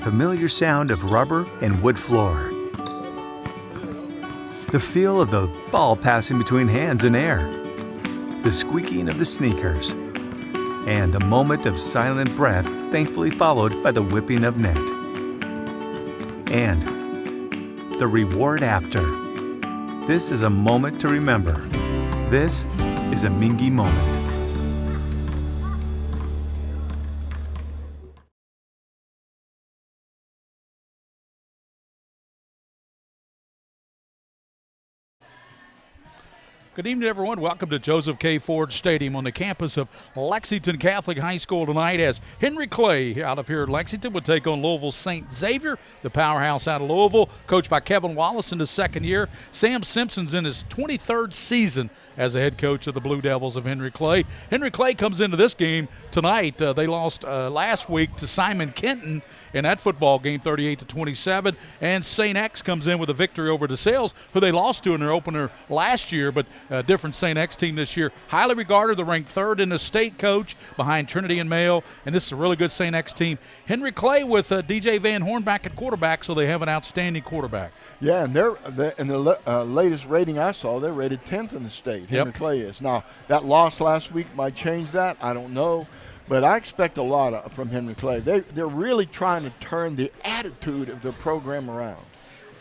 familiar sound of rubber and wood floor. The feel of the ball passing between hands in air. The squeaking of the sneakers. And a moment of silent breath, thankfully followed by the whipping of net. And the reward after. This is a moment to remember. This is a Mingua moment. Good evening, everyone. Welcome to Joseph K. Ford Stadium on the campus of Lexington Catholic High School tonight as Henry Clay out of here in Lexington will take on Louisville St. Xavier, the powerhouse out of Louisville, coached by Kevin Wallace in his second year. Sam Simpson's in his 23rd season as a head coach of the Blue Devils of Henry Clay. Henry Clay comes into this game tonight. They lost last week to Simon Kenton in that football game, 38-27. And St. X comes in with a victory over DeSales, who they lost to in their opener last year, but a different St. X team this year. Highly regarded, the ranked third in the state, coach, behind Trinity and Mayo, and this is a really good St. X team. Henry Clay with DJ Van Horn back at quarterback, so they have an outstanding quarterback. Yeah, and they're in the latest rating I saw, they're rated 10th in the state. Henry Clay is. Now, that loss last week might change that. I don't know. But I expect a lot from Henry Clay. They're really trying to turn the attitude of their program around.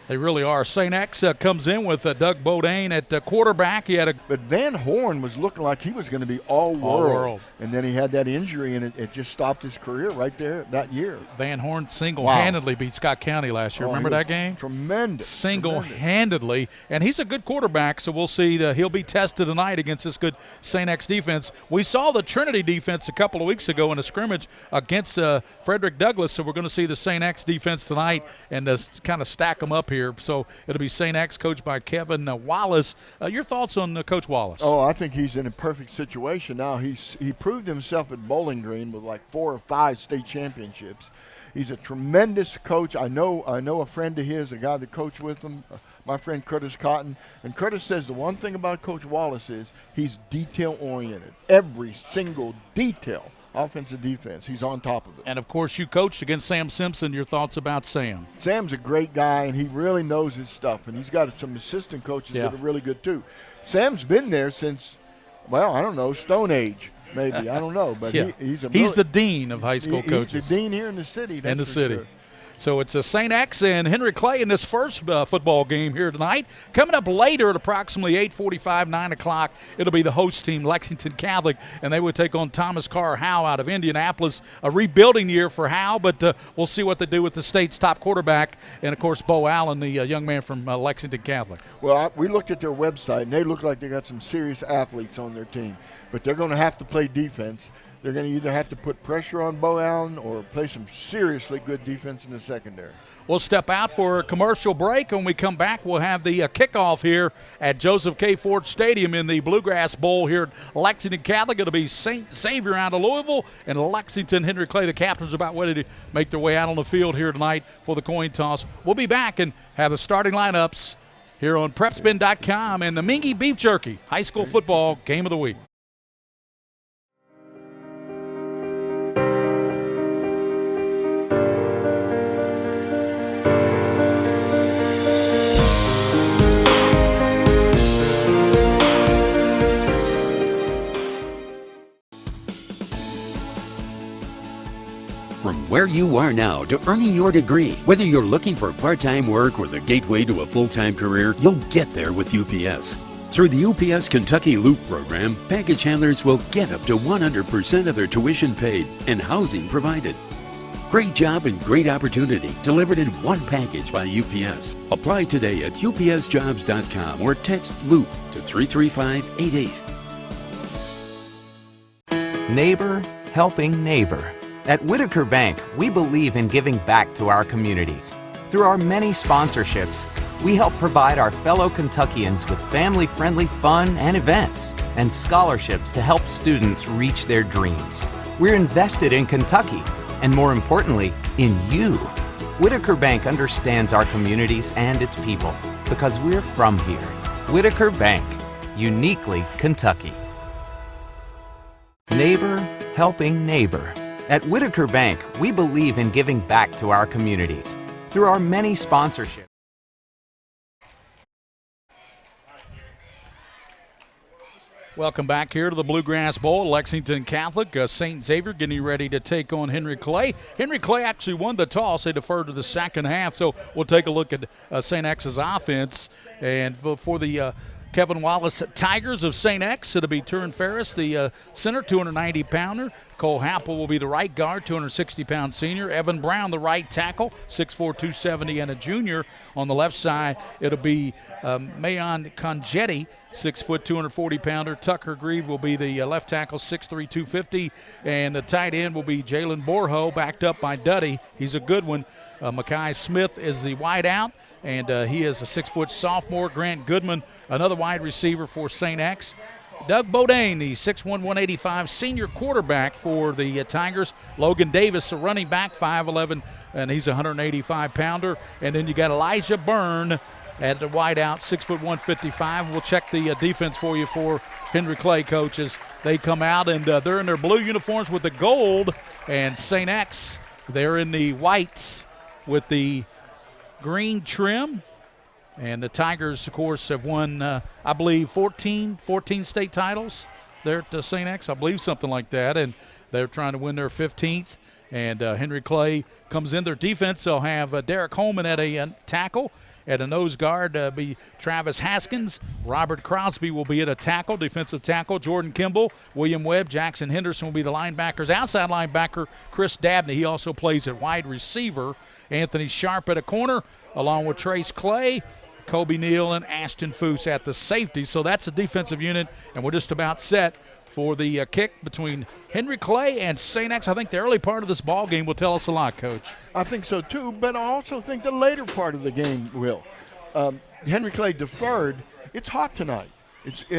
They really are. St. X comes in with Doug Bodine at quarterback. But Van Horn was looking like he was going to be all world. And then he had that injury, and it just stopped his career right there that year. Van Horn single-handedly beat Scott County last year. Remember that game? Tremendous. Single-handedly. And he's a good quarterback, so we'll see. He'll be tested tonight against this good St. X defense. We saw the Trinity defense a couple of weeks ago in a scrimmage against Frederick Douglass, so we're going to see the St. X defense tonight and kind of stack them up here. So it'll be St. X coached by Kevin Wallace. Your thoughts on Coach Wallace? Oh, I think he's in a perfect situation now. He proved himself at Bowling Green with like 4 or 5 state championships. He's a tremendous coach. I know a friend of his, a guy that coached with him, my friend Curtis Cotton. And Curtis says the one thing about Coach Wallace is he's detail-oriented. Every single detail. Offensive, defense. He's on top of it. And, of course, you coached against Sam Simpson. Your thoughts about Sam? Sam's a great guy, and he really knows his stuff. And he's got some assistant coaches that are really good, too. Sam's been there since, well, I don't know, Stone Age, maybe. I don't know. But he's the dean of high school coaches. He's the dean here in the city. Sure. So it's a St. X and Henry Clay in this first football game here tonight. Coming up later at approximately 8:45, 9 o'clock, it'll be the host team, Lexington Catholic, and they will take on Thomas Carr Howe out of Indianapolis. A rebuilding year for Howe, but we'll see what they do with the state's top quarterback and, of course, Bo Allen, the young man from Lexington Catholic. Well, we looked at their website, and they look like they got some serious athletes on their team, but they're going to have to play defense. They're going to either have to put pressure on Bo Allen or play some seriously good defense in the secondary. We'll step out for a commercial break. When we come back, we'll have the kickoff here at Joseph K. Ford Stadium in the Bluegrass Bowl here at Lexington Catholic. It'll be St. Xavier out of Louisville and Lexington. Henry Clay, the captains, about ready to make their way out on the field here tonight for the coin toss. We'll be back and have the starting lineups here on PrepSpin.com and the Mingua Beef Jerky High School Football Game of the Week. From where you are now to earning your degree, whether you're looking for part-time work or the gateway to a full-time career, you'll get there with UPS. Through the UPS Kentucky Loop program, package handlers will get up to 100% of their tuition paid and housing provided. Great job and great opportunity delivered in one package by UPS. Apply today at upsjobs.com or text LOOP to 33588. Neighbor helping neighbor. At Whitaker Bank, we believe in giving back to our communities. Through our many sponsorships, we help provide our fellow Kentuckians with family-friendly fun and events, and scholarships to help students reach their dreams. We're invested in Kentucky, and more importantly, in you. Whitaker Bank understands our communities and its people, because we're from here. Whitaker Bank, uniquely Kentucky. Neighbor helping neighbor. At Whitaker Bank, we believe in giving back to our communities through our many sponsorships. Welcome back here to the Bluegrass Bowl. Lexington Catholic, St. Xavier getting ready to take on Henry Clay. Henry Clay actually won the toss. They deferred to the second half, so we'll take a look at St. X's offense. And for the Kevin Wallace Tigers of St. X, it'll be Turin Ferris, the center, 290-pounder. Cole Happel will be the right guard, 260-pound senior. Evan Brown, the right tackle, 6'4", 270, and a junior. On the left side, it'll be Mayon Congetti, 6 foot, 240-pounder. Tucker Grieve will be the left tackle, 6'3", 250. And the tight end will be Jalen Borho, backed up by Duddy. He's a good one. Mackay Smith is the wide out, and he is a 6-foot sophomore. Grant Goodman, another wide receiver for St. X. Doug Bodine, the 6'1", 185 senior quarterback for the Tigers. Logan Davis, a running back, 5'11", and he's a 185-pounder. And then you got Elijah Byrne at the wideout, 6'1", 155. We'll check the defense for you for Henry Clay, coaches. They come out, and they're in their blue uniforms with the gold, and St. X, they're in the whites with the green trim. And the Tigers, of course, have won, I believe, 14 state titles there at St. X. I believe something like that. And they're trying to win their 15th. And Henry Clay comes in. Their defense, they'll have Derek Holman at a tackle. At a nose guard, be Travis Haskins. Robert Crosby will be at a tackle, defensive tackle. Jordan Kimball, William Webb, Jackson Henderson will be the linebackers. Outside linebacker, Chris Dabney. He also plays at wide receiver. Anthony Sharp at a corner, along with Trace Clay, Kobe Neal, and Ashton Foose at the safety. So that's a defensive unit, and we're just about set for the kick between Henry Clay and St. X. I think the early part of this ball game will tell us a lot, Coach. I think so too, but I also think the later part of the game will. Henry Clay deferred. It's hot tonight.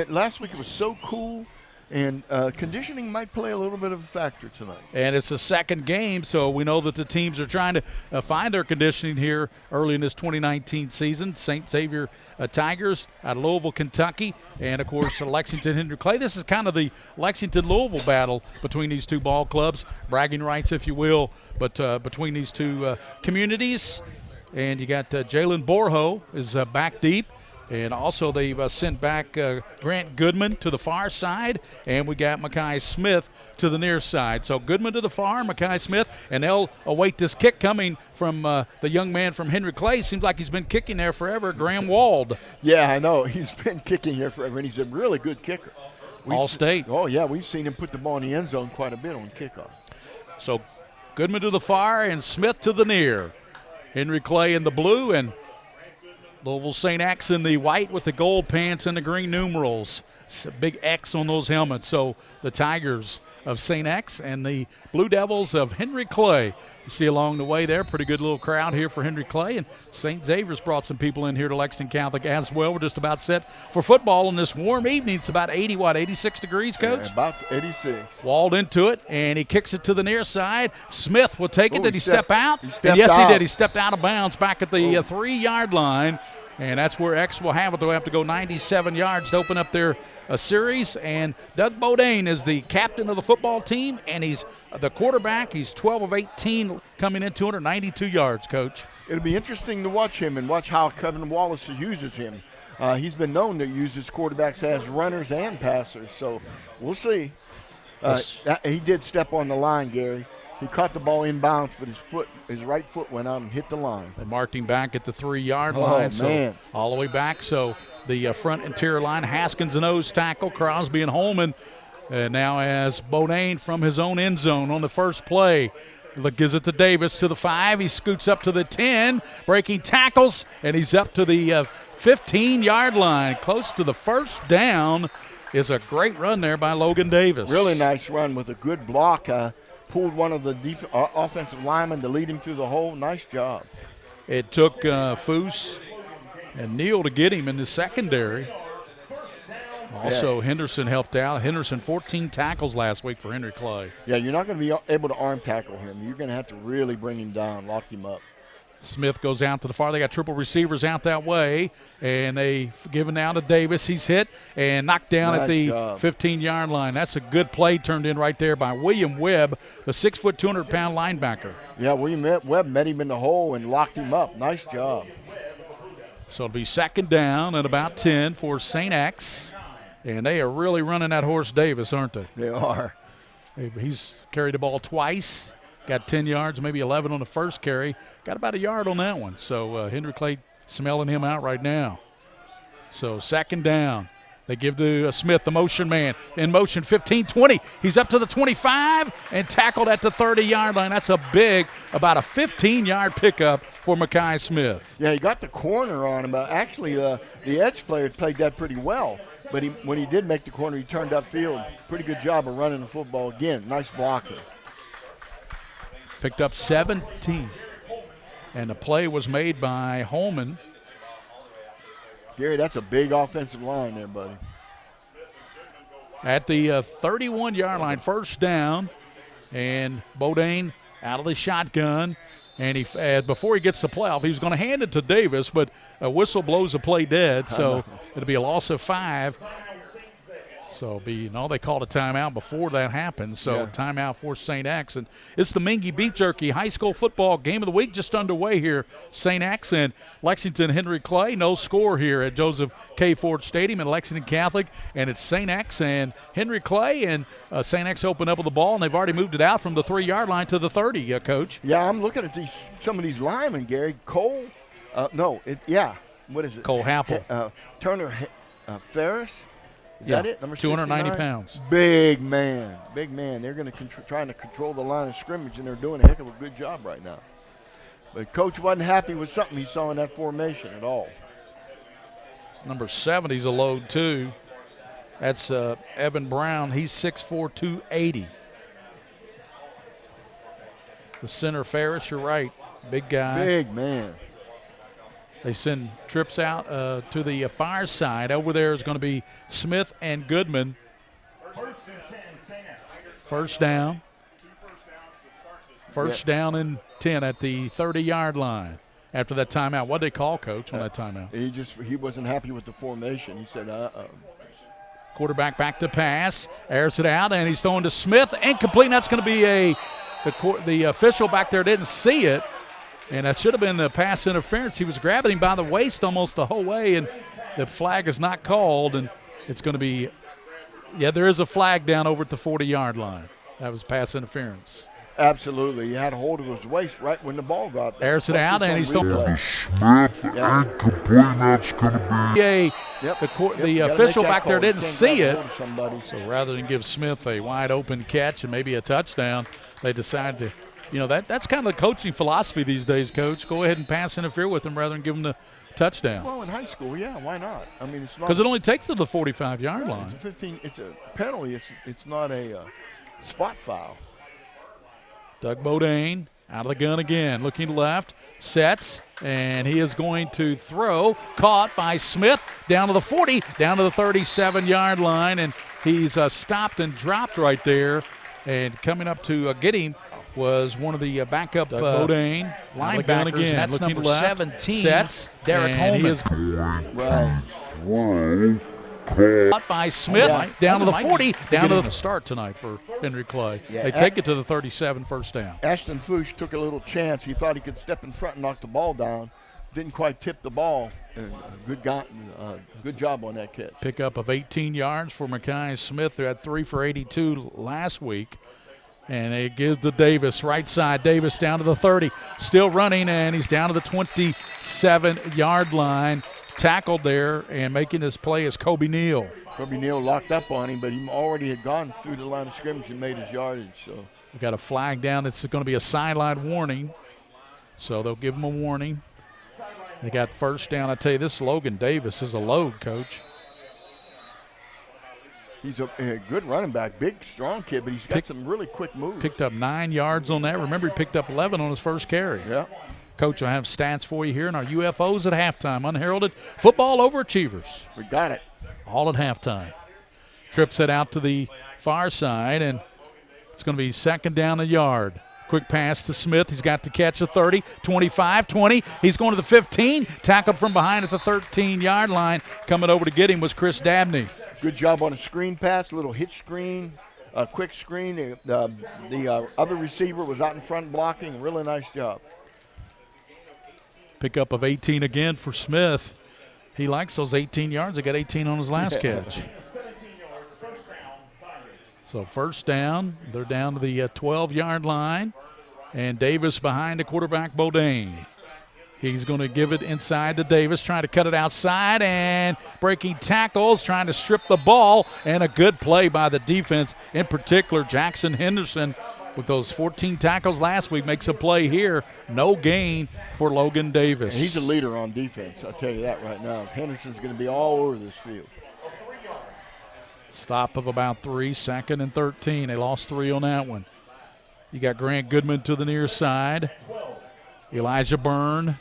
Last week it was so cool, and conditioning might play a little bit of a factor tonight. And it's the second game, so we know that the teams are trying to find their conditioning here early in this 2019 season. St. Xavier Tigers out of Louisville, Kentucky, and, of course, Lexington Henry Clay. This is kind of the Lexington-Louisville battle between these two ball clubs, bragging rights, if you will, but between these two communities. And you got Jalen Borho is back deep. And also they've sent back Grant Goodman to the far side, and we got Mackay Smith to the near side. So Goodman to the far, Mackay Smith, and they'll await this kick coming from the young man from Henry Clay. Seems like he's been kicking there forever, Graham Wald. Yeah, I know. He's been kicking there forever, and he's a really good kicker. All-State. Oh, yeah, we've seen him put the ball in the end zone quite a bit on kickoff. So Goodman to the far and Smith to the near. Henry Clay in the blue and Louisville St. X in the white with the gold pants and the green numerals. It's a big X on those helmets. So the Tigers of St. X and the Blue Devils of Henry Clay. You see along the way there, pretty good little crowd here for Henry Clay. And St. Xavier's brought some people in here to Lexington Catholic as well. We're just about set for football on this warm evening. It's about 86 degrees, Coach? Yeah, about 86. Walled into it, and he kicks it to the near side. Smith will take it. Did he step out? He Yes, out. he did. He stepped out of bounds back at the 3-yard line. And that's where X will have it. They'll have to go 97 yards to open up their series. And Doug Bodine is the captain of the football team, and he's the quarterback. He's 12 of 18 coming in, 292 yards, Coach. It'll be interesting to watch him and watch how Kevin Wallace uses him. He's been known to use his quarterbacks as runners and passers, so we'll see. He did step on the line, Gary. He caught the ball inbounds, but his right foot went out and hit the line. They marked him back at the 3-yard line. Oh, man. So all the way back. So the front interior line, Haskins and nose tackle, Crosby and Holman. And now as Bodine from his own end zone on the first play. Gives it to Davis to the 5. He scoots up to the 10, breaking tackles, and he's up to the 15-yard line. Close to the first down is a great run there by Logan Davis. Really nice run with a good block. Pulled one of the offensive linemen to lead him through the hole. Nice job. It took Foose and Neal to get him in the secondary. Also, Henderson helped out. Henderson, 14 tackles last week for Henry Clay. Yeah, you're not going to be able to arm tackle him. You're going to have to really bring him down, lock him up. Smith goes out to the far. They got triple receivers out that way, and they give it down to Davis. He's hit and knocked down at the 15-yard line. That's a good play turned in right there by William Webb, the 6', 200-pound linebacker. Yeah, William Webb met him in the hole and locked him up. Nice job. So it'll be second down and about 10 for St. X, and they are really running that horse Davis, aren't they? They are. He's carried the ball twice. Got 10 yards, maybe 11 on the first carry. Got about a yard on that one. So Henry Clay smelling him out right now. So second down. They give to Smith, the motion man. In motion, 15, 20. He's up to the 25 and tackled at the 30-yard line. That's a big, about a 15-yard pickup for Mekhi Smith. Yeah, he got the corner on him. Actually, the edge player played that pretty well. But when he did make the corner, he turned upfield. Pretty good job of running the football again. Nice blocking. Picked up 17. And the play was made by Holman. Gary, that's a big offensive line there, buddy. At the 31-yard line, first down. And Bodine out of the shotgun. And before he gets the playoff, he was going to hand it to Davis, but a whistle blows the play dead, so it'll be a loss of 5. So they called a timeout before that happened. So timeout for St. X. And it's the Mingua Beef Jerky High School Football Game of the Week just underway here. St. X and Lexington Henry Clay. No score here at Joseph K. Ford Stadium in Lexington Catholic. And it's St. X and Henry Clay. And St. X opened up with the ball, and they've already moved it out from the 3-yard line to the 30, Coach. Yeah, I'm looking at some of these linemen, Gary. Cole, what is it? Cole Happel. Turner Ferris. Is that it? Number 290 69? pounds. Big man. They're going to trying to control the line of scrimmage, and they're doing a heck of a good job right now. But Coach wasn't happy with something he saw in that formation at all. Number 70's a load, too. That's Evan Brown. He's 6'4", 280. The center, Ferris, you're right. Big guy. Big man. They send trips out to the far side. Over there is going to be Smith and Goodman. First down. First down and 10 at the 30-yard line. After that timeout, what did they call, Coach, on that timeout? He wasn't happy with the formation. He said, Quarterback back to pass, airs it out, and he's throwing to Smith. Incomplete. That's going to be the official back there didn't see it. And that should have been the pass interference. He was grabbing him by the waist almost the whole way, and the flag is not called. And it's going to be, there is a flag down over at the 40-yard line. That was pass interference. Absolutely. He had a hold of his waist right when the ball got there. Airs it out, and he's throwing. The official back there didn't see it. So rather than give Smith a wide open catch and maybe a touchdown, they decided to, that's kind of the coaching philosophy these days, Coach. Go ahead and pass interfere with them rather than give them the touchdown. Well, in high school, why not? I mean, it's not because it only takes to the 45-yard line. It's a penalty. It's not a spot foul. Doug Bodine out of the gun again, looking left, sets, and he is going to throw. Caught by Smith down to the 40, down to the 37-yard line, and he's stopped and dropped right there. And coming up to get him was one of the backup Bodine linebackers. Again, that's looking number left, 17. Sets, Derek Holman. Right. Caught by Smith, down to the 40, down to the start tonight for Henry Clay. They take it to the 37, first down. Ashton Fuchs took a little chance. He thought he could step in front and knock the ball down. Didn't quite tip the ball. Good job on that catch. Pickup of 18 yards for Mekhi Smith, who had 3 for 82 last week. And it gives to Davis, right side. Davis down to the 30, still running, and he's down to the 27-yard line. Tackled there, and making this play is Kobe Neal. Kobe Neal locked up on him, but he already had gone through the line of scrimmage and made his yardage. So we've got a flag down. It's going to be a sideline warning, so they'll give him a warning. They got first down. I tell you, this Logan Davis is a load, Coach. He's a good running back, big, strong kid, but he's got some really quick moves. Picked up 9 yards on that. Remember, he picked up 11 on his first carry. Yeah. Coach, I have stats for you here in our UFOs at halftime. Unheralded football overachievers. We got it. All at halftime. Trips it out to the far side, and it's going to be second down a yard. Quick pass to Smith. He's got the catch of 30, 25, 20. He's going to the 15. Tackled from behind at the 13-yard line. Coming over to get him was Chris Dabney. Good job on a screen pass, a little hitch screen, a quick screen. The other receiver was out in front blocking. Really nice job. Pickup of 18 again for Smith. He likes those 18 yards. He got 18 on his last catch. So first down, they're down to the 12-yard line, and Davis behind the quarterback, Bodine. He's going to give it inside to Davis, trying to cut it outside, and breaking tackles, trying to strip the ball, and a good play by the defense, in particular Jackson Henderson with those 14 tackles last week, makes a play here. No gain for Logan Davis. And he's a leader on defense, I'll tell you that right now. Henderson's going to be all over this field. Stop of about 3, 2nd and 13. They lost 3 on that one. You got Grant Goodman to the near side. Elijah Byrne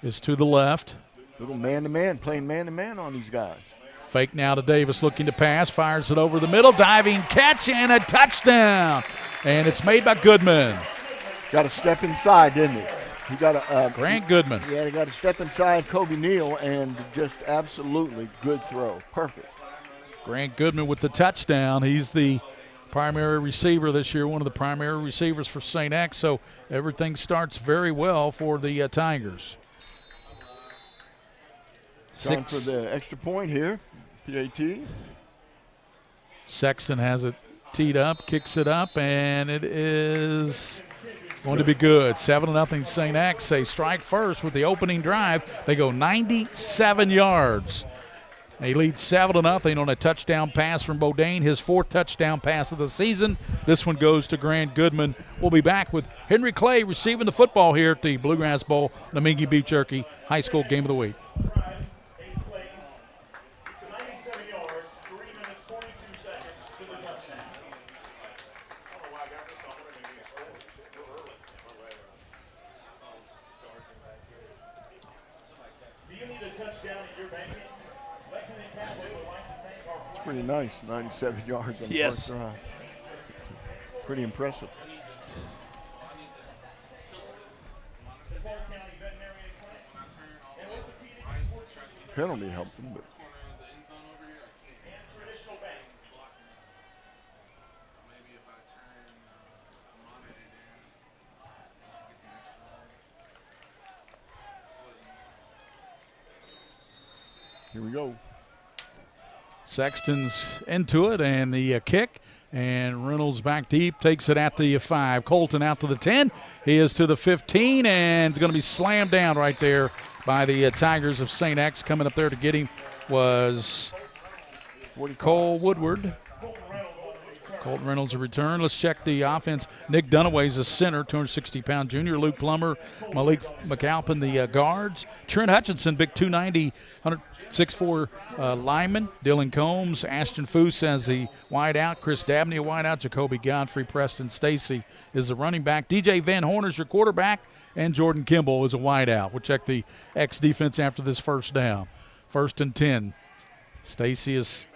is to the left. Little man-to-man, playing man-to-man on these guys. Fake now to Davis, looking to pass, fires it over the middle, diving catch, and a touchdown. And it's made by Goodman. Got to step inside, didn't he? He got a Grant Goodman. Yeah, he got to step inside Kobe Neal, and just absolutely good throw. Perfect. Grant Goodman with the touchdown. He's the primary receiver this year, one of the primary receivers for St. X, so everything starts very well for the Tigers. Time for the extra point here, PAT. Sexton has it teed up, kicks it up, and it is going to be good. 7-0 St. X. They strike first with the opening drive. They go 97 yards. They lead 7-0 on a touchdown pass from Bodine, his 4th touchdown pass of the season. This one goes to Grant Goodman. We'll be back with Henry Clay receiving the football here at the Bluegrass Bowl, the Mingua Beef Jerky High School Game of the Week. Pretty nice, 97 yards on the first drive. Pretty impressive. Penalty helped him, but here we go. Sexton's into it, and the kick, and Reynolds back deep, takes it at the 5. Colton out to the 10. He is to the 15, and it's going to be slammed down right there by the Tigers of St. X. Coming up there to get him was Cole Woodward. Colton Reynolds a return. Let's check the offense. Nick Dunaway's a center, 260-pound junior. Luke Plummer, Malik McAlpin, the guards. Trent Hutchinson, big 290, 106'4" lineman. Dylan Combs, Ashton Foose as the wide out. Chris Dabney a wide out. Jacoby Godfrey, Preston Stacy is the running back. DJ Van Horn is your quarterback, and Jordan Kimball is a wide out. We'll check the X defense after this first down. 1st and 10. Stacy is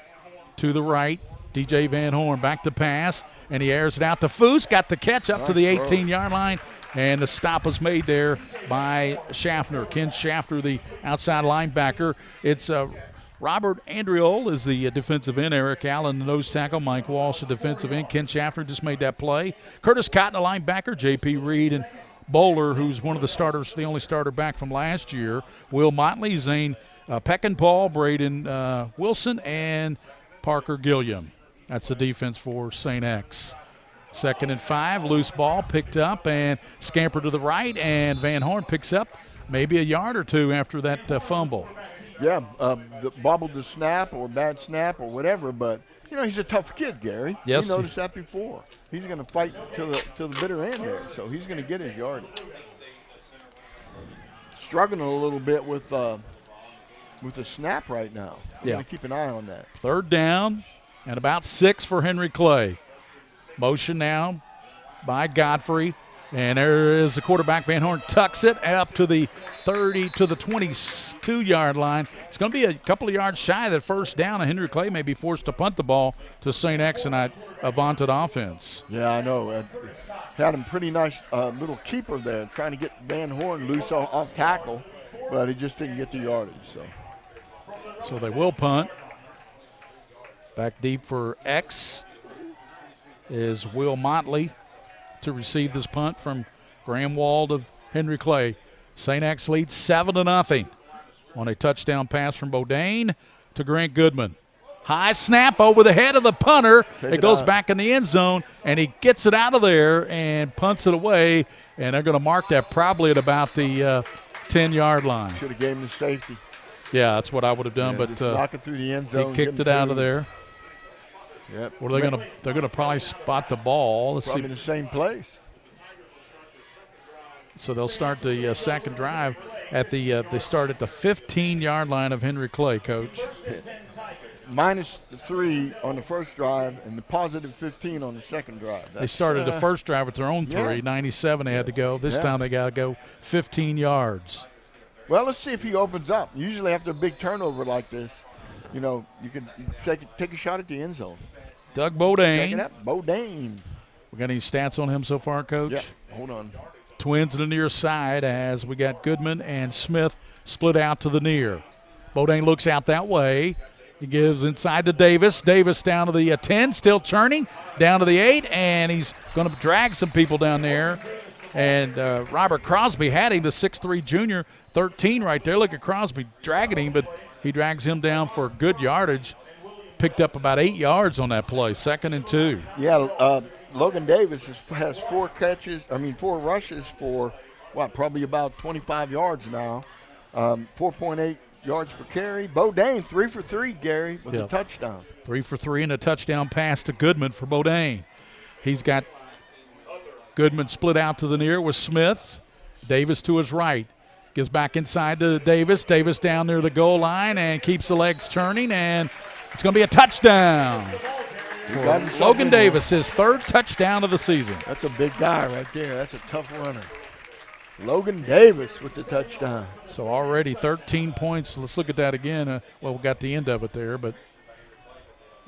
to the right. DJ Van Horn back to pass, and he airs it out to Foose. Got the catch up to the 18-yard line, and the stop was made there by Schaffner. Ken Schaffner, the outside linebacker. It's Robert Andriol is the defensive end. Eric Allen, the nose tackle. Mike Walsh, the defensive end. Ken Schaffner just made that play. Curtis Cotton, the linebacker. J.P. Reed and Bowler, who's one of the starters, the only starter back from last year. Will Motley, Zane Peckinpah, Braden Wilson, and Parker Gilliam. That's the defense for St. X. 2nd and 5, loose ball picked up and scampered to the right, and Van Horn picks up maybe a yard or 2 after that fumble. Yeah, bobbled the snap or bad snap or whatever, but you know he's a tough kid, Gary. Yes, you noticed that before. He's going to fight till the bitter end there, so he's going to get his yardage. Struggling a little bit with the snap right now. We're going to keep an eye on that. 3rd down. And about 6 for Henry Clay. Motion now by Godfrey. And there is the quarterback. Van Horn tucks it up to the 30 to the 22-yard line. It's going to be a couple of yards shy of that first down, and Henry Clay may be forced to punt the ball to St. X and that vaunted offense. Yeah, I know. Had him pretty nice little keeper there, trying to get Van Horn loose off tackle, but he just didn't get the yardage. So they will punt. Back deep for X is Will Motley to receive this punt from Graham Wald of Henry Clay. St. X leads 7-0 on a touchdown pass from Bodine to Grant Goodman. High snap over the head of the punter. It goes back in the end zone, and he gets it out of there and punts it away, and they're going to mark that probably at about the 10-yard line. Should have gave him the safety. Yeah, that's what I would have done, but knock it through the end zone, he kicked it out of there. Yep. What are they going to? They're going to probably spot the ball. Let's probably see. in the same place. So they'll start the second drive at the. They start at the 15-yard line of Henry Clay, Coach. -3 on the first drive and the positive 15 on the second drive. They started the first drive with their own 3, 97 they had to go. This time they got to go 15 yards. Well, let's see if he opens up. Usually after a big turnover like this, you know, you can take a shot at the end zone. Doug Bodine. Check it out, Bodine. We got any stats on him so far, Coach? Yeah, hold on. Twins to the near side as we got Goodman and Smith split out to the near. Bodine looks out that way. He gives inside to Davis. Davis down to the 10, still churning, down to the 8, and he's going to drag some people down there. And Robert Crosby had him, the 6'3 junior, 13 right there. Look at Crosby dragging him, but he drags him down for good yardage. Picked up about 8 yards on that play, 2nd and 2. Yeah, Logan Davis has 4 rushes for, probably about 25 yards now. 4.8 yards per carry. Bodine, 3 for 3, Gary, with a touchdown. 3 for 3 and a touchdown pass to Goodman for Bodine. He's got Goodman split out to the near with Smith. Davis to his right. Gives back inside to Davis. Davis down near the goal line and keeps the legs turning, and it's going to be a touchdown. Logan Davis, his 3rd touchdown of the season. That's a big guy right there. That's a tough runner. Logan Davis with the touchdown. So already 13 points. Let's look at that again. We got the end of it there, but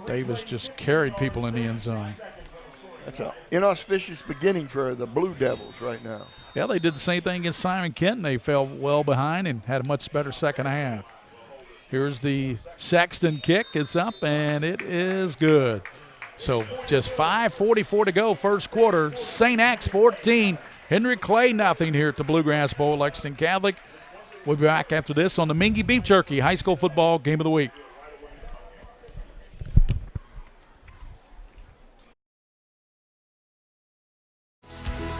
Davis just carried people in the end zone. That's an inauspicious beginning for the Blue Devils right now. Yeah, they did the same thing against Simon Kenton. They fell well behind and had a much better second half. Here's the Sexton kick. It's up, and it is good. So just 5:44 to go, first quarter. St. X 14, Henry Clay nothing here at the Bluegrass Bowl, Lexington Catholic. We'll be back after this on the Mingua Beef Jerky High School Football Game of the Week.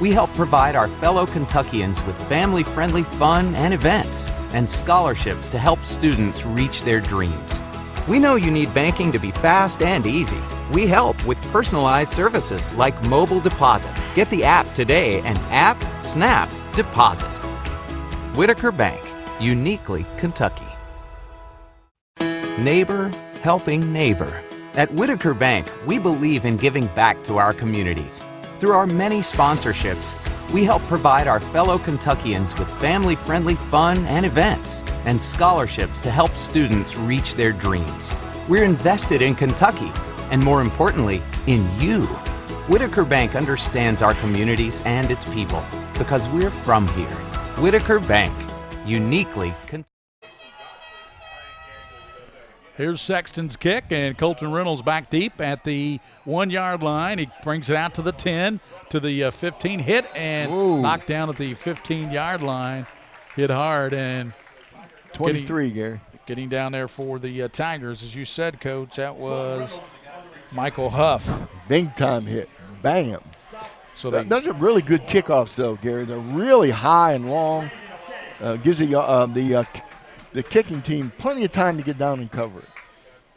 We help provide our fellow Kentuckians with family-friendly fun and events, and scholarships to help students reach their dreams. We know you need banking to be fast and easy. We help with personalized services like mobile deposit. Get the app today and snap, deposit. Whitaker Bank, uniquely Kentucky. Neighbor helping neighbor. At Whitaker Bank, we believe in giving back to our communities. Through our many sponsorships, we help provide our fellow Kentuckians with family-friendly fun and events, and scholarships to help students reach their dreams. We're invested in Kentucky, and more importantly, in you. Whitaker Bank understands our communities and its people, because we're from here. Whitaker Bank, uniquely Kentucky. Here's Sexton's kick, and Colton Reynolds back deep at the 1-yard line. He brings it out to the 10, to the 15, hit and knocked down at the 15-yard line. Hit hard and 23, Gary. Getting down there for the Tigers, as you said, Coach. That was Michael Huff. Big time hit. Bam. So those are really good kickoffs, though, Gary. They're really high and long. Gives the kicking team plenty of time to get down and cover it.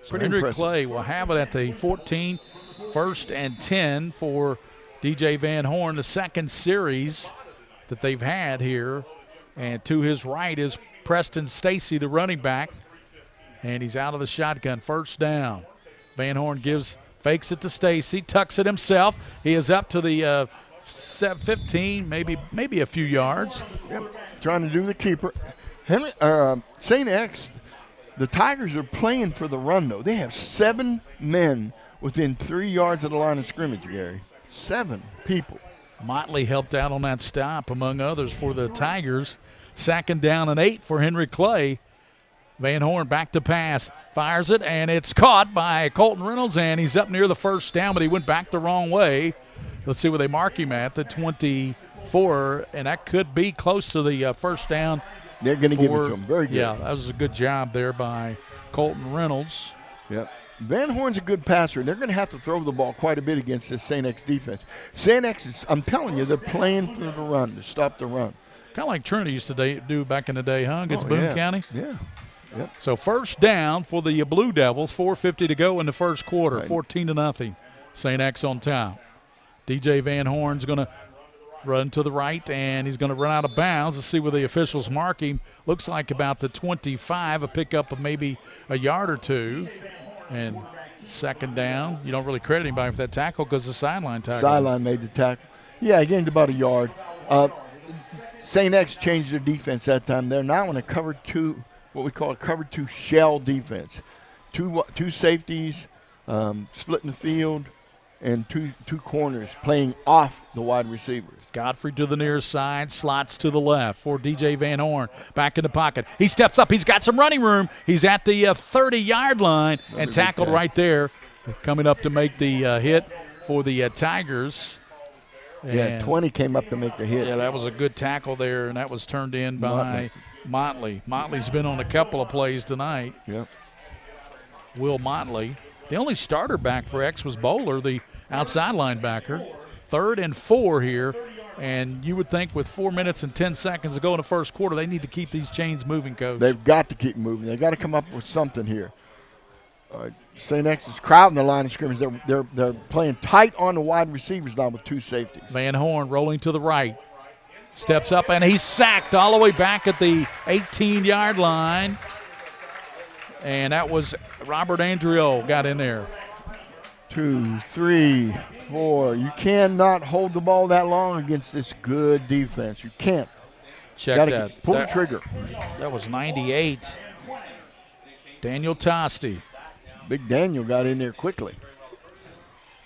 So Henry Clay will have it at the 14, 1st and 10 for DJ Van Horn, the second series that they've had here. And to his right is Preston Stacy, the running back. And he's out of the shotgun, first down. Van Horn fakes it to Stacy, tucks it himself. He is up to the 15, maybe a few yards. Yep. Trying to do the keeper. St. X, the Tigers are playing for the run, though. They have 7 men within 3 yards of the line of scrimmage, Gary. 7 people. Motley helped out on that stop, among others, for the Tigers. 2nd down and 8 for Henry Clay. Van Horn back to pass, fires it, and it's caught by Colton Reynolds, and he's up near the first down, but he went back the wrong way. Let's see where they mark him at, the 24, and that could be close to the first down. They're going to give it to him. Very good. Yeah, that was a good job there by Colton Reynolds. Yep. Van Horn's a good passer. They're going to have to throw the ball quite a bit against this St. X defense. St. X is, I'm telling you, they're playing for the run, to stop the run. Kind of like Trinity used to do back in the day, huh? Against Boone County? Yeah. Yep. So first down for the Blue Devils, 4:50 to go in the first quarter, Right. 14-0. St. X on top. DJ Van Horn's going to run to the right, and he's going to run out of bounds. Let's see where the officials mark him. Looks like about the 25, a pickup of maybe a yard or two. And 2nd down. You don't really credit anybody for that tackle because the sideline tackle. Sideline made the tackle. Yeah, he gained about a yard. St. X changed their defense that time. They're now in a cover 2, what we call a cover 2 shell defense. Two safeties splitting the field, and two corners playing off the wide receivers. Godfrey to the near side, slots to the left for DJ Van Horn. Back in the pocket. He steps up. He's got some running room. He's at the 30-yard line and tackled right there. Coming up to make the hit for the Tigers. Yeah, 20 came up to make the hit. Yeah, that was a good tackle there, and that was turned in by Motley. Motley's been on a couple of plays tonight. Yep. Will Motley. The only starter back for X was Bowler, the outside linebacker. 3rd and 4 here, and you would think with 4 minutes and 10 seconds to go in the first quarter, they need to keep these chains moving, Coach. They've got to keep moving. They've got to come up with something here. St. X is crowding the line of scrimmage. They're playing tight on the wide receivers now with 2 safeties. Van Horn rolling to the right. Steps up, and he's sacked all the way back at the 18-yard line. And that was Robert Andrio got in there. 2, 3, 4. You cannot hold the ball that long against this good defense. You can't. Check that. Pull the trigger. That was 98. Daniel Tosti. Big Daniel got in there quickly.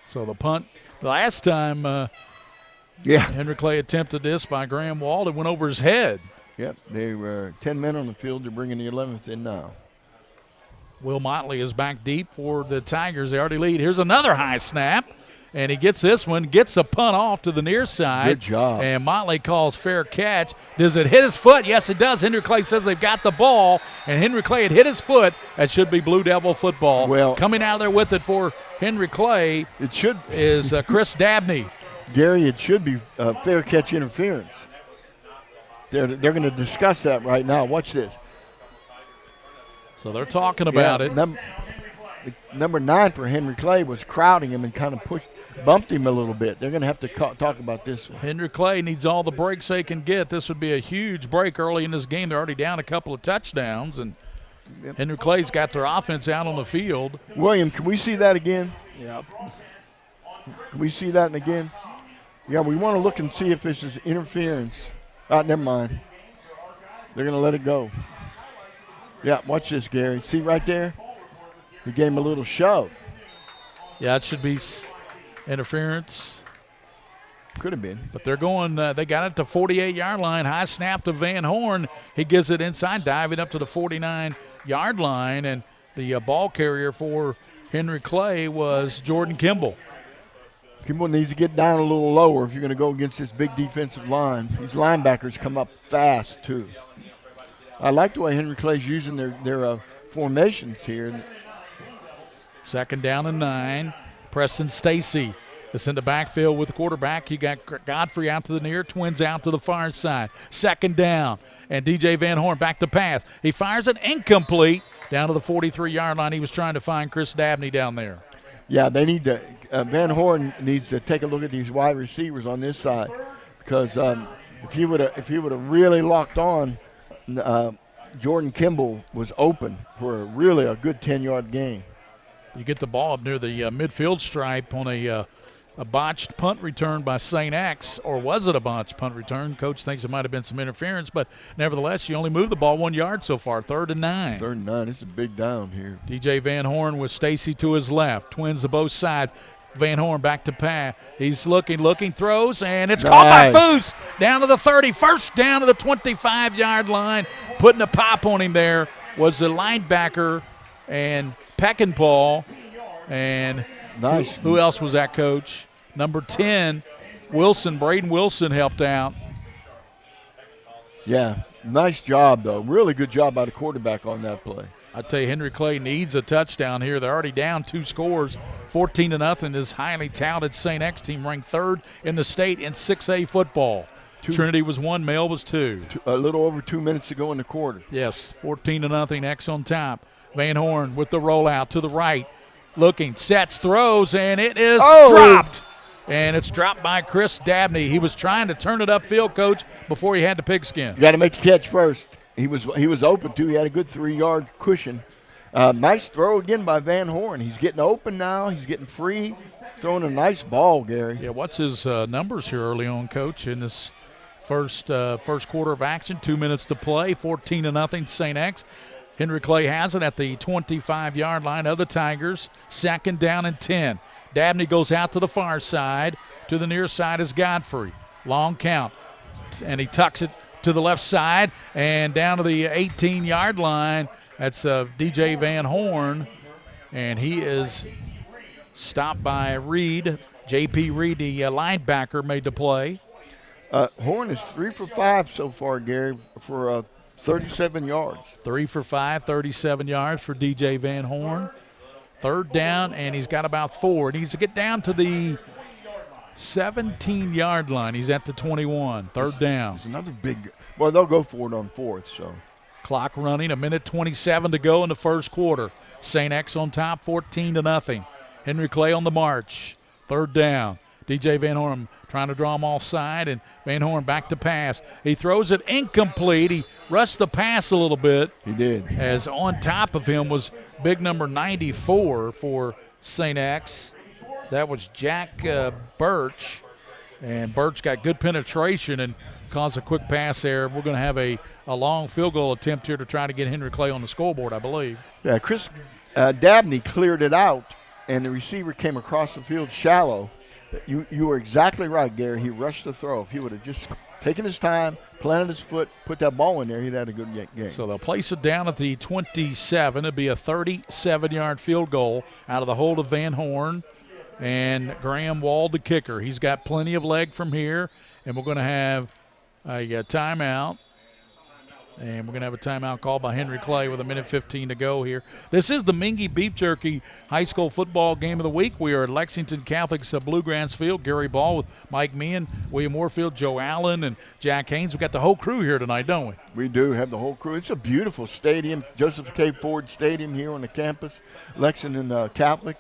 So the punt, the last time Henry Clay attempted this by Graham Wald, it went over his head. Yep, they were 10 men on the field. They're bringing the 11th in now. Will Motley is back deep for the Tigers. They already lead. Here's another high snap, and he gets this one, gets a punt off to the near side. Good job. And Motley calls fair catch. Does it hit his foot? Yes, it does. Henry Clay says they've got the ball, and Henry Clay had hit his foot. That should be Blue Devil football. Well, coming out of there with it for Henry Clay is Chris Dabney. Gary, it should be fair catch interference. They're going to discuss that right now. Watch this. So they're talking about it. Number 9 for Henry Clay was crowding him and kind of bumped him a little bit. They're going to have to talk about this one. Henry Clay needs all the breaks they can get. This would be a huge break early in this game. They're already down a couple of touchdowns, and Henry Clay's got their offense out on the field. William, can we see that again? Yep. Can we see that again? Yeah, we want to look and see if this is interference. Never mind. They're going to let it go. Yeah, watch this, Gary. See right there? He gave him a little shove. Yeah, it should be interference. Could have been. But they're going, they got it to 48-yard line. High snap to Van Horn. He gives it inside, diving up to the 49-yard line. And the ball carrier for Henry Clay was Jordan Kimball. Kimball needs to get down a little lower if you're going to go against this big defensive line. These linebackers come up fast, too. I like the way Henry Clay's using their formations here. 2nd down and 9. Preston Stacy is in the backfield with the quarterback. You got Godfrey out to the near, Twins out to the far side. 2nd down, and DJ Van Horn back to pass. He fires it incomplete down to the 43-yard line. He was trying to find Chris Dabney down there. Yeah, they need to. Van Horn needs to take a look at these wide receivers on this side, because if he would have really locked on, Jordan Kimball was open for a good 10-yard gain. You get the ball up near the midfield stripe on a a botched punt return by St. X, or was it a botched punt return? Coach thinks it might have been some interference, but nevertheless, you only moved the ball 1 yard so far, 3rd and 9. 3rd and 9, it's a big down here. DJ Van Horn with Stacy to his left, twins to both sides. Van Horn back to pass. He's looking, throws, and it's caught by Foose down to the 30. First down to the 25-yard line. Putting a pop on him there was the linebacker and Peckinpah. And nice. Who else was that, Coach? Number 10, Wilson. Braden Wilson helped out. Yeah, nice job, though. Really good job by the quarterback on that play. I tell you, Henry Clay needs a touchdown here. They're already down 2 scores, 14-0. This highly touted St. X team ranked 3rd in the state in 6A football. Trinity was 1, Male was 2. A little over 2 minutes to go in the quarter. Yes, 14-0, X on top. Van Horn with the rollout to the right. Looking, sets, throws, and it is dropped. And it's dropped by Chris Dabney. He was trying to turn it upfield, Coach, before he had the pigskin. You got to make the catch first. He was open, too. He had a good 3-yard cushion. Nice throw again by Van Horn. He's getting open now. He's getting free. Throwing a nice ball, Gary. Yeah, what's his numbers here early on, Coach, in this first quarter of action? 2 minutes to play, 14-0 St. X. Henry Clay has it at the 25-yard line of the Tigers. 2nd down and 10. Dabney goes out to the far side. To the near side is Godfrey. Long count. And he tucks it to the left side and down to the 18-yard line. That's DJ Van Horn, and he is stopped by Reed. J.P. Reed, the linebacker, made the play. Horn is 3 for 5 so far, Gary, for 37 yards. 3 for 5, 37 yards for DJ Van Horn. 3rd down, and he's got about 4. He needs to get down to the 17-yard line. He's at the 21. 3rd down. It's another big – well, they'll go for it on 4th. So clock running, 1:27 to go in the first quarter. St. X on top, 14-0. Henry Clay on the march. 3rd down. DJ Van Horn trying to draw him offside, and Van Horn back to pass. He throws it incomplete. He rushed the pass a little bit. He did. As on top of him was big number 94 for St. X. That was Jack Birch, and Birch got good penetration and caused a quick pass there. We're going to have a long field goal attempt here to try to get Henry Clay on the scoreboard, I believe. Yeah, Chris Dabney cleared it out, and the receiver came across the field shallow. You were exactly right, Gary. He rushed the throw. If he would have just taken his time, planted his foot, put that ball in there, he'd had a good game. So they'll place it down at the 27. It'll be a 37-yard field goal out of the hold of Van Horn. And Graham Wald, the kicker. He's got plenty of leg from here, and we're going to have a timeout. And we're going to have a timeout called by Henry Clay with 1:15 to go here. This is the Mingua Beef Jerky High School Football Game of the Week. We are at Lexington Catholic's Bluegrass Field. Gary Ball with Mike Meehan, William Warfield, Joe Allen, and Jack Haynes. We've got the whole crew here tonight, don't we? We do have the whole crew. It's a beautiful stadium, Joseph K. Ford Stadium here on the campus, Lexington Catholic.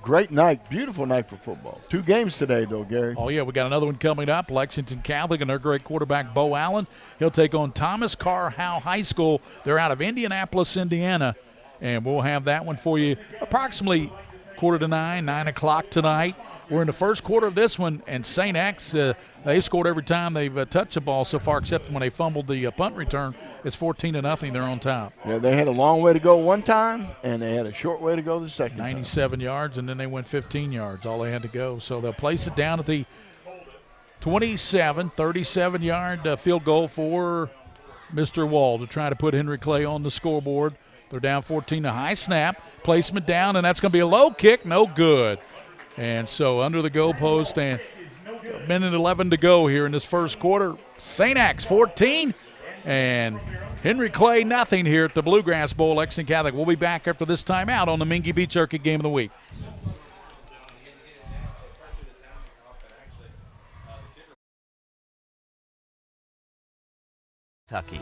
Great night, beautiful night for football. 2 games today, though, Gary. Oh, yeah, we got another one coming up. Lexington Catholic and their great quarterback, Bo Allen. He'll take on Thomas Carr Howe High School. They're out of Indianapolis, Indiana. And we'll have that one for you approximately 8:45, 9 o'clock tonight. We're in the first quarter of this one, and St. X, they've scored every time they've touched the ball so far, except when they fumbled the punt return. It's 14-0. They're on top. Yeah, they had a long way to go one time, and they had a short way to go the second 97 yards, and then they went 15 yards. All they had to go. So they'll place it down at the 27, 37-yard field goal for Mr. Wall to try to put Henry Clay on the scoreboard. They're down 14. A high snap, placement down, and that's going to be a low kick. No good. And so under the goalpost, and 1:11 to go here in this first quarter. St. X 14 and Henry Clay nothing here at the Bluegrass Bowl. Lexington Catholic. We'll be back after this timeout on the Mingua Beef Jerky Game of the Week. Kentucky.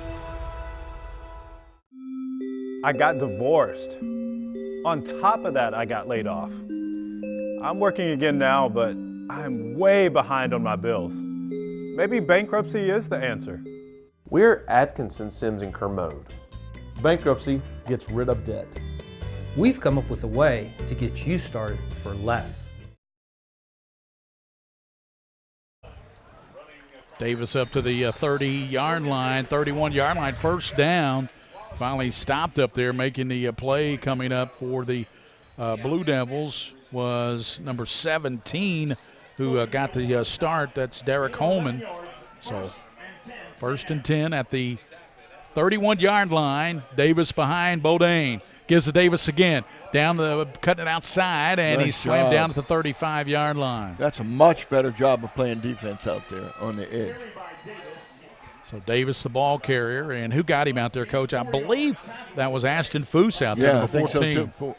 I got divorced. On top of that, I got laid off. I'm working again now, but I'm way behind on my bills. Maybe bankruptcy is the answer. We're Atkinson, Sims & Kermode. Bankruptcy gets rid of debt. We've come up with a way to get you started for less. Davis up to the 30-yard line, 31-yard line, first down. Finally stopped up there, making the play coming up for the Blue Devils was number 17 who got the start. That's Derek Holman. So 1st and 10 at the 31-yard line. Davis behind Bodine. Gives to Davis again. Cutting it outside, and he's slammed down at the 35-yard line. That's a much better job of playing defense out there on the edge. So Davis, the ball carrier, and who got him out there, Coach? I believe that was Ashton Foose out there, number 14. I think so too.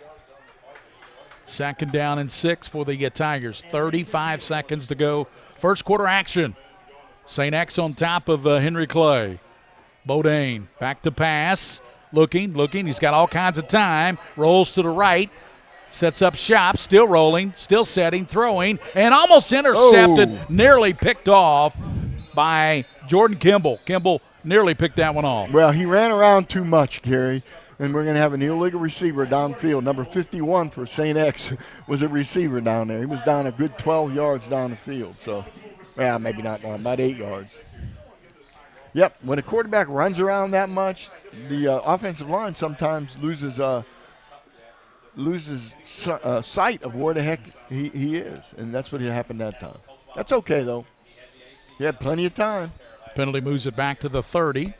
2nd down and 6 for the Tigers. 35 seconds to go. First quarter action. St. X on top of Henry Clay. Bodine back to pass. Looking. He's got all kinds of time. Rolls to the right. Sets up shop. Still rolling. Still setting. Throwing. And almost intercepted. Oh. Nearly picked off by Jordan Kimball. Kimball nearly picked that one off. Well, he ran around too much, Gary. And we're going to have an illegal receiver downfield. Number 51 for St. X was a receiver down there. He was down a good 12 yards down the field. So, well, maybe not down, about 8 yards. Yep, when a quarterback runs around that much, the offensive line sometimes loses sight of where the heck he is. And that's what happened that time. That's okay, though. He had plenty of time. Penalty moves it back to the 30.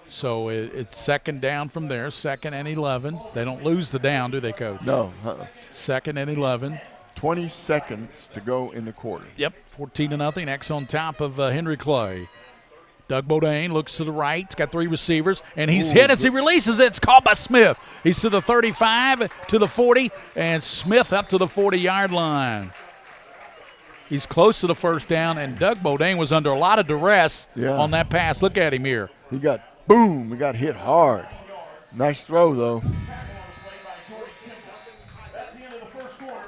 So it's 2nd down from there, 2nd and 11. They don't lose the down, do they, Coach? No. 2nd and 11. 20 seconds to go in the quarter. Yep, 14-0. X on top of Henry Clay. Doug Bodine looks to the right. He's got 3 receivers, and he's hit as he releases it. It's caught by Smith. He's to the 35, to the 40, and Smith up to the 40-yard line. He's close to the first down, and Doug Bodine was under a lot of duress on that pass. Look at him here. He got hit hard. Nice throw, though.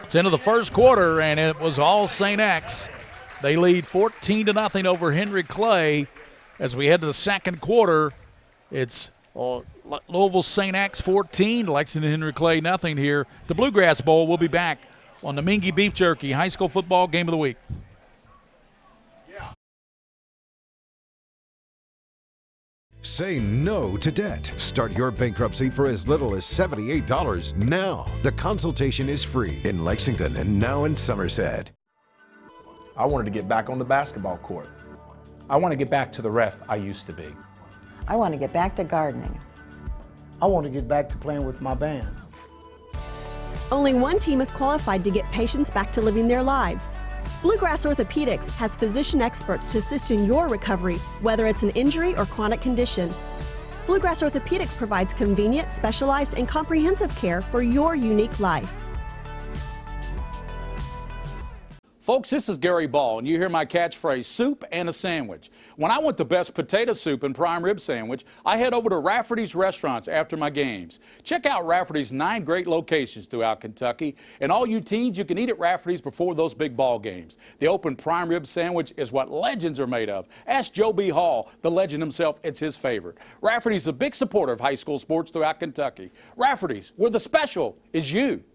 It's into the first quarter, and it was all St. X. They lead 14-0 over Henry Clay. As we head to the second quarter, it's Louisville St. X 14, Lexington Henry Clay nothing here. The Bluegrass Bowl will be back on the Mingua Beef Jerky High School Football Game of the Week. Say no to debt. Start your bankruptcy for as little as $78 now. The consultation is free in Lexington and now in Somerset. I wanted to get back on the basketball court. I want to get back to the ref I used to be. I want to get back to gardening. I want to get back to playing with my band. Only one team is qualified to get patients back to living their lives. Bluegrass Orthopedics has physician experts to assist in your recovery, whether it's an injury or chronic condition. Bluegrass Orthopedics provides convenient, specialized, and comprehensive care for your unique life. Folks, this is Gary Ball, and you hear my catchphrase, soup and a sandwich. When I want the best potato soup and prime rib sandwich, I head over to Rafferty's Restaurants after my games. Check out Rafferty's 9 great locations throughout Kentucky, and all you teens, you can eat at Rafferty's before those big ball games. The open prime rib sandwich is what legends are made of. Ask Joe B. Hall, the legend himself, it's his favorite. Rafferty's a big supporter of high school sports throughout Kentucky. Rafferty's, where the special is you.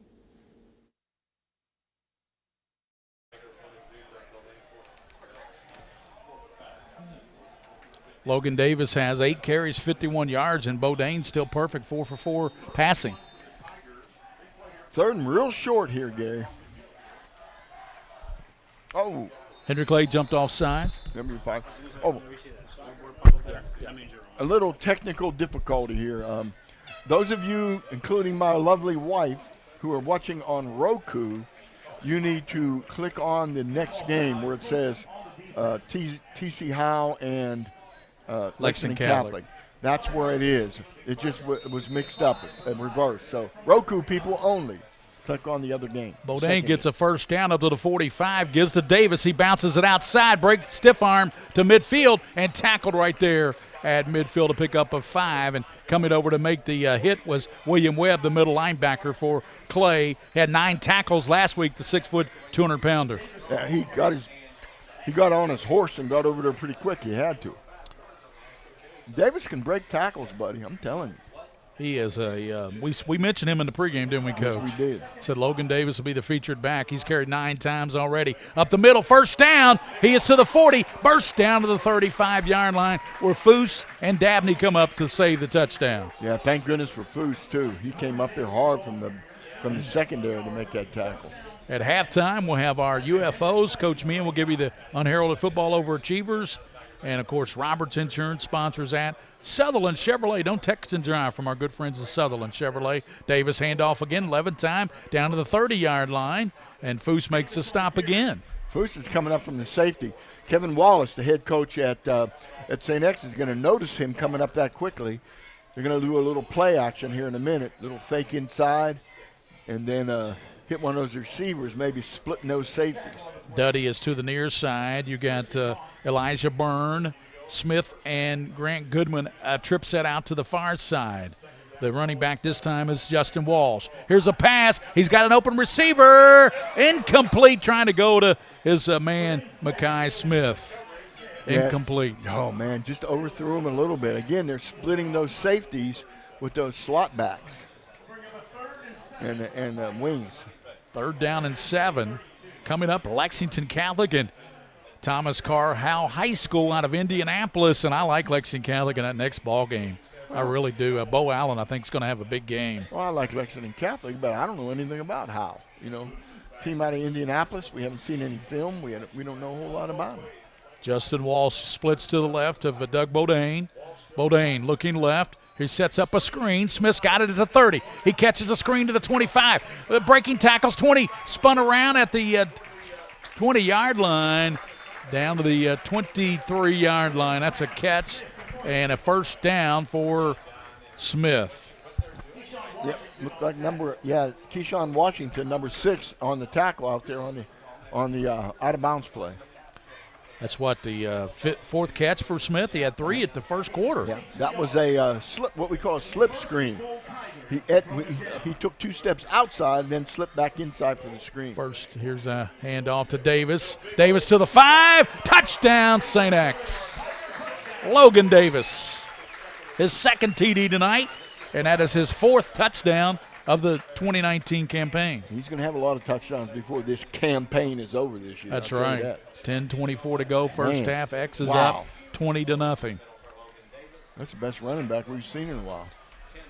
Logan Davis has 8 carries, 51 yards, and Bodine still perfect, 4 for 4 passing. 3rd and real short here, Gary. Oh. Henry Clay jumped off sides. Number 5. Oh. A little technical difficulty here. Those of you, including my lovely wife, who are watching on Roku, you need to click on the next game where it says TC Howe and Lexington Catholic. That's where it is. It just was mixed up and reversed. So Roku people only. Click on the other game. Bodine gets a first down up to the 45, gives to Davis. He bounces it outside, stiff arm to midfield, and tackled right there at midfield to pick up a 5. And coming over to make the hit was William Webb, the middle linebacker for Clay. He had 9 tackles last week, the 6-foot, 200-pounder. Yeah, he got on his horse and got over there pretty quick. He had to. Davis can break tackles, buddy. I'm telling you. He is we mentioned him in the pregame, didn't we, Coach? Yes, we did. Said Logan Davis will be the featured back. He's carried 9 times already. Up the middle, first down. He is to the 40, bursts down to the 35-yard line where Foose and Dabney come up to save the touchdown. Yeah, thank goodness for Foose, too. He came up there hard from the secondary to make that tackle. At halftime, we'll have our UFOs. Coach Meehan will give you the unheralded football overachievers. And, of course, Roberts Insurance sponsors that. Sutherland Chevrolet, don't text and drive from our good friends at Sutherland Chevrolet. Davis handoff again, 11th time, down to the 30-yard line, and Foose makes a stop again. Foose is coming up from the safety. Kevin Wallace, the head coach at St. X, is going to notice him coming up that quickly. They're going to do a little play action here in a minute, little fake inside, and then hit one of those receivers, maybe splitting those safeties. Duddy is to the near side. You got Elijah Byrne, Smith, and Grant Goodman trip set out to the far side. The running back this time is Justin Walsh. Here's a pass. He's got an open receiver. Incomplete, trying to go to his man, Mekhi Smith. Incomplete. Yeah. Oh, man, just overthrew him a little bit. Again, they're splitting those safeties with those slot backs and wings. 3rd down and 7. Coming up, Lexington Catholic and Thomas Carr Howe High School out of Indianapolis, and I like Lexington Catholic in that next ball game. I really do. Bo Allen, I think, is going to have a big game. Well, I like Lexington Catholic, but I don't know anything about Howe. You know, team out of Indianapolis, we haven't seen any film. We don't know a whole lot about him. Justin Walsh splits to the left of Doug Bodine. Bodine looking left. He sets up a screen. Smith's got it at the 30. He catches a screen to the 25. Breaking tackles, 20. Spun around at the 20-yard line. Down to the 23-yard line. That's a catch and a first down for Smith. Yep, looked like Keyshawn Washington, number 6, on the tackle out there on the out-of-bounds play. That's what, the 4th catch for Smith? He had 3 at the first quarter. Yeah, that was a slip, what we call a slip screen. He took 2 steps outside and then slipped back inside for the screen. First, here's a handoff to Davis. Davis to the 5. Touchdown, St. X. Logan Davis. His 2nd TD tonight, and that is his 4th touchdown of the 2019 campaign. He's going to have a lot of touchdowns before this campaign is over this year. That's right. 10:24 to go, first half. X is up 20-0. That's the best running back we've seen in a while.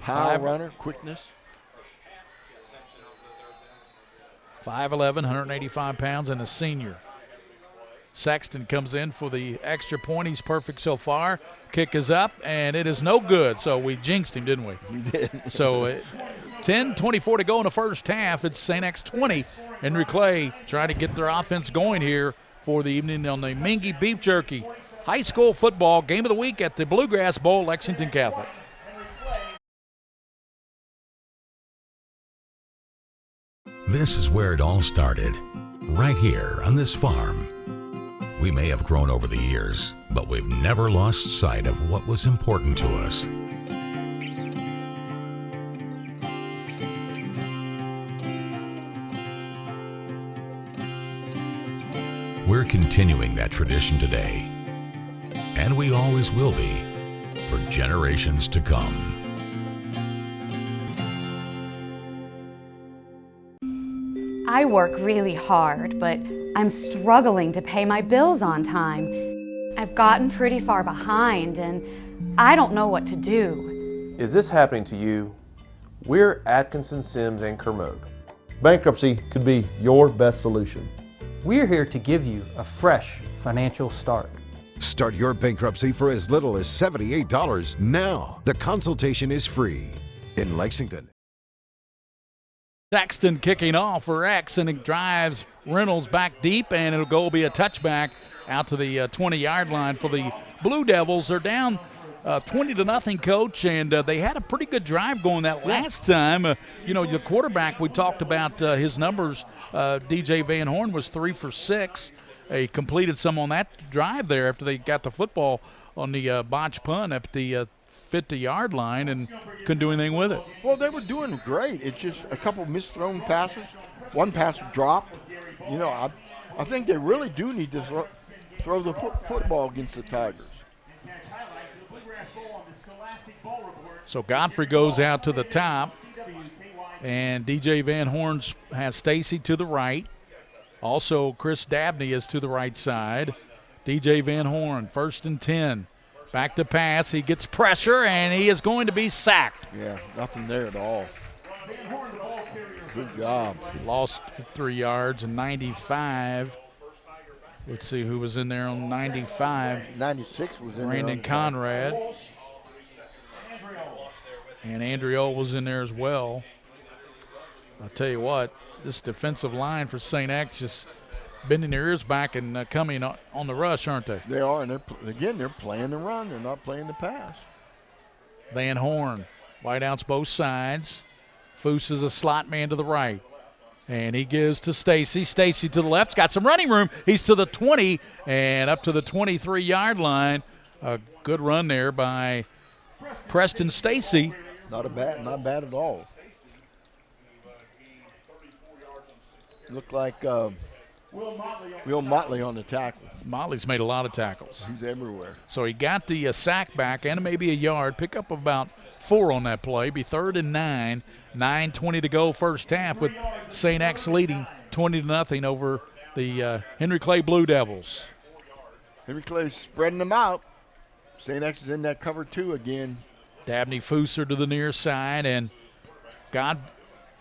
Power runner, quickness. 5'11", 185 pounds, and a senior. Sexton comes in for the extra point. He's perfect so far. Kick is up, and it is no good. So we jinxed him, didn't we? We did. So 10:24 to go in the first half. It's St. X 20. Henry Clay trying to get their offense going here for the evening on the Mingua Beef Jerky High School Football Game of the Week at the Bluegrass Bowl, Lexington Catholic. This is where it all started, right here on this farm. We may have grown over the years, but we've never lost sight of what was important to us. We're continuing that tradition today, and we always will be for generations to come. I work really hard, but I'm struggling to pay my bills on time. I've gotten pretty far behind, and I don't know what to do. Is this happening to you? We're Atkinson, Sims, and Kermode. Bankruptcy could be your best solution. We're here to give you a fresh financial start. Start your bankruptcy for as little as $78 now. The consultation is free in Lexington. Sexton kicking off for X, and it drives Reynolds back deep, and it'll be a touchback out to the 20-yard line for the Blue Devils. They're down 20-0, Coach, and they had a pretty good drive going that last time. The quarterback, we talked about his numbers. DJ Van Horn was 3 for 6. He completed some on that drive there after they got the football on the botch punt at the 50-yard line and couldn't do anything with it. Well, they were doing great. It's just a couple misthrown passes. One pass dropped. I think they really do need to throw the football against the Tigers. Highlights the Bluegrass Bowl on the Scholastic Bowl Report. So Godfrey goes out to the top, and DJ Van Horn has Stacy to the right. Also, Chris Dabney is to the right side. DJ Van Horn, 1st and 10. Back to pass. He gets pressure, and he is going to be sacked. Yeah, nothing there at all. Good job. Lost 3 yards and 95. Let's see who was in there on 95. 96 was in there. Brandon Conrad. And Andrew was in there as well. I'll tell you what, this defensive line for St. X just bending their ears back and coming on the rush, aren't they? They are, and they're playing the run. They're not playing the pass. Van Horn, wideouts both sides. Foose is a slot man to the right. And he gives to Stacy. Stacy to the left. He's got some running room. He's to the 20 and up to the 23-yard line. A good run there by Preston Stacy. Not bad at all. Looked like Will Motley on the tackle. Motley's made a lot of tackles. He's everywhere. So he got the sack back and maybe a yard. Pick up about 4 on that play. Be 3rd and 9. 9:20 to go first half with St. X leading 20-0 over the Henry Clay Blue Devils. Henry Clay's spreading them out. St. X is in that cover 2 again. Dabney Fooser to the near side, and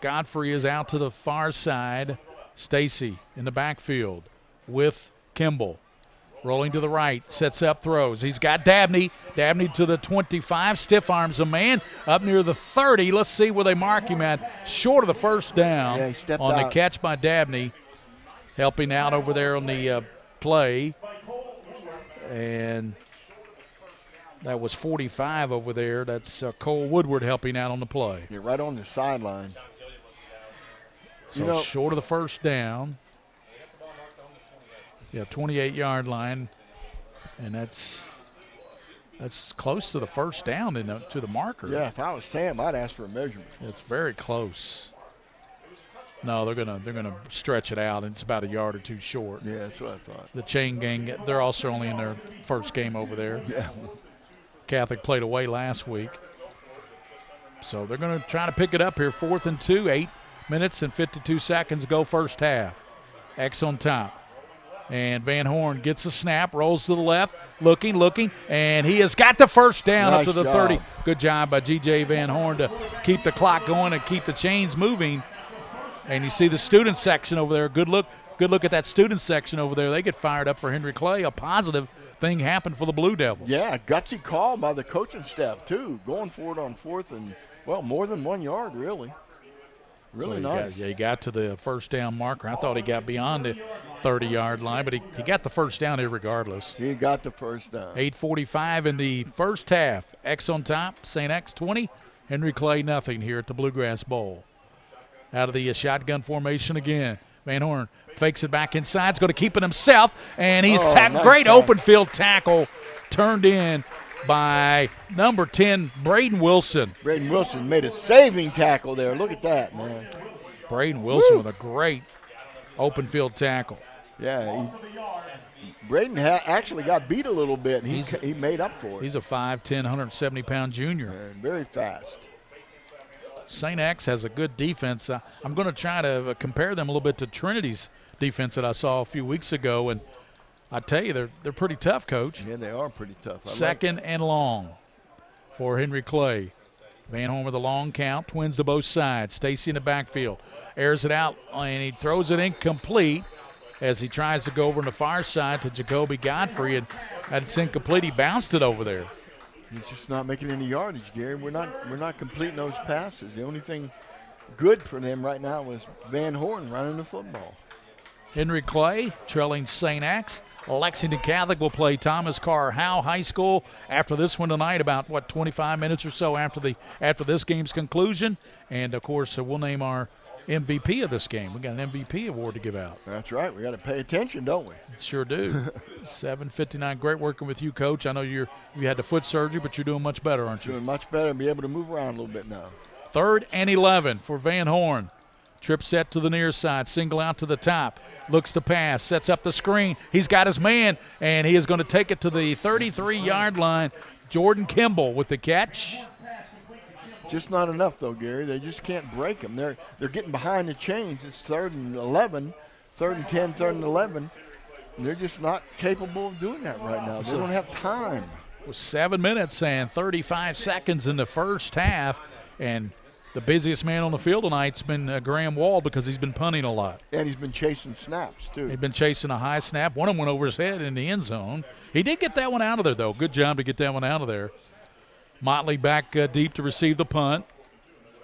Godfrey is out to the far side. Stacy in the backfield with Kimball. Rolling to the right, sets up, throws. He's got Dabney. Dabney to the 25, stiff arms a man up near the 30. Let's see where they mark him at. Short of the first down on the catch by Dabney. Helping out over there on the play. And that was 45 over there. That's Cole Woodward helping out on the play. You're right on the sideline. So short of the first down. Yeah, 28-yard line, and that's close to the first down to the marker. Yeah, if I was Sam, I'd ask for a measurement. It's very close. No, they're gonna stretch it out, and it's about a yard or 2 short. Yeah, that's what I thought. The chain gang, they're also only in their first game over there. Yeah. Catholic played away last week, so they're gonna try to pick it up here. 4th and 2, 8 minutes and 52 seconds to go first half. X on top. And Van Horn gets a snap, rolls to the left, looking, and he has got the first down up to the 30. Good job by G.J. Van Horn to keep the clock going and keep the chains moving. And you see the student section over there. Good look at that student section over there. They get fired up for Henry Clay. A positive thing happened for the Blue Devils. Yeah, gutsy call by the coaching staff, too. Going for it on 4th and, well, more than 1 yard, really. Really nice. He got to the first down marker. I thought he got beyond the 30-yard line, but he got the first down here regardless. He got the first down. 8:45 in the first half. X on top, St. X 20, Henry Clay nothing here at the Bluegrass Bowl. Out of the shotgun formation again. Van Horn fakes it back inside. He's going to keep it himself, and he's nice great tackle. open field tackle turned in by number 10, Braden Wilson. Braden Wilson made a saving tackle there. Look at that, man. Braden Wilson with a great open field tackle. Yeah, Braden actually got beat a little bit, and he made up for it. He's a 5'10", 170-pound junior. And very fast. St. X has a good defense. I'm going to try to compare them a little bit to Trinity's defense that I saw a few weeks ago, and I tell you, they're pretty tough, Coach. Yeah, they are pretty tough. 2nd and long for Henry Clay. Van Horn with a long count, twins to both sides. Stacy in the backfield, airs it out, and he throws it incomplete as he tries to go over on the far side to Jacoby Godfrey, and that's incomplete. He bounced it over there. He's just not making any yardage, Gary. We're not completing those passes. The only thing good for them right now was Van Horn running the football. Henry Clay trailing St. X. Lexington Catholic will play Thomas Carr Howe High School after this one tonight, about 25 minutes or so after this game's conclusion. And of course, we'll name our MVP of this game. We got an MVP award to give out. That's right. We got to pay attention, don't we? Sure do. 7:59. Great working with you, Coach. I know you had the foot surgery, but you're doing much better, aren't you? Doing much better and be able to move around a little bit now. 3rd and 11 for Van Horn. Trip set to the near side, single out to the top, looks to pass, sets up the screen. He's got his man, and he is going to take it to the 33-yard line. Jordan Kimball with the catch. Just not enough, though, Gary. They just can't break them. They're getting behind the chains. It's 3rd and 11, 3rd and 10, 3rd and 11. And they're just not capable of doing that right now. They don't have time. With 7 minutes and 35 seconds in the first half, and the busiest man on the field tonight's been Graham Wall because he's been punting a lot. And he's been chasing snaps, too. He's been chasing a high snap. One of them went over his head in the end zone. He did get that one out of there, though. Good job to get that one out of there. Motley back deep to receive the punt.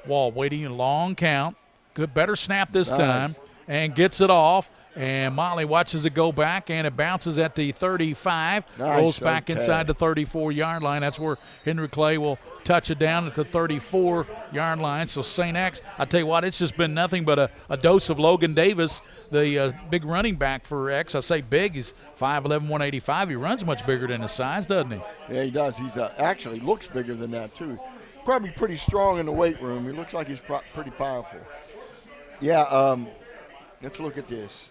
Wall waiting a long count. Good, better snap this time, and gets it off. And Motley watches it go back, and it bounces at the 35, rolls back inside the 34-yard line. That's where Henry Clay will touch it down at the 34-yard line. So St. X, I tell you what, it's just been nothing but a dose of Logan Davis, the big running back for X. I say big, he's 5'11", 185. He runs much bigger than his size, doesn't he? Yeah, he does. He's actually looks bigger than that, too. Probably pretty strong in the weight room. He looks like he's pretty powerful. Yeah, let's look at this.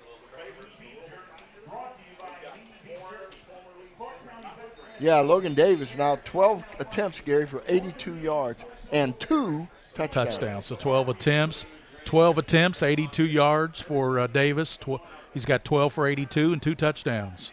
Yeah, Logan Davis now 12 attempts, Gary, for 82 yards and 2 touchdowns. So 12 attempts, 82 yards for Davis. He's got 12 for 82 and 2 touchdowns.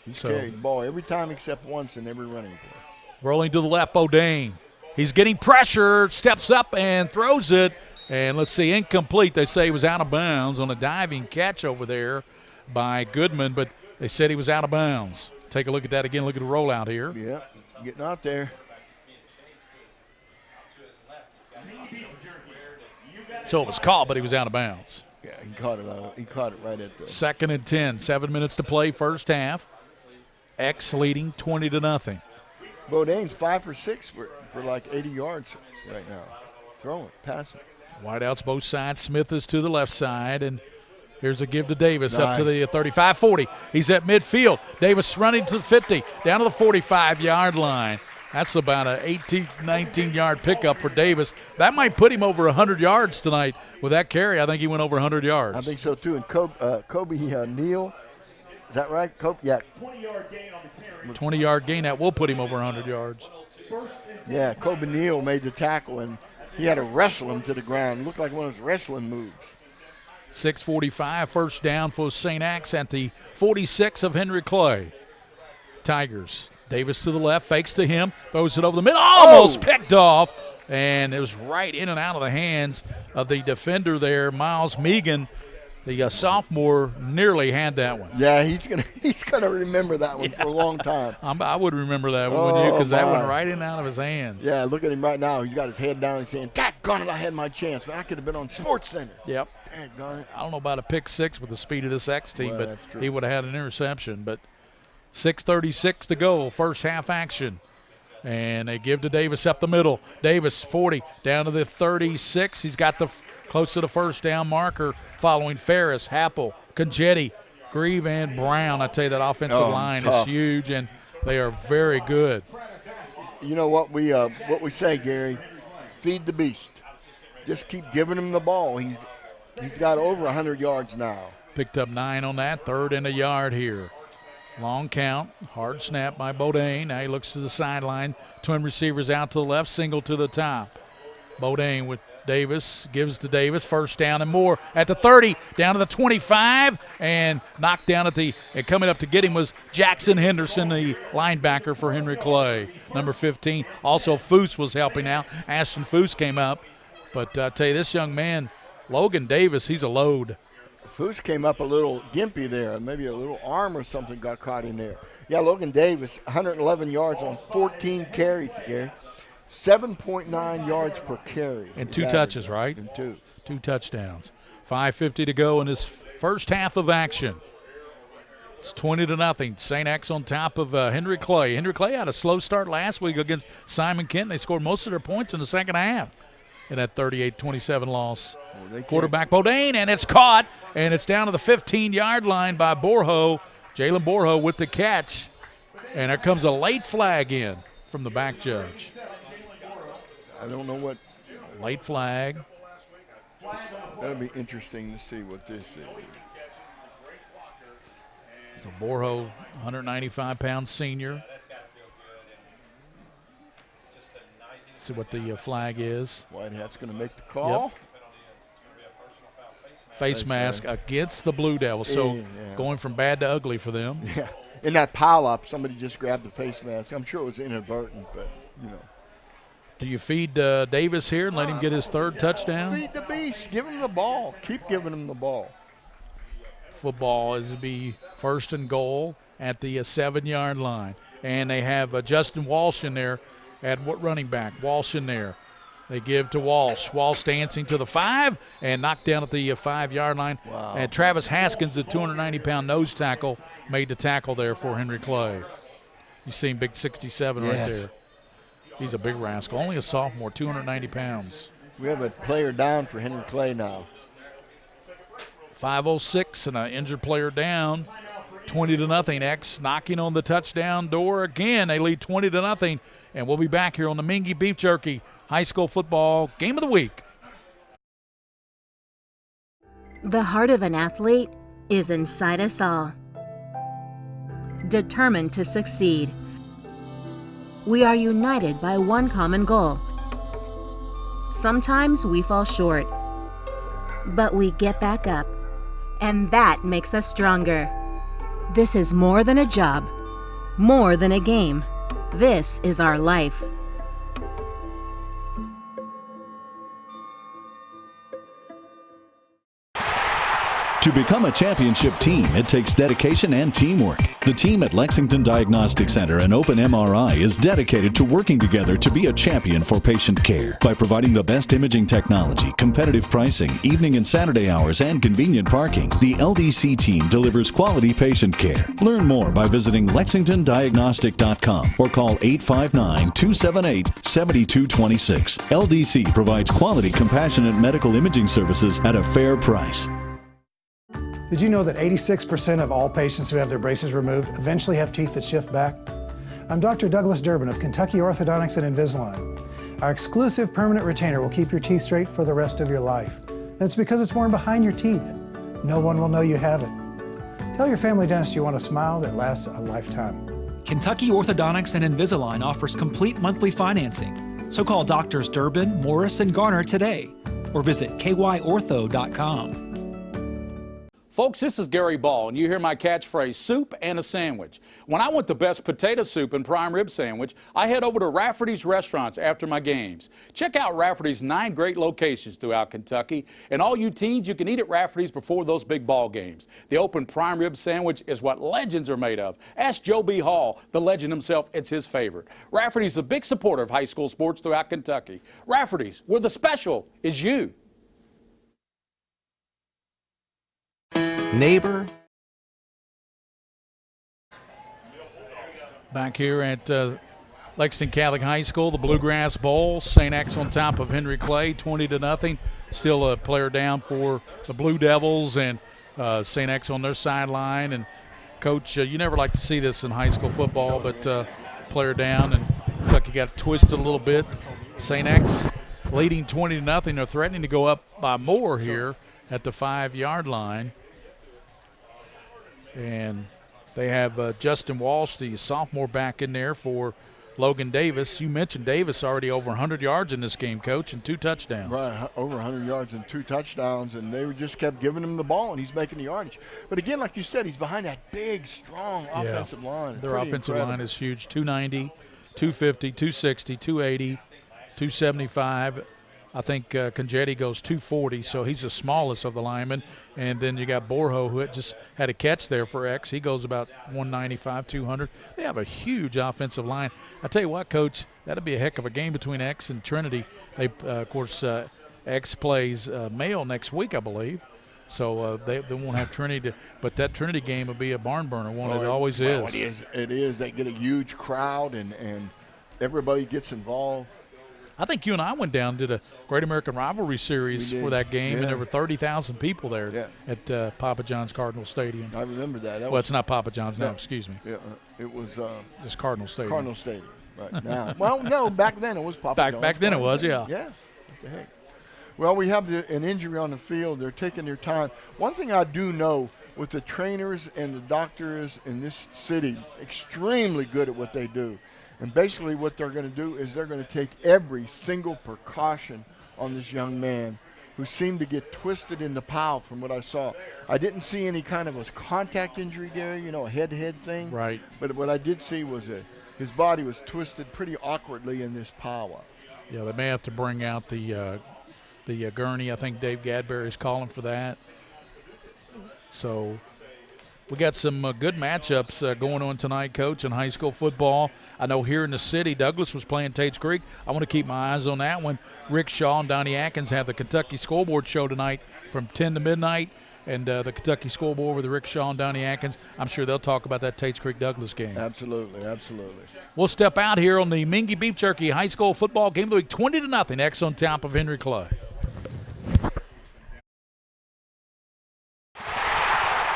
He's carried the ball every time except once in every running play. Rolling to the left, Bodine. He's getting pressure, steps up and throws it. And let's see, incomplete. They say he was out of bounds on a diving catch over there by Goodman, but they said he was out of bounds. Take a look at that again. Look at the rollout here. Yeah, getting out there. So it was caught, but he was out of bounds. Yeah, he caught it right at the 2nd and 10. 7 minutes to play, first half. X leading 20-0. Bodine's 5 for 6 for like 80 yards right now. Throwing, passing. Wideouts both sides. Smith is to the left side, and here's a give to Davis up to the 35-40. He's at midfield. Davis running to the 50, down to the 45-yard line. That's about an 18, 19-yard pickup for Davis. That might put him over 100 yards tonight with that carry. I think he went over 100 yards. I think so, too. And Kobe Neal, is that right? Yeah. 20-yard gain. That will put him over 100 yards. Yeah, Kobe Neal made the tackle, and he had to wrestle him to the ground. It looked like one of his wrestling moves. 6:45, first down for St. X at the 46 of Henry Clay. Tigers. Davis to the left, fakes to him, throws it over the middle, almost picked off, and it was right in and out of the hands of the defender there, Miles Megan. The sophomore nearly had that one. Yeah, he's gonna remember that one for a long time. I would remember that one, wouldn't you? Because that went right in and out of his hands. Yeah, look at him right now. He's got his head down and saying, "Daggone it, I had my chance. Man, I could have been on Sports Center." Yep. Daggone it. I don't know about a pick six with the speed of this X team, but he would have had an interception. But 6:36 to go, first half action. And they give to Davis up the middle. Davis, 40, down to the 36. He's got the close to the first down marker following Ferris, Happel, Congetti, Grieve, and Brown. I tell you, that offensive line is huge, and they are very good. You know what we say, Gary? Feed the beast. Just keep giving him the ball. He's got over 100 yards now. Picked up 9 on that, 3rd and a yard here. Long count, hard snap by Bodine. Now he looks to the sideline. Twin receivers out to the left, single to the top. Bodine with Davis, gives to Davis, first down and more at the 30, down to the 25, and knocked down at the, and coming up to get him was Jackson Henderson, the linebacker for Henry Clay, number 15. Also, Foose was helping out. Ashton Foose came up. But I tell you, this young man, Logan Davis, he's a load. Foose came up a little gimpy there. Maybe a little arm or something got caught in there. Yeah, Logan Davis, 111 yards on 14 carries, Gary. 7.9 yards per carry. And 2 touches, right? And 2. 2 touchdowns. 5:50 to go in this first half of action. It's 20-0. St. X on top of Henry Clay. Henry Clay had a slow start last week against Simon Kenton. They scored most of their points in the second half in that 38-27 loss. Quarterback Bodine, and it's caught, and it's down to the 15-yard line by Borjo. Jalen Borjo with the catch. And there comes a late flag in from the back judge. I don't know what. Late flag. That'll be interesting to see what this is. So Borjo, 195-pound senior. See what the flag is. Whitehat's going to make the call. Yep. Face mask against the Blue Devils. So going from bad to ugly for them. Yeah. In that pile-up, somebody just grabbed the face mask. I'm sure it was inadvertent, but, you know. Do you feed Davis here and let him get his third touchdown? Feed the beast. Give him the ball. Keep giving him the ball. Football is to be 1st and goal at the 7-yard line. And they have Justin Walsh in there at what running back? Walsh in there. They give to Walsh. Walsh dancing to the 5 and knocked down at the 5-yard line. Wow. And Travis Haskins, the 290-pound nose tackle, made the tackle there for Henry Clay. You see him, big 67 right there. He's a big rascal. Only a sophomore, 290 pounds. We have a player down for Henry Clay now. 5:06 and an injured player down. 20-0. X knocking on the touchdown door again. They lead 20-0. And we'll be back here on the Mingua Beef Jerky High School Football Game of the Week. The heart of an athlete is inside us all. Determined to succeed. We are united by one common goal. Sometimes we fall short, but we get back up, and that makes us stronger. This is more than a job, more than a game. This is our life. To become a championship team, it takes dedication and teamwork. The team at Lexington Diagnostic Center and Open MRI is dedicated to working together to be a champion for patient care. By providing the best imaging technology, competitive pricing, evening and Saturday hours, and convenient parking, the LDC team delivers quality patient care. Learn more by visiting lexingtondiagnostic.com or call 859-278-7226. LDC provides quality, compassionate medical imaging services at a fair price. Did you know that 86% of all patients who have their braces removed eventually have teeth that shift back? I'm Dr. Douglas Durbin of Kentucky Orthodontics and Invisalign. Our exclusive permanent retainer will keep your teeth straight for the rest of your life. And it's because it's worn behind your teeth. No one will know you have it. Tell your family dentist you want a smile that lasts a lifetime. Kentucky Orthodontics and Invisalign offers complete monthly financing. So call Doctors Durbin, Morris, and Garner today or visit kyortho.com. Folks, this is Gary Ball, and you hear my catchphrase, soup and a sandwich. When I want the best potato soup and prime rib sandwich, I head over to Rafferty's Restaurants after my games. Check out Rafferty's 9 great locations throughout Kentucky, and all you teens, you can eat at Rafferty's before those big ball games. The open prime rib sandwich is what legends are made of. Ask Joe B. Hall, the legend himself, it's his favorite. Rafferty's a big supporter of high school sports throughout Kentucky. Rafferty's, where the special is you. Neighbor. Back here at Lexington Catholic High School, the Bluegrass Bowl. St. X on top of Henry Clay, 20-0. Still a player down for the Blue Devils, and St. X on their sideline. And Coach, you never like to see this in high school football, but player down, and Kentucky got twisted a little bit. St. X leading 20-0. They're threatening to go up by more here at the 5-yard line. And they have Justin Walsh, the sophomore, back in there for Logan Davis. You mentioned Davis already over 100 yards in this game, Coach, and 2 touchdowns. Right, over 100 yards and 2 touchdowns, and they just kept giving him the ball, and he's making the yardage. But again, like you said, he's behind that big, strong offensive line. Their offensive line is huge, 290, 250, 260, 280, 275. I think Congetti goes 240, so he's the smallest of the linemen. And then you got Borjo, who just had a catch there for X. He goes about 195, 200. They have a huge offensive line. I tell you what, Coach, that'll be a heck of a game between X and Trinity. They, of course, X plays Mayo next week, I believe. So they won't have Trinity, but that Trinity game will be a barn burner, it always is. It is. They get a huge crowd, and everybody gets involved. I think you and I went down and did a Great American Rivalry Series for that game, and there were 30,000 people there at Papa John's Cardinal Stadium. I remember that. Well, it's not Papa John's now, excuse me. Yeah, it was just Cardinal Stadium. Cardinal Stadium, right now. Well, no, back then it was Papa John's. Back then it was, yeah. Yeah, what the heck. Well, we have an injury on the field. They're taking their time. One thing I do know, with the trainers and the doctors in this city, extremely good at what they do. And basically what they're going to do is they're going to take every single precaution on this young man who seemed to get twisted in the pile from what I saw. I didn't see any kind of a contact injury, Gary, you know, a head-to-head thing. Right. But what I did see was his body was twisted pretty awkwardly in this pile-up. Yeah, they may have to bring out the gurney. I think Dave Gadberry is calling for that. So we got some good matchups going on tonight, Coach, in high school football. I know here in the city, Douglas was playing Tates Creek. I want to keep my eyes on that one. Rick Shaw and Donnie Atkins have the Kentucky Scoreboard Show tonight from 10 to midnight. And the Kentucky Scoreboard with Rick Shaw and Donnie Atkins, I'm sure they'll talk about that Tates Creek-Douglas game. Absolutely, absolutely. We'll step out here on the Mingua Beef Jerky High School Football Game of the Week, 20-0, X on top of Henry Clay.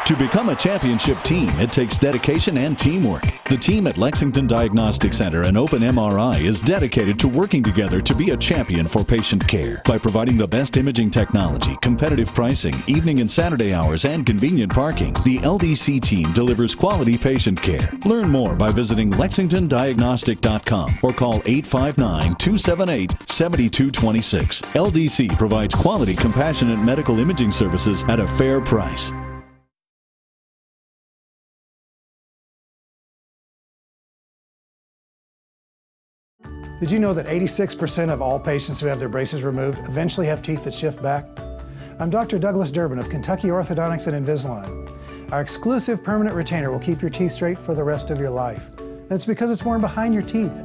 To become a championship team, it takes dedication and teamwork. The team at Lexington Diagnostic Center and Open MRI is dedicated to working together to be a champion for patient care. By providing the best imaging technology, competitive pricing, evening and Saturday hours, and convenient parking, the LDC team delivers quality patient care. Learn more by visiting lexingtondiagnostic.com or call 859-278-7226. LDC provides quality, compassionate medical imaging services at a fair price. Did you know that 86% of all patients who have their braces removed eventually have teeth that shift back? I'm Dr. Douglas Durbin of Kentucky Orthodontics and Invisalign. Our exclusive permanent retainer will keep your teeth straight for the rest of your life. And it's because it's worn behind your teeth.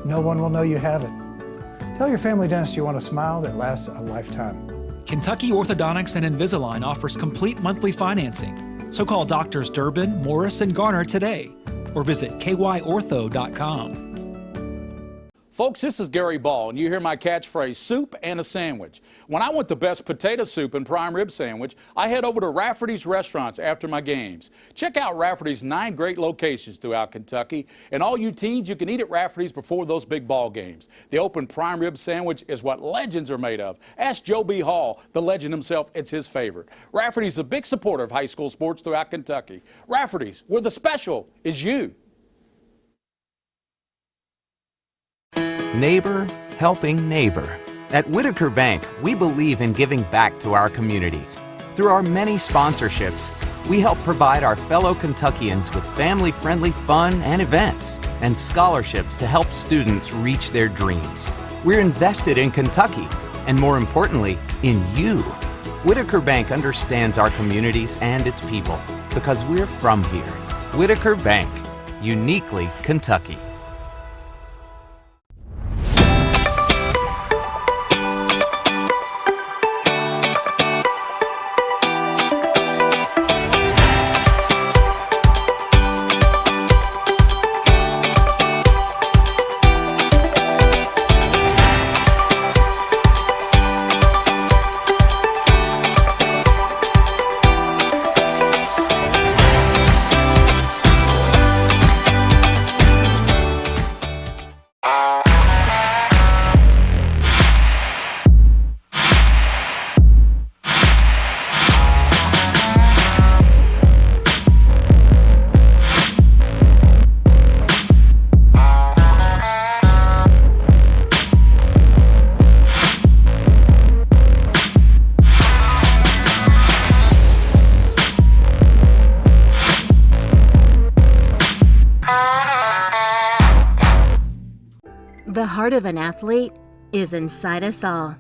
No one will know you have it. Tell your family dentist you want a smile that lasts a lifetime. Kentucky Orthodontics and Invisalign offers complete monthly financing. So call Doctors Durbin, Morris, and Garner today or visit kyortho.com. Folks, this is Gary Ball, and you hear my catchphrase, soup and a sandwich. When I want the best potato soup and prime rib sandwich, I head over to Rafferty's Restaurants after my games. Check out Rafferty's 9 great locations throughout Kentucky, and all you teens, you can eat at Rafferty's before those big ball games. The open prime rib sandwich is what legends are made of. Ask Joe B. Hall, the legend himself, it's his favorite. Rafferty's a big supporter of high school sports throughout Kentucky. Rafferty's, where the special is you. Neighbor helping neighbor. At Whitaker Bank, we believe in giving back to our communities. Through our many sponsorships, we help provide our fellow Kentuckians with family-friendly fun and events, and scholarships to help students reach their dreams. We're invested in Kentucky, and more importantly, in you. Whitaker Bank understands our communities and its people, because we're from here. Whitaker Bank, uniquely Kentucky. The heart of an athlete is inside us all.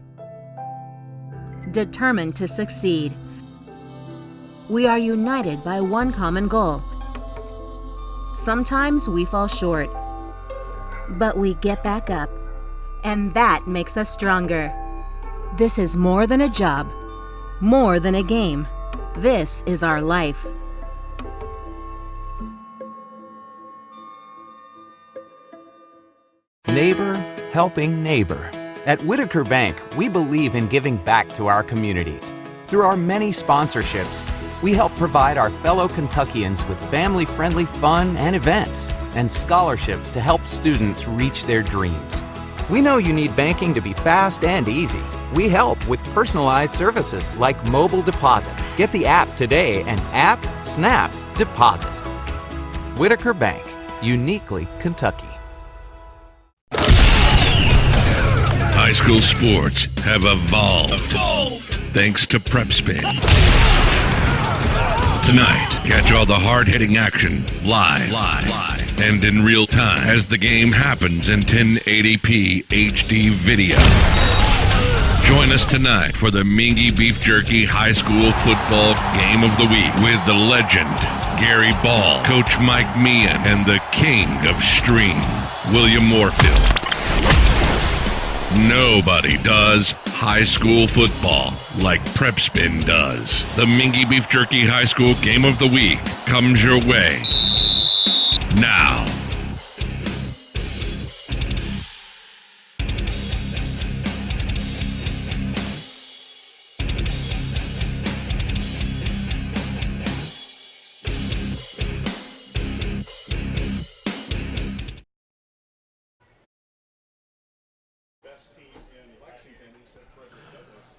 Determined to succeed. We are united by one common goal. Sometimes we fall short, but we get back up, and that makes us stronger. This is more than a job, more than a game. This is our life. Neighbor helping neighbor. At Whitaker Bank, we believe in giving back to our communities. Through our many sponsorships, we help provide our fellow Kentuckians with family-friendly fun and events, and scholarships to help students reach their dreams. We know you need banking to be fast and easy. We help with personalized services like mobile deposit. Get the app today and app, snap, deposit. Whitaker Bank, uniquely Kentucky. High school sports have evolved thanks to PrepSpin. Tonight, catch all the hard-hitting action live and in real time as the game happens in 1080p HD video. Join us tonight for the Mingua Beef Jerky High School Football Game of the Week with the legend, Gary Ball, Coach Mike Meehan, and the king of stream, William Moorfield. Nobody does high school football like PrepSpin does. The Mingua Beef Jerky High School Game of the Week comes your way now.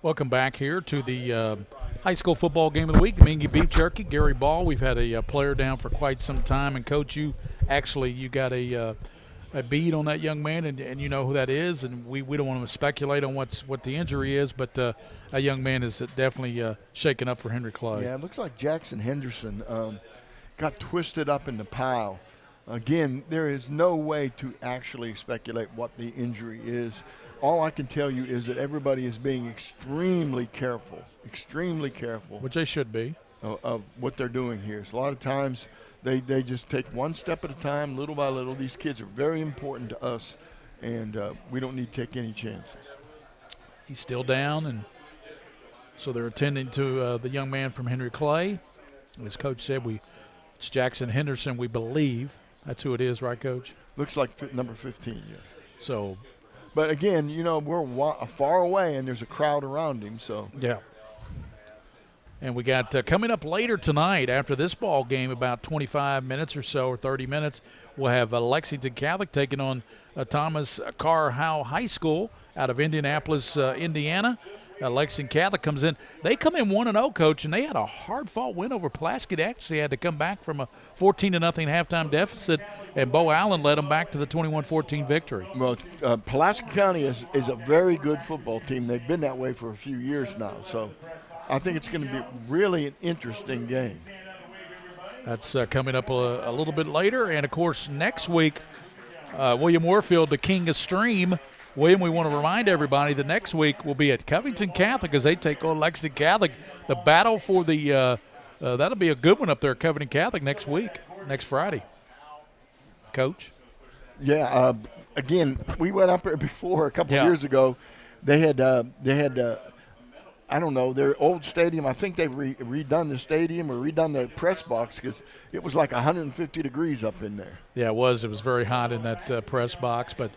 Welcome back here to the high school football game of the week, the Mingua Beef Jerky. Gary Ball, we've had a player down for quite some time. And, Coach, you got a bead on that young man, and you know who that is. And we don't want to speculate on what the injury is, but a young man is definitely shaken up for Henry Clay. Yeah, it looks like Jackson Henderson got twisted up in the pile. Again, there is no way to actually speculate what the injury is. All I can tell you is that everybody is being extremely careful, which they should be, of what they're doing here. So a lot of times they just take one step at a time, little by little. These kids are very important to us, and we don't need to take any chances. He's still down, and so they're attending to the young man from Henry Clay. As Coach said, it's Jackson Henderson, we believe. That's who it is, right, Coach? Looks like number 15, yeah. So. But again, you know, we're far away, and there's a crowd around him. So yeah. And we got coming up later tonight after this ball game, about 25 minutes or so, or 30 minutes, we'll have Lexington Catholic taking on Thomas Carr Howe High School out of Indianapolis, Indiana. Lexington Catholic comes in. They come in 1-0, Coach, and they had a hard-fought win over Pulaski. They actually had to come back from a 14-0 halftime deficit, and Bo Allen led them back to the 21-14 victory. Well, Pulaski County is a very good football team. They've been that way for a few years now. So I think it's going to be really an interesting game. That's coming up a little bit later. And, of course, next week, William Warfield, the king of stream. William, we want to remind everybody that next week we'll be at Covington Catholic as they take on Lexington Catholic. The battle for the that'll be a good one up there at Covington Catholic next Friday. Coach? Yeah, again, we went up there before a couple of years ago. They had I don't know, their old stadium. I think they've redone the stadium or redone the press box because it was like 150 degrees up in there. Yeah, it was. It was very hot in that press box, but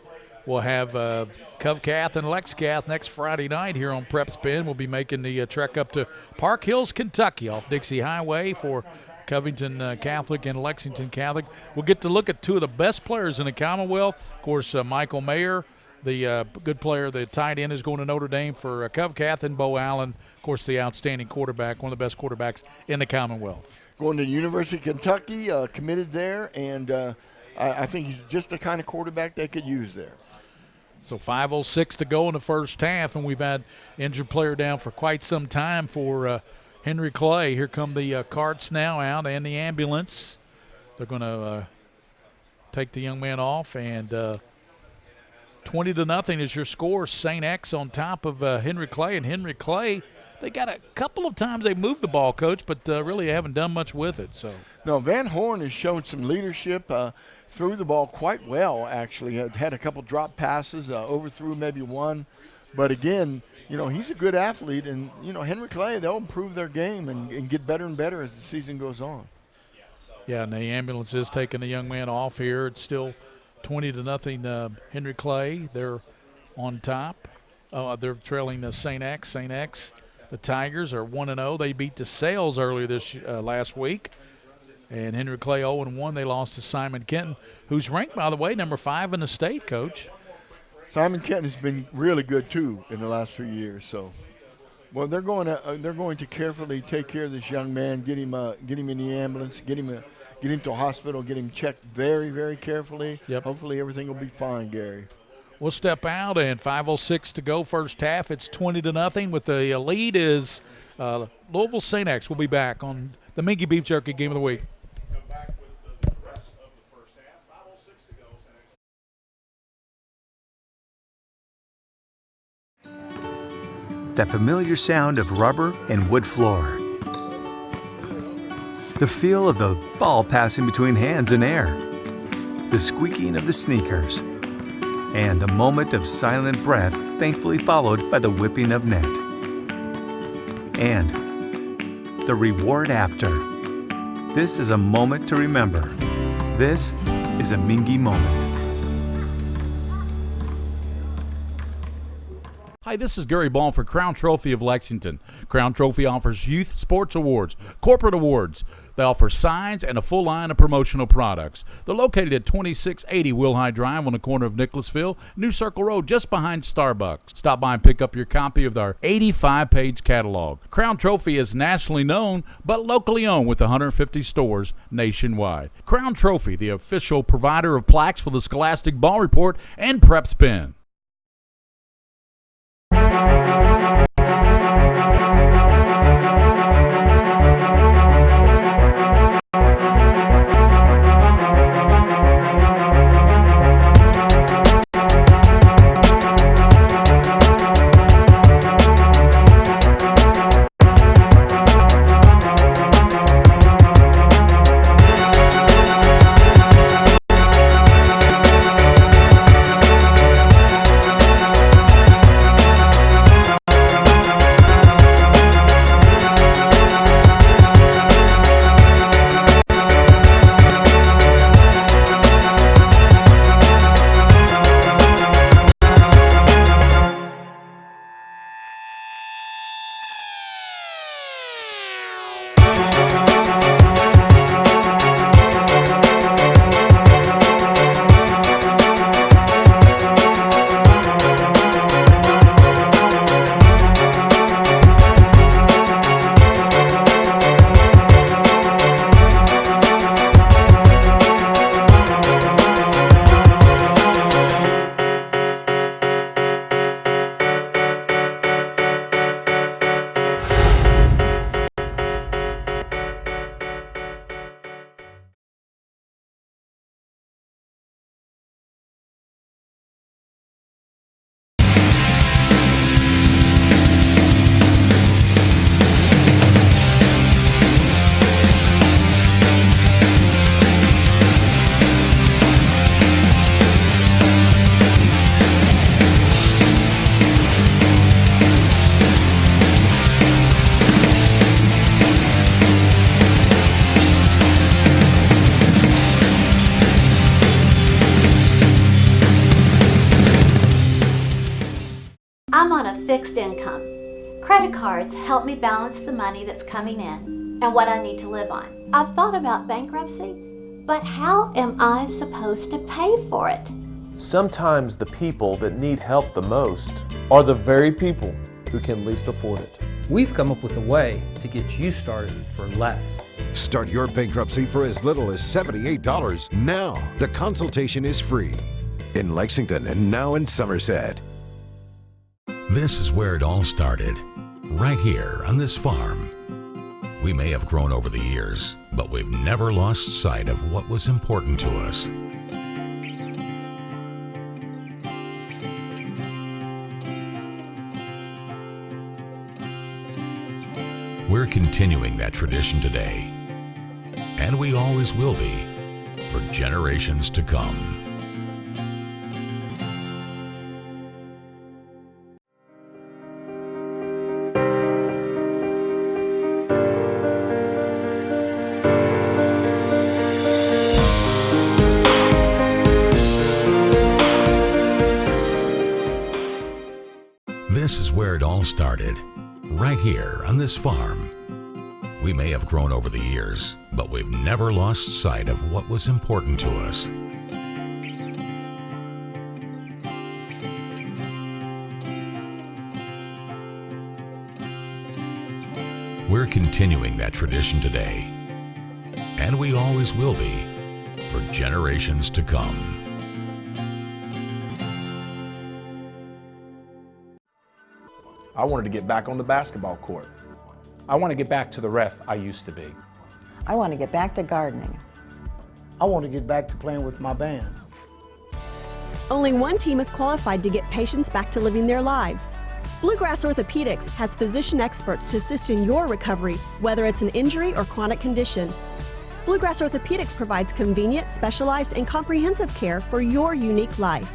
we'll have CovCath and LexCath next Friday night here on PrepSpin. We'll be making the trek up to Park Hills, Kentucky off Dixie Highway for Covington Catholic and Lexington Catholic. We'll get to look at two of the best players in the Commonwealth. Of course, Michael Mayer, the good player, the tight end, is going to Notre Dame for CovCath, and Bo Allen, of course, the outstanding quarterback, one of the best quarterbacks in the Commonwealth. Going to the University of Kentucky, committed there, and I think he's just the kind of quarterback they could use there. So 5:06 to go in the first half, and we've had injured player down for quite some time for Henry Clay. Here come the carts now out and the ambulance. They're going to take the young man off, and 20-0 is your score. St. X on top of Henry Clay, and Henry Clay, they got a couple of times they moved the ball, Coach, but really haven't done much with it. So no, Van Horn has shown some leadership. Threw the ball quite well, actually. Had a couple drop passes, overthrew maybe one. But again, you know, he's a good athlete. And, you know, Henry Clay, they'll improve their game and get better and better as the season goes on. Yeah, and the ambulance is taking the young man off here. It's still 20-0 Henry Clay. They're on top. They're trailing the St. X. St. X, the Tigers, are 1-0. They beat DeSales earlier last week. And Henry Clay 0-1. They lost to Simon Kenton, who's ranked, by the way, number 5 in the state, Coach. Simon Kenton has been really good too in the last few years. So, well, they're going to carefully take care of this young man, get him in the ambulance, get him to a hospital, get him checked very, very carefully. Yep. Hopefully everything will be fine, Gary. We'll step out, and 5:06 to go first half. It's 20-0 with the lead is Louisville St. X. We'll be back on the Mingua Beef Jerky Game of the Week. That familiar sound of rubber and wood floor. The feel of the ball passing between hands and air. The squeaking of the sneakers. And the moment of silent breath, thankfully followed by the whipping of net. And the reward after. This is a moment to remember. This is a Mingua moment. Hi, this is Gary Ball for Crown Trophy of Lexington. Crown Trophy offers youth sports awards, corporate awards. They offer signs and a full line of promotional products. They're located at 2680 Wilhite Drive on the corner of Nicholasville, New Circle Road, just behind Starbucks. Stop by and pick up your copy of their 85-page catalog. Crown Trophy is nationally known, but locally owned with 150 stores nationwide. Crown Trophy, the official provider of plaques for the Scholastic Ball Report and PrepSpin. I'm on a fixed income. Credit cards help me balance the money that's coming in and what I need to live on. I've thought about bankruptcy, but how am I supposed to pay for it? Sometimes the people that need help the most are the very people who can least afford it. We've come up with a way to get you started for less. Start your bankruptcy for as little as $78 now. The consultation is free in Lexington and now in Somerset. This is where it all started, right here on this farm. We may have grown over the years, but we've never lost sight of what was important to us. We're continuing that tradition today, and we always will be, for generations to come. This is where it all started, right here on this farm. We may have grown over the years, but we've never lost sight of what was important to us. We're continuing that tradition today, and we always will be, for generations to come. I wanted to get back on the basketball court. I want to get back to the ref I used to be. I want to get back to gardening. I want to get back to playing with my band. Only one team is qualified to get patients back to living their lives. Bluegrass Orthopedics has physician experts to assist in your recovery, whether it's an injury or chronic condition. Bluegrass Orthopedics provides convenient, specialized, and comprehensive care for your unique life.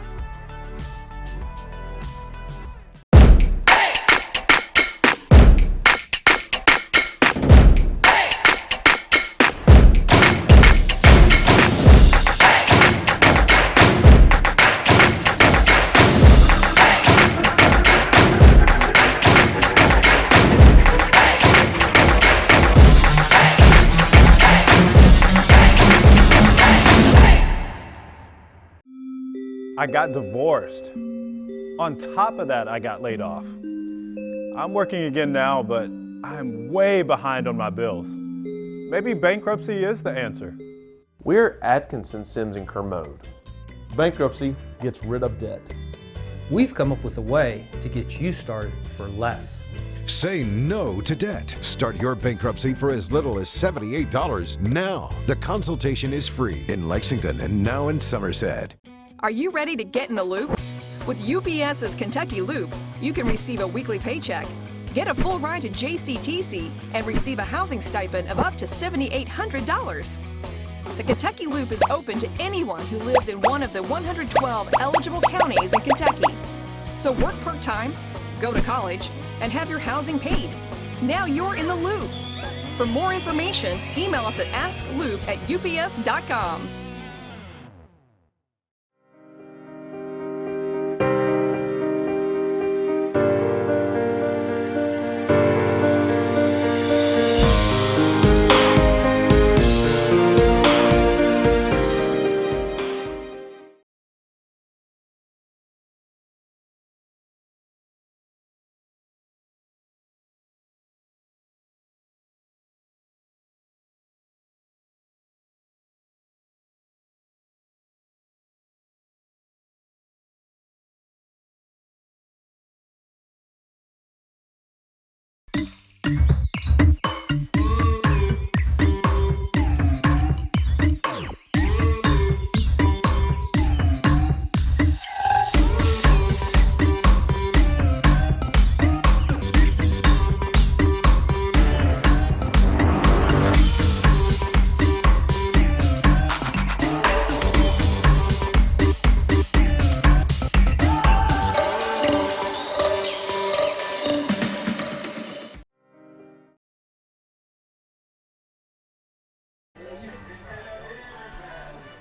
I got divorced. On top of that, I got laid off. I'm working again now, but I'm way behind on my bills. Maybe bankruptcy is the answer. We're Atkinson, Sims & Kermode. Bankruptcy gets rid of debt. We've come up with a way to get you started for less. Say no to debt. Start your bankruptcy for as little as $78 now. The consultation is free in Lexington and now in Somerset. Are you ready to get in the loop? With UPS's Kentucky Loop, you can receive a weekly paycheck, get a full ride to JCTC, and receive a housing stipend of up to $7,800. The Kentucky Loop is open to anyone who lives in one of the 112 eligible counties in Kentucky. So work part-time, go to college, and have your housing paid. Now you're in the loop. For more information, email us at askloop@ups.com.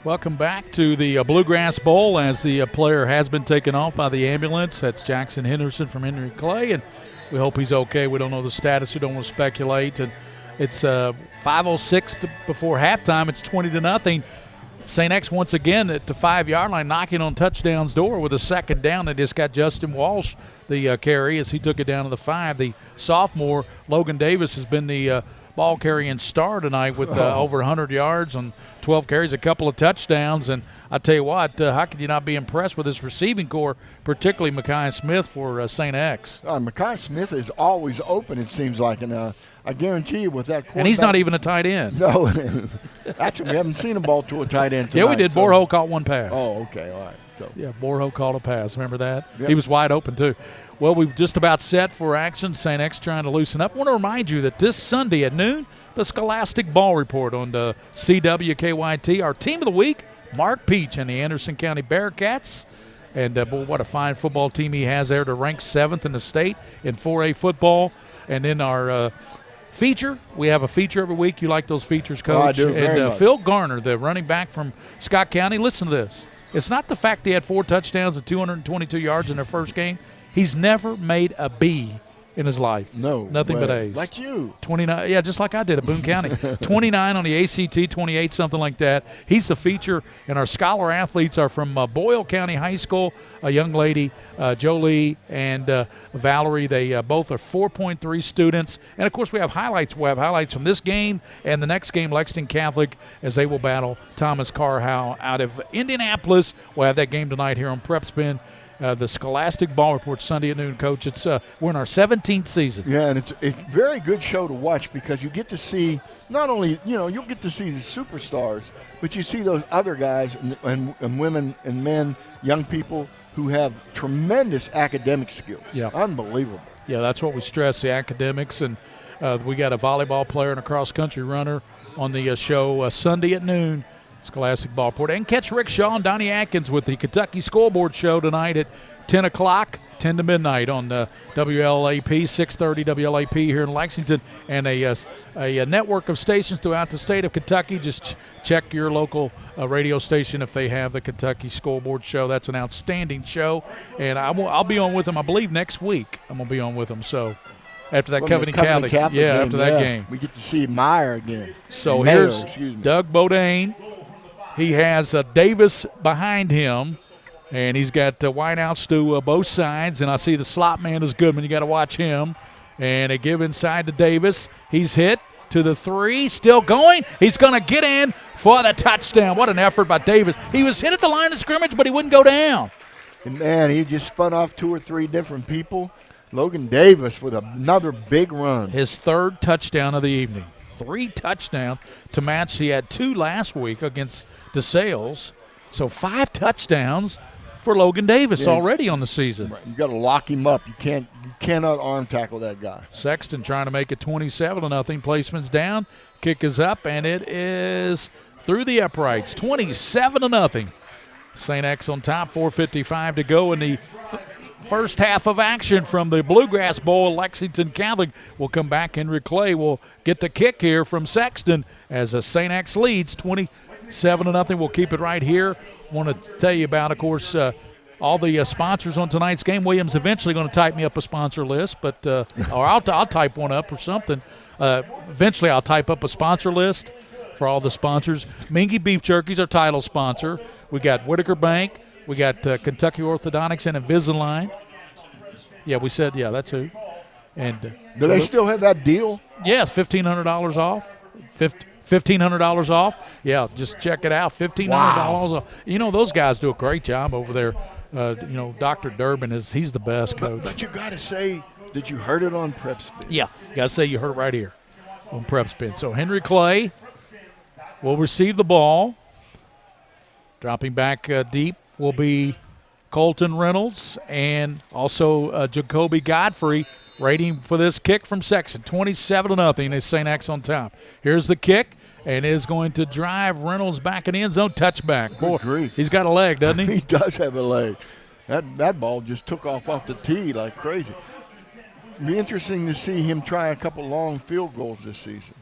Welcome back to the Bluegrass Bowl as the player has been taken off by the ambulance. That's Jackson Henderson from Henry Clay, and we hope he's okay. We don't know the status. We don't want to speculate. And it's 5:06 before halftime. It's 20-0. St. X once again at the 5-yard line, knocking on touchdown's door with a second down. They just got Justin Walsh the carry as he took it down to the 5. The sophomore Logan Davis has been the ball carrying star tonight with over 100 yards on 12 carries, a couple of touchdowns. And I tell you what, how could you not be impressed with this receiving core, particularly Mekhi Smith for St. X? Mekhi Smith is always open, it seems like, and I guarantee you with that quarterback. And he's not even a tight end. No. Actually, we haven't seen him ball to a tight end tonight. Yeah, we did. So. Borho caught one pass. Oh, okay, all right. So. Yeah, Borho caught a pass. Remember that? Yep. He was wide open, too. Well, we've just about set for action. St. X trying to loosen up. I want to remind you that this Sunday at noon, the Scholastic Ball Report on the CWKYT. Our team of the week, Mark Peach and the Anderson County Bearcats. And boy, what a fine football team he has there to rank 7th in the state in 4A football. And then our feature, we have a feature every week. You like those features, Coach? Oh, I do, very and much. Phil Garner, the running back from Scott County. Listen to this. It's not the fact he had 4 touchdowns and 222 yards in their first game. He's never made a B in his life. No. Nothing but A's. Like you. 29, yeah, just like I did at Boone County. 29 on the ACT, 28, something like that. He's the feature, and our scholar athletes are from Boyle County High School, a young lady, Jolie and Valerie. They both are 4.3 students. And, of course, we have highlights. We'll have highlights from this game and the next game, Lexington Catholic, as they will battle Thomas Carhow out of Indianapolis. We'll have that game tonight here on PrepSpin. the Scholastic Ball Report Sunday at noon, Coach. It's we're in our 17th season. Yeah, and it's a very good show to watch because you get to see not only, you'll get to see the superstars, but you see those other guys and women and men, young people who have tremendous academic skills. Yeah. Unbelievable. Yeah, that's what we stress, the academics. And we got a volleyball player and a cross-country runner on the show Sunday at noon. Scholastic Ball Report. And catch Rick Shaw and Donnie Atkins with the Kentucky Scoreboard Show tonight at 10 o'clock, 10 to midnight on WLAP, 630 WLAP here in Lexington, and a network of stations throughout the state of Kentucky. Just check your local radio station if they have the Kentucky Scoreboard Show. That's an outstanding show, and I'll be on with them, I believe, next week. I'm going to be on with them, so after that Covenant Catholic game, after that game. We get to see Meyer again. So here's Doug Bodine. He has Davis behind him, and he's got wideouts to both sides. And I see the slot man is Goodman. You got to watch him. And they give inside to Davis. He's hit to the 3, still going. He's going to get in for the touchdown. What an effort by Davis. He was hit at the line of scrimmage, but he wouldn't go down. And, man, he just spun off 2 or 3 different people. Logan Davis with another big run. His 3rd touchdown of the evening. 3 touchdowns to match. He had 2 last week against DeSales. So 5 touchdowns for Logan Davis already on the season. Right. You got to lock him up. You cannot arm tackle that guy. Sexton trying to make it 27-0. Placement's down. Kick is up, and it is through the uprights. 27-0. St. X on top. 4:55 to go in the first half of action from the Bluegrass Bowl. Lexington Catholic will come back. Henry Clay will get the kick here from Sexton as St. X leads 27-0. We'll keep it right here. Want to tell you about, of course, all the sponsors on tonight's game. William's eventually going to type me up a sponsor list, but or I'll type one up or something. Eventually I'll type up a sponsor list for all the sponsors. Mingua Beef Jerky's our title sponsor. We got Whitaker Bank. We got Kentucky Orthodontics and Invisalign. Yeah, we said, that's who. And do they still have that deal? Yes, $1,500 off. $1,500 off. Yeah, just check it out. $1,500 off. Those guys do a great job over there. Dr. Durbin he's the best coach. But you got to say that you heard it on PrepSpin. Yeah, got to say you heard it right here on PrepSpin. So Henry Clay will receive the ball. Dropping back deep will be Colton Reynolds and also Jacoby Godfrey waiting for this kick from Sexton. 27-0 is St. X on top. Here's the kick, and it is going to drive Reynolds back in the end zone. Touchback. Boy, he's got a leg, doesn't he? He does have a leg. That ball just took off the tee like crazy. It'll be interesting to see him try a couple long field goals this season.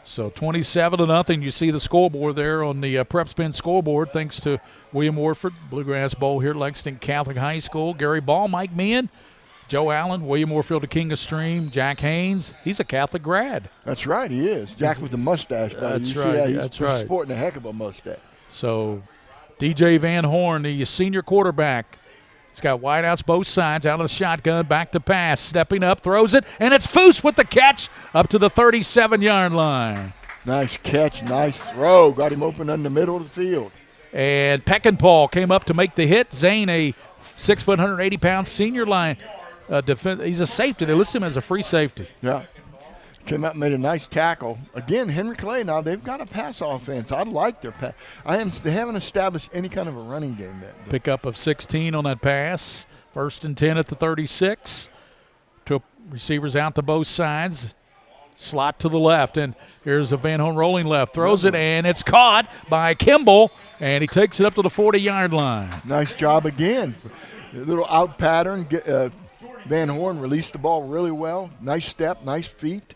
So 27-0. You see the scoreboard there on the PrepSpin scoreboard, thanks to William Warford, Bluegrass Bowl here at Lexington Catholic High School. Gary Ball, Mike Meehan, Joe Allen, William Warfield, the King of Stream, Jack Haynes. He's a Catholic grad. That's right, he is. Jack with the mustache, buddy. That's right. He's sporting a heck of a mustache. So DJ Van Horn, the senior quarterback, he's got wideouts both sides, out of the shotgun, back to pass, stepping up, throws it, and it's Foose with the catch up to the 37-yard line. Nice catch, nice throw. Got him open in the middle of the field. And Peckinpah came up to make the hit. Zane, a 6 foot, 180-pound senior line defense. He's a safety. They list him as a free safety. Yeah. Came out and made a nice tackle. Again, Henry Clay now, they've got a pass offense. I like their pass. They haven't established any kind of a running game yet. Pickup of 16 on that pass. 1st and 10 at the 36. Two receivers out to both sides. Slot to the left, and here's a Van Horn rolling left. Throws it, and it's caught by Kimball, and he takes it up to the 40-yard line. Nice job again. A little out pattern. Van Horn released the ball really well. Nice step, nice feet.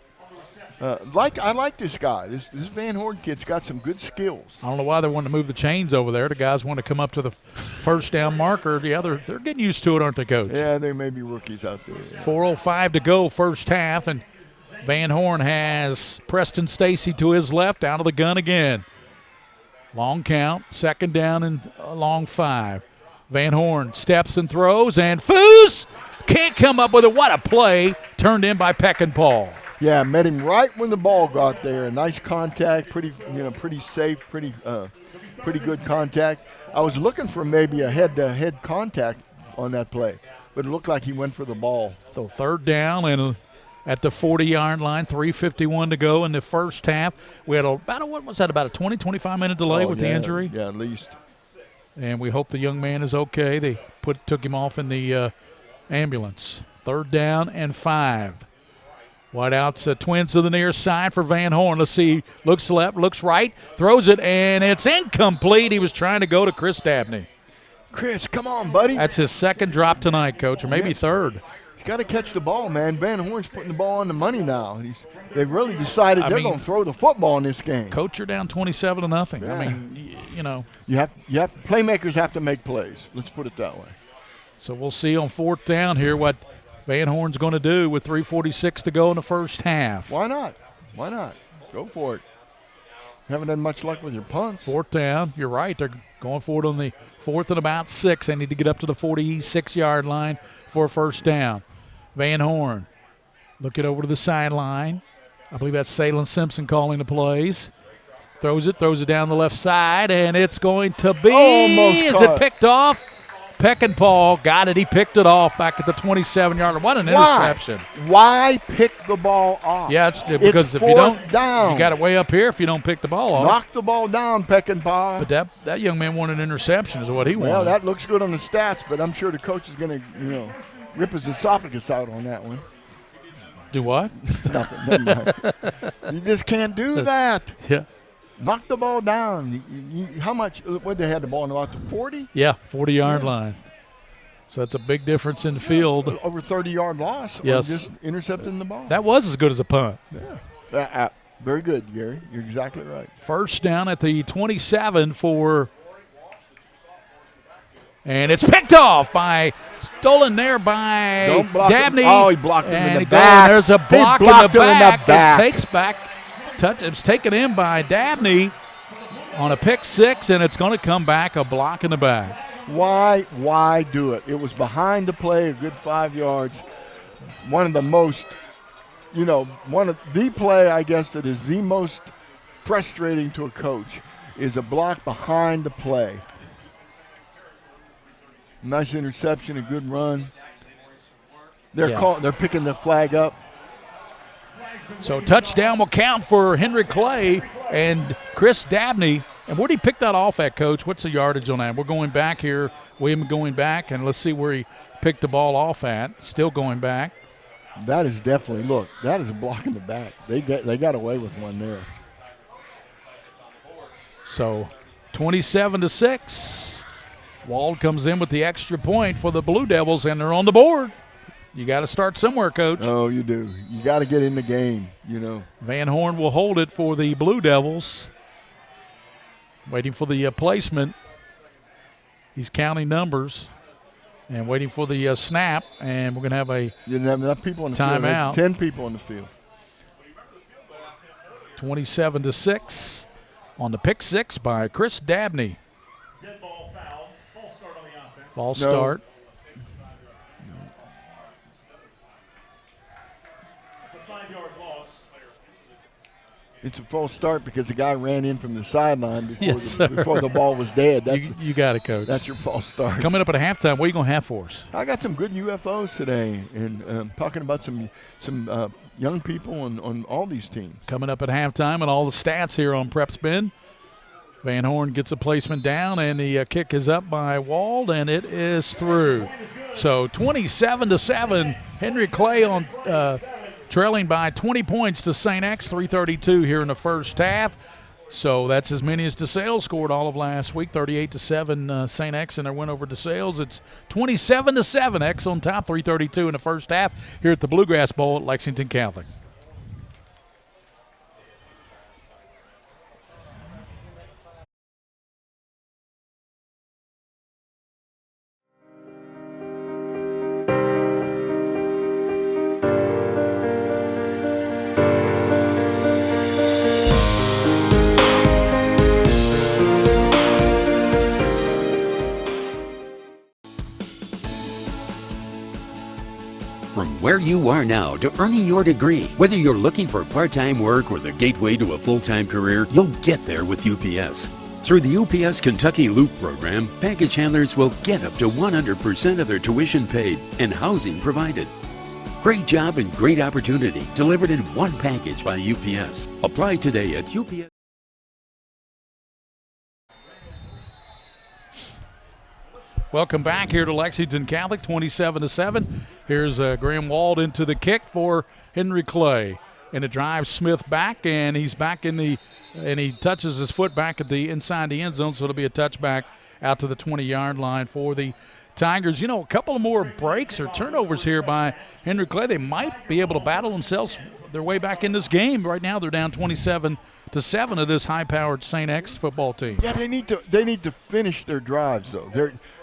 I like this guy. This Van Horn kid's got some good skills. I don't know why they want to move the chains over there. The guys want to come up to the first down marker. They're getting used to it, aren't they, Coach? Yeah, they may be rookies out there. Yeah. 4:05 to go, first half, and Van Horn has Preston Stacy to his left, out of the gun again. Long count, 2nd down and a long 5. Van Horn steps and throws, and Foose can't come up with it. What a play, turned in by Peckinpah. Yeah, met him right when the ball got there. Nice contact, pretty safe, pretty good contact. I was looking for maybe a head-to-head contact on that play. But it looked like he went for the ball. So third down and at the 40-yard line, 3:51 to go in the first half. We had about a 20-25-minute delay with the injury. Yeah, at least. And we hope the young man is okay. They took him off in the ambulance. Third down and 5. Wideouts, twins to the near side for Van Horn. Let's see. Looks left, looks right, throws it, and it's incomplete. He was trying to go to Chris Dabney. Chris, come on, buddy. That's his second drop tonight, Coach, or maybe third. He's got to catch the ball, man. Van Horn's putting the ball on the money now. They've really decided they're going to throw the football in this game. Coach, you're down 27-0. Yeah. I mean, you know. Playmakers have to make plays. Let's put it that way. So we'll see on fourth down here what Van Horn's going to do with 3:46 to go in the first half. Why not? Why not? Go for it. Haven't had much luck with your punts. Fourth down. You're right. They're going for it on the 4th and about 6. They need to get up to the 46-yard line for a first down. Van Horn looking over to the sideline. I believe that's Salem Simpson calling the plays. Throws it down the left side, and it's going to be. Almost Is caught. it picked off? Peckinpah got it. He picked it off back at the 27-yard line. What an interception. Why pick the ball off? Yeah, because it's if you don't, down. you got it way up here if you don't pick the ball off. Knock the ball down, Peckinpah. But that young man wanted an interception is what he wanted. Well, that looks good on the stats, but I'm sure the coach is going to, rip his esophagus out on that one. Do what? Nothing. Never mind. You just can't do that. Yeah. Knock the ball down. How much? What they had the ball in about the 40? Yeah, 40-yard line. So that's a big difference in the field. Over 30-yard loss. Yes. Just intercepting the ball. That was as good as a punt. Yeah. Very good, Gary. You're exactly right. First down at the 27 for. And it's picked off stolen there by Dabney. Oh, he blocked him in the back. There's a block in the back. It takes back. It's taken in by Dabney on a pick 6, and it's going to come back a block in the back. Why do it? It was behind the play, a good 5 yards. One of the most, one of the play, I guess, that is the most frustrating to a coach is a block behind the play. Nice interception, a good run. They're picking the flag up. So touchdown will count for Henry Clay and Chris Dabney. And where did he pick that off at, Coach? What's the yardage on that? We're going back here. William going back, and let's see where he picked the ball off at. Still going back. That is definitely, that is a block in the back. They got away with one there. So 27-6. Wald comes in with the extra point for the Blue Devils, and they're on the board. You got to start somewhere, Coach. Oh, you do. You got to get in the game, Van Horn will hold it for the Blue Devils. Waiting for the placement. He's counting numbers and waiting for the snap, and we're going to have a you didn't have enough people in the timeout. field. 10 people in the field. 27-6 on the pick 6 by Chris Dabney. False start. It's a false start because the guy ran in from the sideline before, before the ball was dead. You got it, Coach. That's your false start. Coming up at halftime, what are you going to have for us? I got some good UFOs today, and talking about some young people on all these teams. Coming up at halftime, and all the stats here on PrepSpin. Van Horn gets a placement down, and the kick is up by Wald, and it is through. So 27-7, Henry Clay on trailing by 20 points to St. X, 3:32 here in the first half. So that's as many as DeSales scored all of last week, 38-7 St. X in their win over DeSales. It's 27-7, X on top, 3:32 in the first half here at the Bluegrass Bowl at Lexington Catholic. From where you are now to earning your degree, whether you're looking for part-time work or the gateway to a full-time career, you'll get there with UPS. Through the UPS Kentucky Loop program, package handlers will get up to 100% of their tuition paid and housing provided. Great job and great opportunity delivered in one package by UPS. Apply today at UPS. Welcome back here to Lexington Catholic, 27-7. Here's Graham Walden to the kick for Henry Clay. And it drives Smith back, and he's back in the – and he touches his foot back at the inside the end zone, so it'll be a touchback out to the 20-yard line for the Tigers. You know, a couple of more breaks or turnovers here by Henry Clay. They might be able to battle themselves their way back in this game. Right now they're down 27-7 of this high-powered St. X football team. Yeah, they need to finish their drives, though.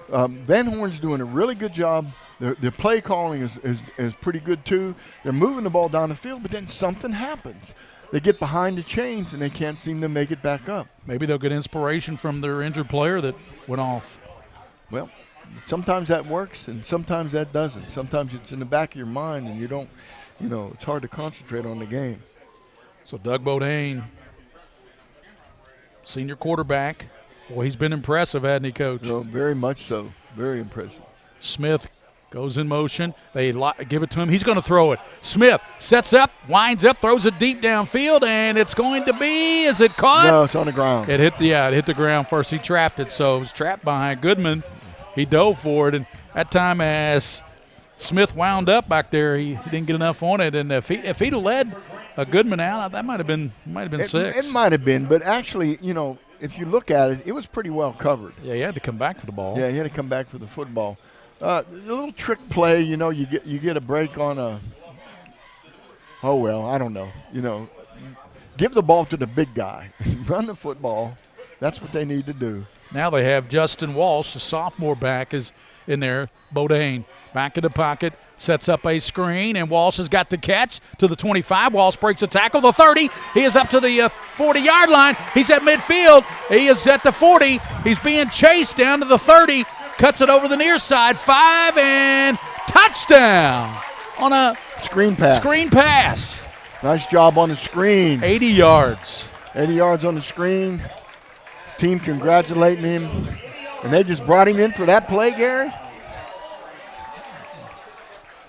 Van Horn's doing a really good job. Their play calling is pretty good, too. They're moving the ball down the field, but then something happens. They get behind the chains, and they can't seem to make it back up. Maybe they'll get inspiration from their injured player that went off. Well, sometimes that works, and sometimes that doesn't. Sometimes it's in the back of your mind, and you don't, it's hard to concentrate on the game. So Doug Bodine, senior quarterback. Boy, he's been impressive, hasn't he, Coach? No, very much so. Very impressive. Smith goes in motion. They give it to him. He's going to throw it. Smith sets up, winds up, throws it deep downfield, and it's going to be, is it caught? No, it's on the ground. It hit the ground first. He trapped it, so it was trapped behind Goodman. He dove for it, and that time as Smith wound up back there, he didn't get enough on it. And if he'd have led a Goodman out, that might have been six. It might have been, but actually, if you look at it, it was pretty well covered. Yeah, he had to come back for the ball. Yeah, he had to come back for the football. A little trick play, you get a break on a. Oh well, I don't know. Give the ball to the big guy, run the football. That's what they need to do. Now they have Justin Walsh, the sophomore back, is in there. Bodine back in the pocket, sets up a screen, and Walsh has got the catch to the 25. Walsh breaks a tackle, the 30. He is up to the 40-yard line. He's at midfield. He is at the 40. He's being chased down to the 30. Cuts it over the near side, 5, and touchdown on a screen pass. Nice job on the screen. 80 yards. 80 yards on the screen. Team congratulating him. And they just brought him in for that play, Gary?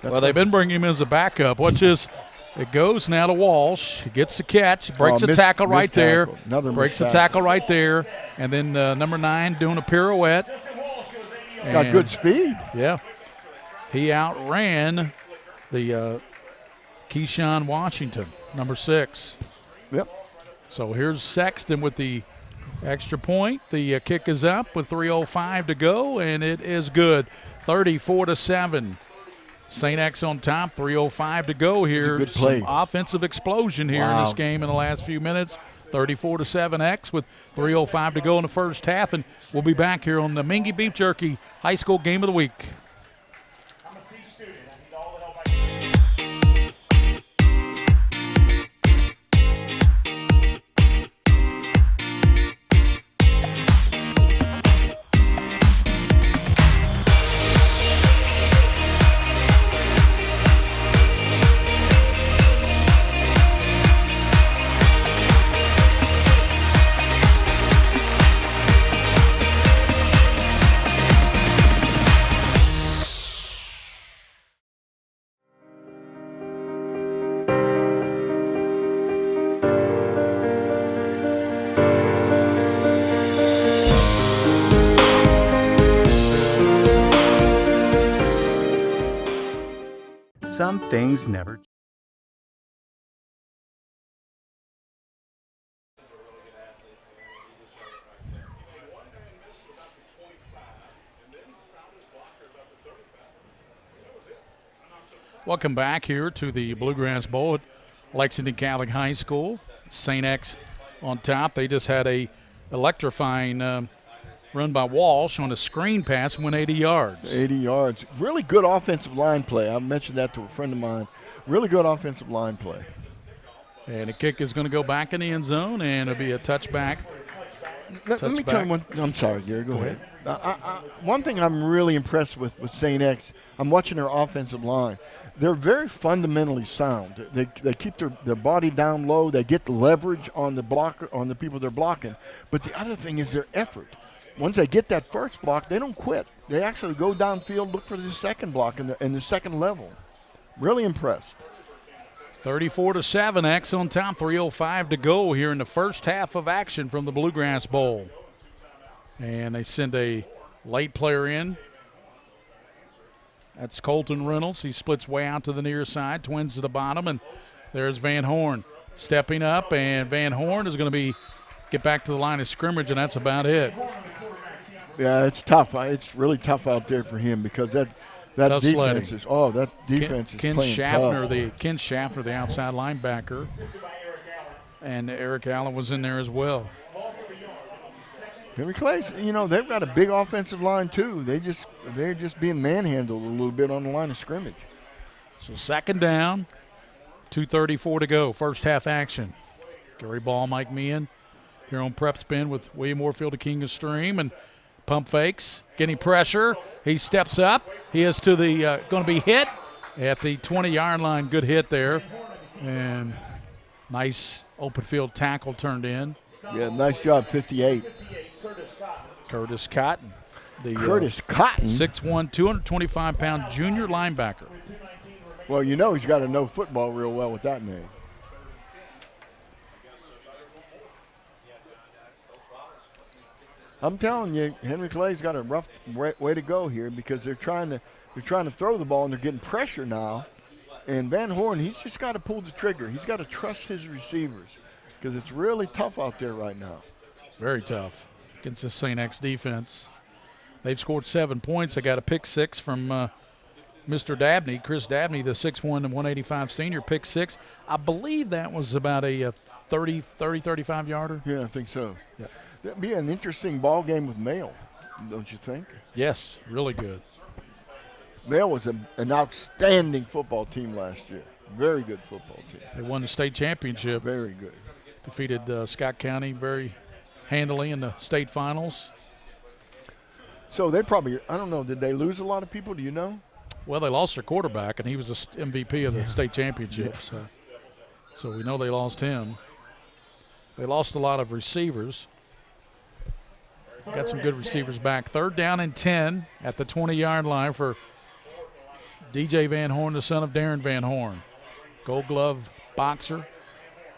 Well, they've been bringing him as a backup. Watch this. It goes now to Walsh. He gets the catch, breaks a tackle right there. Breaks a tackle right there. And then number 9 doing a pirouette. Got good speed. Yeah. He outran the Keyshawn Washington, number 6. Yep. So here's Sexton with the extra point. The kick is up with 3:05 to go, and it is good. 34-7. St. X on top, 3:05 to go here. Good play. Some offensive explosion here in this game in the last few minutes. 34-7 X with 3:05 to go in the first half, and we'll be back here on the Mingua Beef Jerky High School Game of the Week. Some things never. Welcome back here to the Bluegrass Bowl at Lexington Catholic High School. St. X on top. They just had a electrifying run by Walsh on a screen pass, went 80 yards. 80 yards. Really good offensive line play. I mentioned that to a friend of mine. Really good offensive line play. And the kick is going to go back in the end zone, and it'll be a touchback Let me tell you one. I'm sorry, Gary. Go ahead. One thing I'm really impressed with St. X, I'm watching their offensive line. They're very fundamentally sound. They keep their body down low. They get the leverage on the people they're blocking. But the other thing is their effort. Once they get that first block, they don't quit. They actually go downfield, look for the second block in the second level. Really impressed. 34-7, X on top. 3:05 to go here in the first half of action from the Bluegrass Bowl. And they send a late player in. That's Colton Reynolds. He splits way out to the near side, twins to the bottom, and there's Van Horn stepping up, and Van Horn is going to get back to the line of scrimmage, and that's about it. Yeah, it's tough. It's really tough out there for him because that tough defense sledding. is Ken playing Schaffner, tough. Ken Schaffner, the outside linebacker, and Eric Allen was in there as well. Henry Clay's, they've got a big offensive line too. They're just being manhandled a little bit on the line of scrimmage. So second down, 2:34 to go, first half action. Gary Ball, Mike Meehan here on PrepSpin with William Warfield, the king of stream, and pump fakes, getting pressure. He steps up. He is to the going to be hit at the 20-yard line. Good hit there, and nice open field tackle turned in. Yeah, nice job, 58. Curtis Cotton. Curtis Cotton? 6'1", 225-pound junior linebacker. Well, he's got to know football real well with that name. I'm telling you, Henry Clay's got a rough way to go here because they're trying to throw the ball and they're getting pressure now. And Van Horn, he's just got to pull the trigger. He's got to trust his receivers because it's really tough out there right now. Very tough against the St. X defense. They've scored 7 points. They got a pick six from Mr. Dabney, Chris Dabney, the 6'1" and 185 senior, pick six. I believe that was about a 35-yarder. Yeah, I think so. Yeah. That'd be an interesting ball game with Mail, don't you think? Yes, really good. Mail was an outstanding football team last year. Very good football team. They won the state championship. Very good. Defeated Scott County very handily in the state finals. So they probably, I don't know, did they lose a lot of people? Do you know? Well, they lost their quarterback, and he was the MVP of the state championship. Yeah. So we know they lost him. They lost a lot of receivers. Got some good receivers back. 3rd down and 10 at the 20-yard line for DJ Van Horn, the son of Darren Van Horn. Gold glove boxer.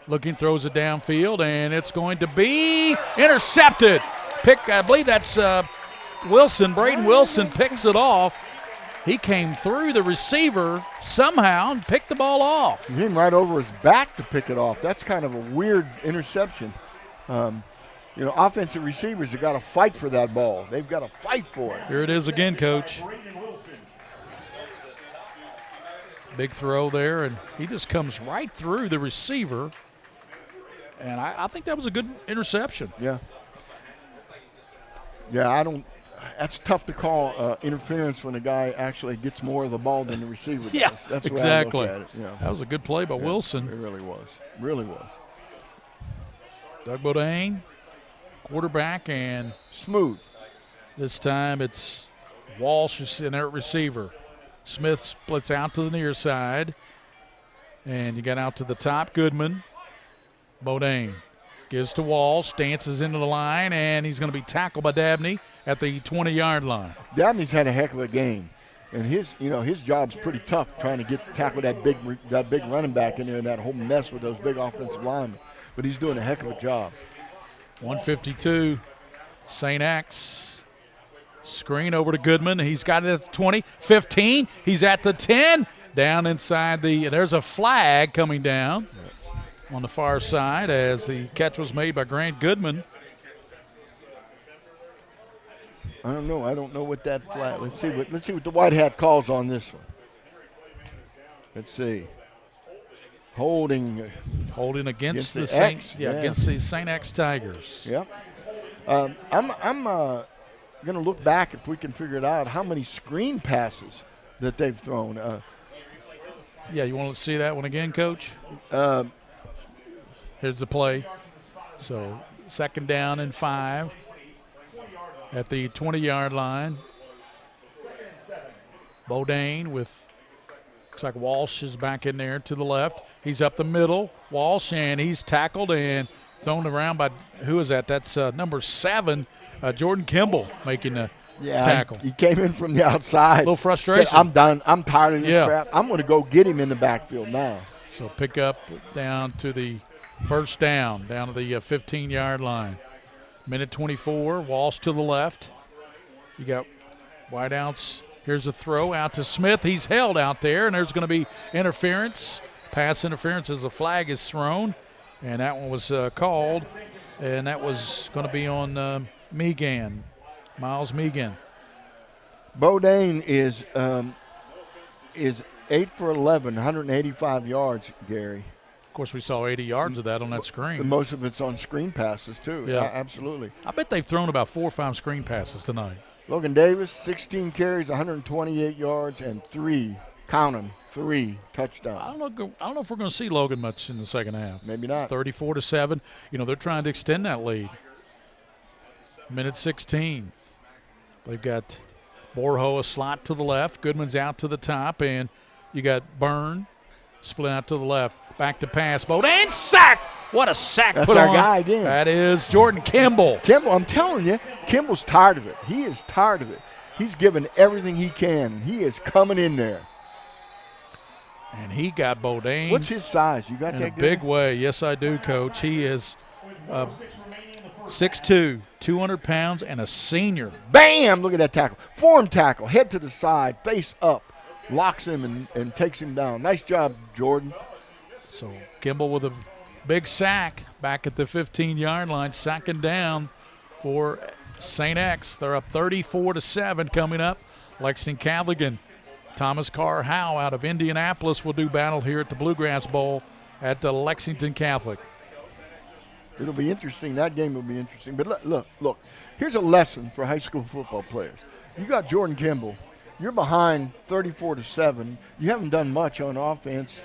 Looking, throws it downfield, and it's going to be intercepted. I believe that's Wilson. Braden Wilson picks it off. He came through the receiver somehow and picked the ball off. He came right over his back to pick it off. That's kind of a weird interception. Offensive receivers have got to fight for that ball. They've got to fight for it. Here it is again, Coach. Big throw there, and he just comes right through the receiver. And I think that was a good interception. Yeah. Yeah, that's tough to call interference when a guy actually gets more of the ball than the receiver does. Yeah, that's exactly. the way I look at it. Yeah. That was a good play by Wilson. It really was. Really was. Doug Bodine, quarterback, and smooth. This time it's Walsh in there at receiver. Smith splits out to the near side. And you got out to the top, Goodman. Bodine gives to Walsh, dances into the line, and he's going to be tackled by Dabney at the 20-yard line. Dabney's had a heck of a game. And his job's pretty tough trying to tackle that big running back in there and that whole mess with those big offensive linemen. But he's doing a heck of a job. 152, St. X. Screen over to Goodman. He's got it at the 20, 15. He's at the 10. Down inside there's a flag coming down on the far side as the catch was made by Grant Goodman. I don't know. I don't know what that flag. Let's see what the white hat calls on this one. Let's see. Holding against the against the St. X Tigers. Yep. I'm going to look back if we can figure it out how many screen passes that they've thrown. Yeah, you want to see that one again, Coach? Here's the play. So second down and 5 at the 20-yard line. Bodine with, looks like Walsh is back in there to the left. He's up the middle, Walsh, and he's tackled and thrown around by, who is that? That's number 7, Jordan Kimball making the tackle. He came in from the outside. A little frustration. Said, I'm done. I'm tired of this crap. I'm going to go get him in the backfield now. So pick up down to the first down to the 15-yard line. Minute 24, Walsh to the left. You got wideouts. Here's a throw out to Smith. He's held out there, and there's going to be interference. Pass interference as the flag is thrown, and that one was called, and that was going to be on Miles Megan. Bodine is 8 for 11, 185 yards, Gary. Of course, we saw 80 yards of that on that screen. Most of it's on screen passes, too. Yeah, absolutely. I bet they've thrown about 4 or 5 screen passes tonight. Logan Davis, 16 carries, 128 yards, and 3 touchdowns. I don't know if we're going to see Logan much in the second half. Maybe not. 34-7. You know, they're trying to extend that lead. Minute 16. They've got Borho a slot to the left. Goodman's out to the top, and you got Byrne split out to the left. Back to pass. Bodine sack. What a sack That's put our on. guy again. That is Jordan Kimball. Kimball, I'm telling you, Kimball's tired of it. He is tired of it. He's given everything he can. He is coming in there. And he got Bodine. What's his size? You got in that a big way. Yes, I do, Coach. He is 6'2", 200 pounds, and a senior. Bam! Look at that tackle. Form tackle. Head to the side, face up. Locks him and takes him down. Nice job, Jordan. So Kimball with a big sack back at the 15-yard line. Second down for St. X. They're up 34-7 coming up. Lexington Catholic and Thomas Carr Howe out of Indianapolis will do battle here at the Bluegrass Bowl at the Lexington Catholic. It'll be interesting. That game will be interesting. But look. Here's a lesson for high school football players. You got Jordan Kimball. You're behind 34-7. You haven't done much on offense.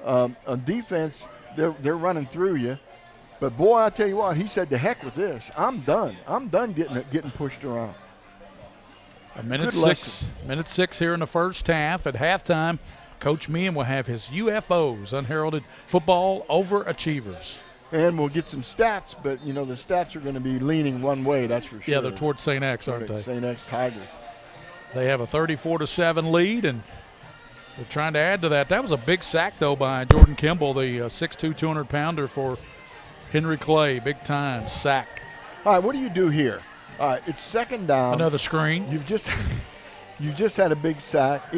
On defense, they're running through you. But, boy, I tell you what, he said, to heck with this. I'm done. I'm done getting pushed around. Minute 6 here in the first half. At halftime, Coach Meehan will have his UFOs, Unheralded Football Overachievers. And we'll get some stats, but, the stats are going to be leaning one way, that's for sure. Yeah, they're towards St. X, aren't they? St. X Tigers. They have a 34-7 lead, and they're trying to add to that. That was a big sack, though, by Jordan Kimball, the 6'2", 200-pounder for Henry Clay. Big-time sack. All right, what do you do here? All right, it's second down. Another screen. You just had a big sack.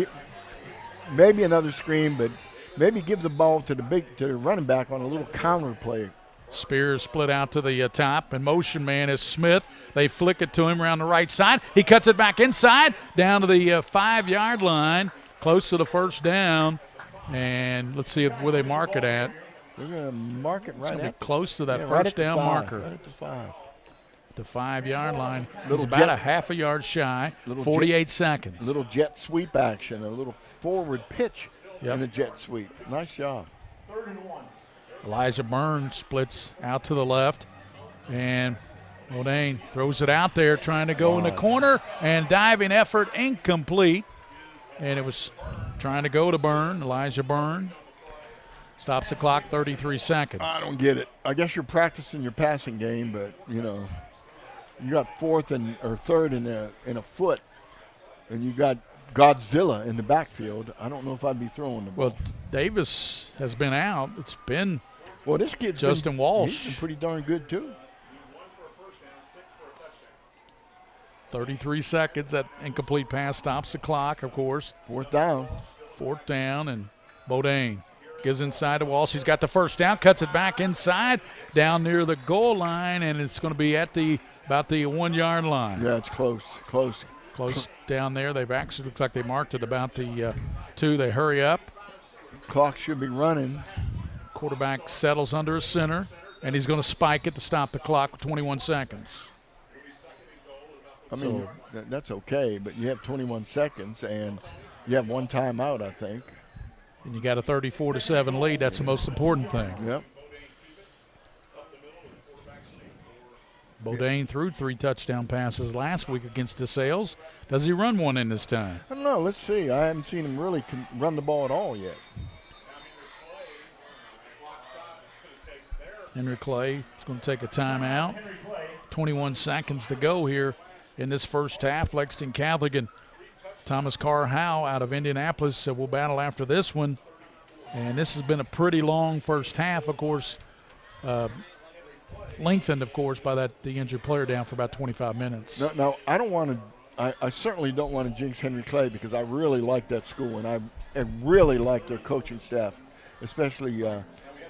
Maybe another screen, but maybe give the ball to the running back on a little counter play. Spears split out to the top, and motion man is Smith. They flick it to him around the right side. He cuts it back inside, down to the 5-yard line, close to the first down. And let's see where they mark it at. They're going to mark it right at close to that first down marker. Right at the 5. The 5-yard line. It's about a half a yard shy, 48 seconds. Little jet sweep action, a little forward pitch and a jet sweep. Nice job. Elijah Byrne splits out to the left, and Bodine throws it out there, trying to go in the corner, and diving effort incomplete. And it was trying to go to Byrne, Elijah Byrne. Stops the clock, 33 seconds. I don't get it. I guess you're practicing your passing game, but, you got third in a foot, and you got Godzilla in the backfield. I don't know if I'd be throwing the ball. Well, Davis has been out. It's been this kid Justin Walsh. He's been pretty darn good, too. 33 seconds. That incomplete pass stops the clock, of course. Fourth down, and Bodine gives inside to Walsh. He's got the first down, cuts it back inside, down near the goal line, and it's going to be at about the 1-yard line. Yeah, it's close down there. They've actually, looks like they marked it about the 2. They hurry up. Clock should be running. Quarterback settles under a center, and he's going to spike it to stop the clock with 21 seconds. I mean, that's okay, but you have 21 seconds, and you have one timeout, I think. And you got a 34-7 lead. That's the most important thing. Yep. Bodine threw 3 touchdown passes last week against DeSales. Does he run one in this time? I don't know. Let's see. I haven't seen him really run the ball at all yet. Henry Clay is going to take a timeout. 21 seconds to go here in this first half. Lexington Catholic and Thomas Carr Howe out of Indianapolis will battle after this one. And this has been a pretty long first half, of course. Lengthened, of course, by the injured player down for about 25 minutes. No, I don't want to. I certainly don't want to jinx Henry Clay because I really like that school and I really like their coaching staff, especially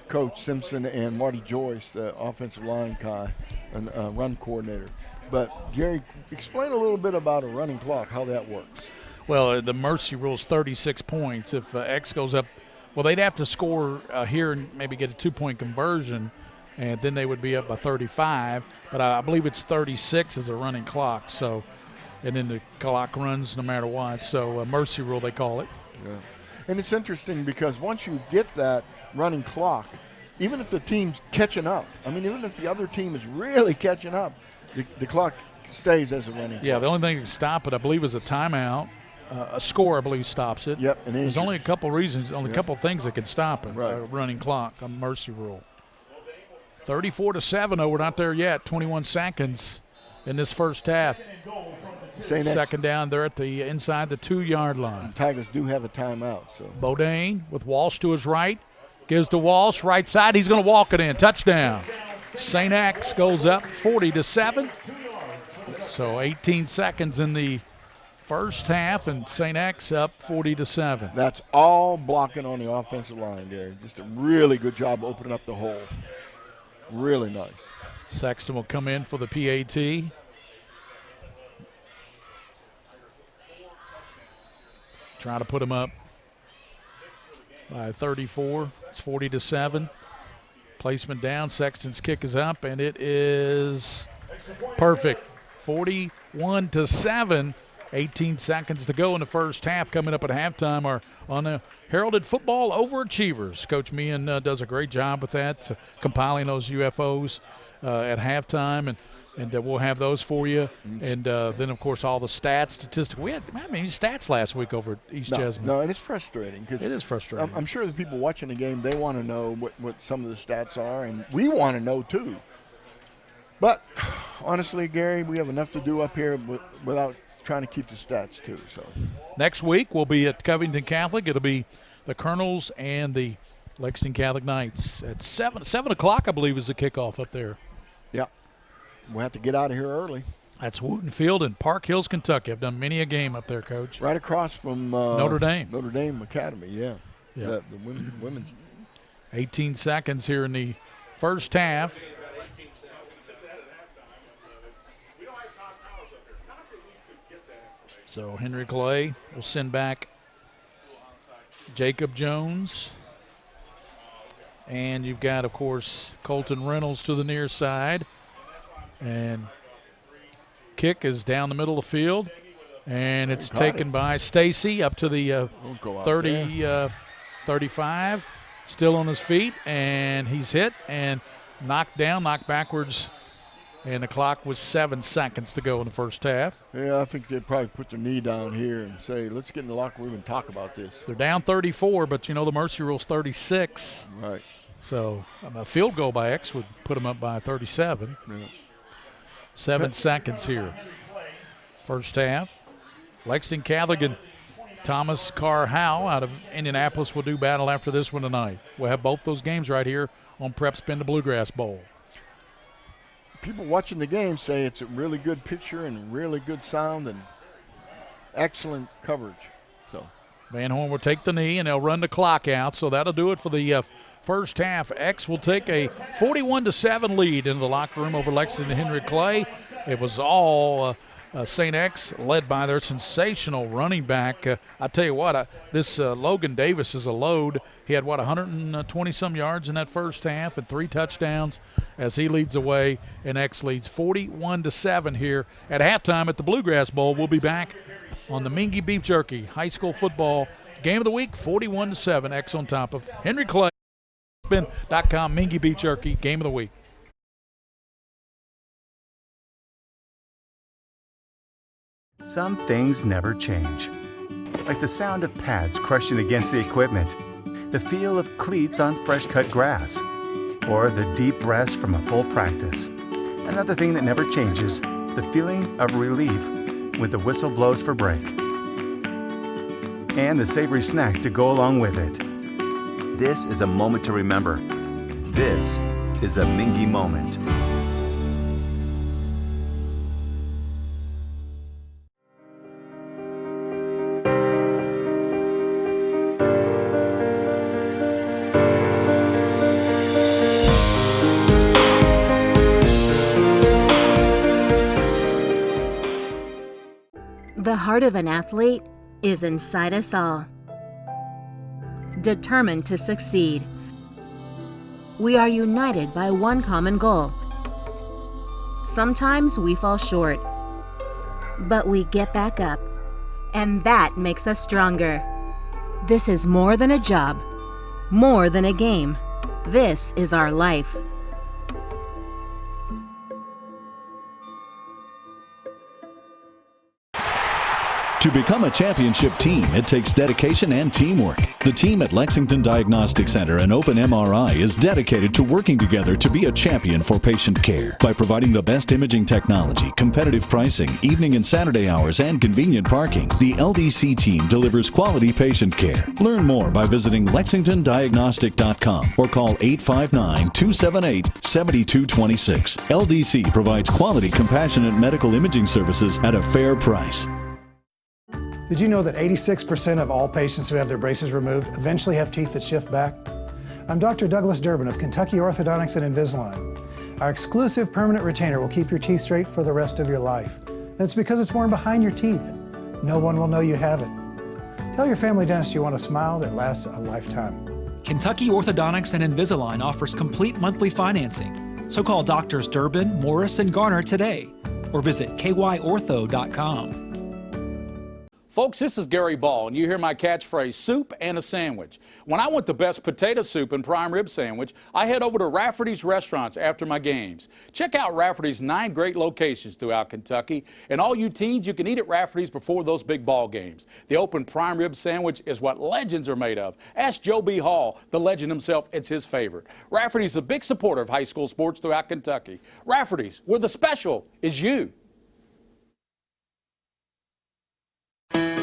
Coach Simpson and Marty Joyce, the offensive line guy and run coordinator. But Gary, explain a little bit about a running clock, how that works. Well, the mercy rule is 36 points. If X goes up, well, they'd have to score here and maybe get a 2-point conversion. And then they would be up by 35. But I believe it's 36 as a running clock. So, and then the clock runs no matter what. So mercy rule, they call it. Yeah. And it's interesting because once you get that running clock, even if the team's catching up, I mean, even if the other team is really catching up, the clock stays as a running clock. Yeah, the only thing that can stop it, I believe, is a timeout. A score, I believe, stops it. Yep. And there's only a couple reasons, only a yep. couple things that can stop it. Right. A running clock, a mercy rule. 34-7, though. We're not there yet. 21 seconds in this first half. Second down, they're at the inside the 2-yard line. The Tigers do have a timeout. So Bodine with Walsh to his right. Gives to Walsh, right side. He's going to walk it in. Touchdown. St. X goes up 40-7. So 18 seconds in the first half, and St. X up 40-7. That's all blocking on the offensive line there. Just a really good job opening up the hole. Really nice. Sexton will come in for the PAT. Try to put him up by 34. It's 40-7. Placement down. Sexton's kick is up, and it is perfect. 41-7. 18 seconds to go in the first half. Coming up at halftime are on the heralded football overachievers. Coach Meehan does a great job with that, compiling those UFOs at halftime, and we'll have those for you. And then, of course, all the stats, statistics. We had many stats last week over at East Jessamine. No, and it's frustrating. Cause it is frustrating. I'm sure the people watching the game, they want to know what some of the stats are, and we want to know too. But honestly, Gary, we have enough to do up here without trying to keep the stats too. So next week we'll be at Covington Catholic. It'll be the Colonels and the Lexington Catholic Knights at 7 o'clock, I believe, is the kickoff up there. Yeah, we'll have to get out of here early. That's Wooten Field in Park Hills, Kentucky. I've done many a game up there, Coach. Right across from Notre Dame. Notre Dame Academy. Yeah. The women's. 18 seconds here in the first half. So Henry Clay will send back Jacob Jones. And you've got, of course, Colton Reynolds to the near side. And kick is down the middle of the field. And it's taken by Stacy up to the 35. Still on his feet. And he's hit and knocked backwards. And the clock was 7 seconds to go in the first half. Yeah, I think they'd probably put their knee down here and say, let's get in the locker room and talk about this. They're down 34, but, the mercy rule's 36. Right. So a field goal by X would put them up by 37. Yeah. 7 seconds here. First half. Lexington Catholic and Thomas Carr Howe out of Indianapolis will do battle after this one tonight. We'll have both those games right here on PrepSpin, the Bluegrass Bowl. People watching the game say it's a really good picture and really good sound and excellent coverage. So Van Horn will take the knee, and they'll run the clock out. So that'll do it for the first half. X will take a 41-7 lead into the locker room over Lexington Henry Clay. It was all St. X, led by their sensational running back. I tell you what, this Logan Davis is a load. He had, 120-some yards in that first half and 3 touchdowns as he leads the way, and X leads 41-7 here at halftime at the Bluegrass Bowl. We'll be back on the Mingua Beef Jerky High School Football Game of the Week, 41-7. X on top of Henry Clay. PrepSpin.com, Mingua Beef Jerky Game of the Week. Some things never change. Like the sound of pads crushing against the equipment, the feel of cleats on fresh-cut grass, or the deep breaths from a full practice. Another thing that never changes, the feeling of relief when the whistle blows for break. And the savory snack to go along with it. This is a moment to remember. This is a Mingua moment. The heart of an athlete is inside us all. Determined to succeed. We are united by one common goal. Sometimes we fall short, but we get back up, and that makes us stronger. This is more than a job, more than a game. This is our life. To become a championship team, it takes dedication and teamwork. The team at Lexington Diagnostic Center and Open MRI is dedicated to working together to be a champion for patient care. By providing the best imaging technology, competitive pricing, evening and Saturday hours, and convenient parking, the LDC team delivers quality patient care. Learn more by visiting lexingtondiagnostic.com or call 859-278-7226. LDC provides quality, compassionate medical imaging services at a fair price. Did you know that 86% of all patients who have their braces removed eventually have teeth that shift back? I'm Dr. Douglas Durbin of Kentucky Orthodontics and Invisalign. Our exclusive permanent retainer will keep your teeth straight for the rest of your life. And it's because it's worn behind your teeth. No one will know you have it. Tell your family dentist you want a smile that lasts a lifetime. Kentucky Orthodontics and Invisalign offers complete monthly financing. So call Doctors Durbin, Morris, and Garner today or visit kyortho.com. Folks, this is Gary Ball, and you hear my catchphrase, soup and a sandwich. When I want the best potato soup and prime rib sandwich, I head over to Rafferty's Restaurants after my games. Check out Rafferty's 9 great locations throughout Kentucky, and all you teens, you can eat at Rafferty's before those big ball games. The open prime rib sandwich is what legends are made of. Ask Joe B. Hall, the legend himself, it's his favorite. Rafferty's a big supporter of high school sports throughout Kentucky. Rafferty's, where the special is you.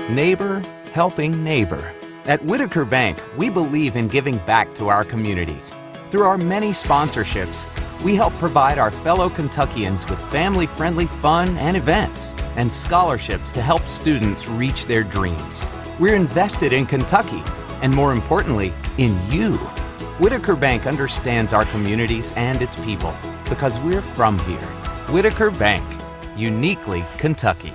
Neighbor helping neighbor. At Whitaker Bank, we believe in giving back to our communities. Through our many sponsorships, we help provide our fellow Kentuckians with family-friendly fun and events, and scholarships to help students reach their dreams. We're invested in Kentucky, and more importantly, in you. Whitaker Bank understands our communities and its people, because we're from here. Whitaker Bank, uniquely Kentucky.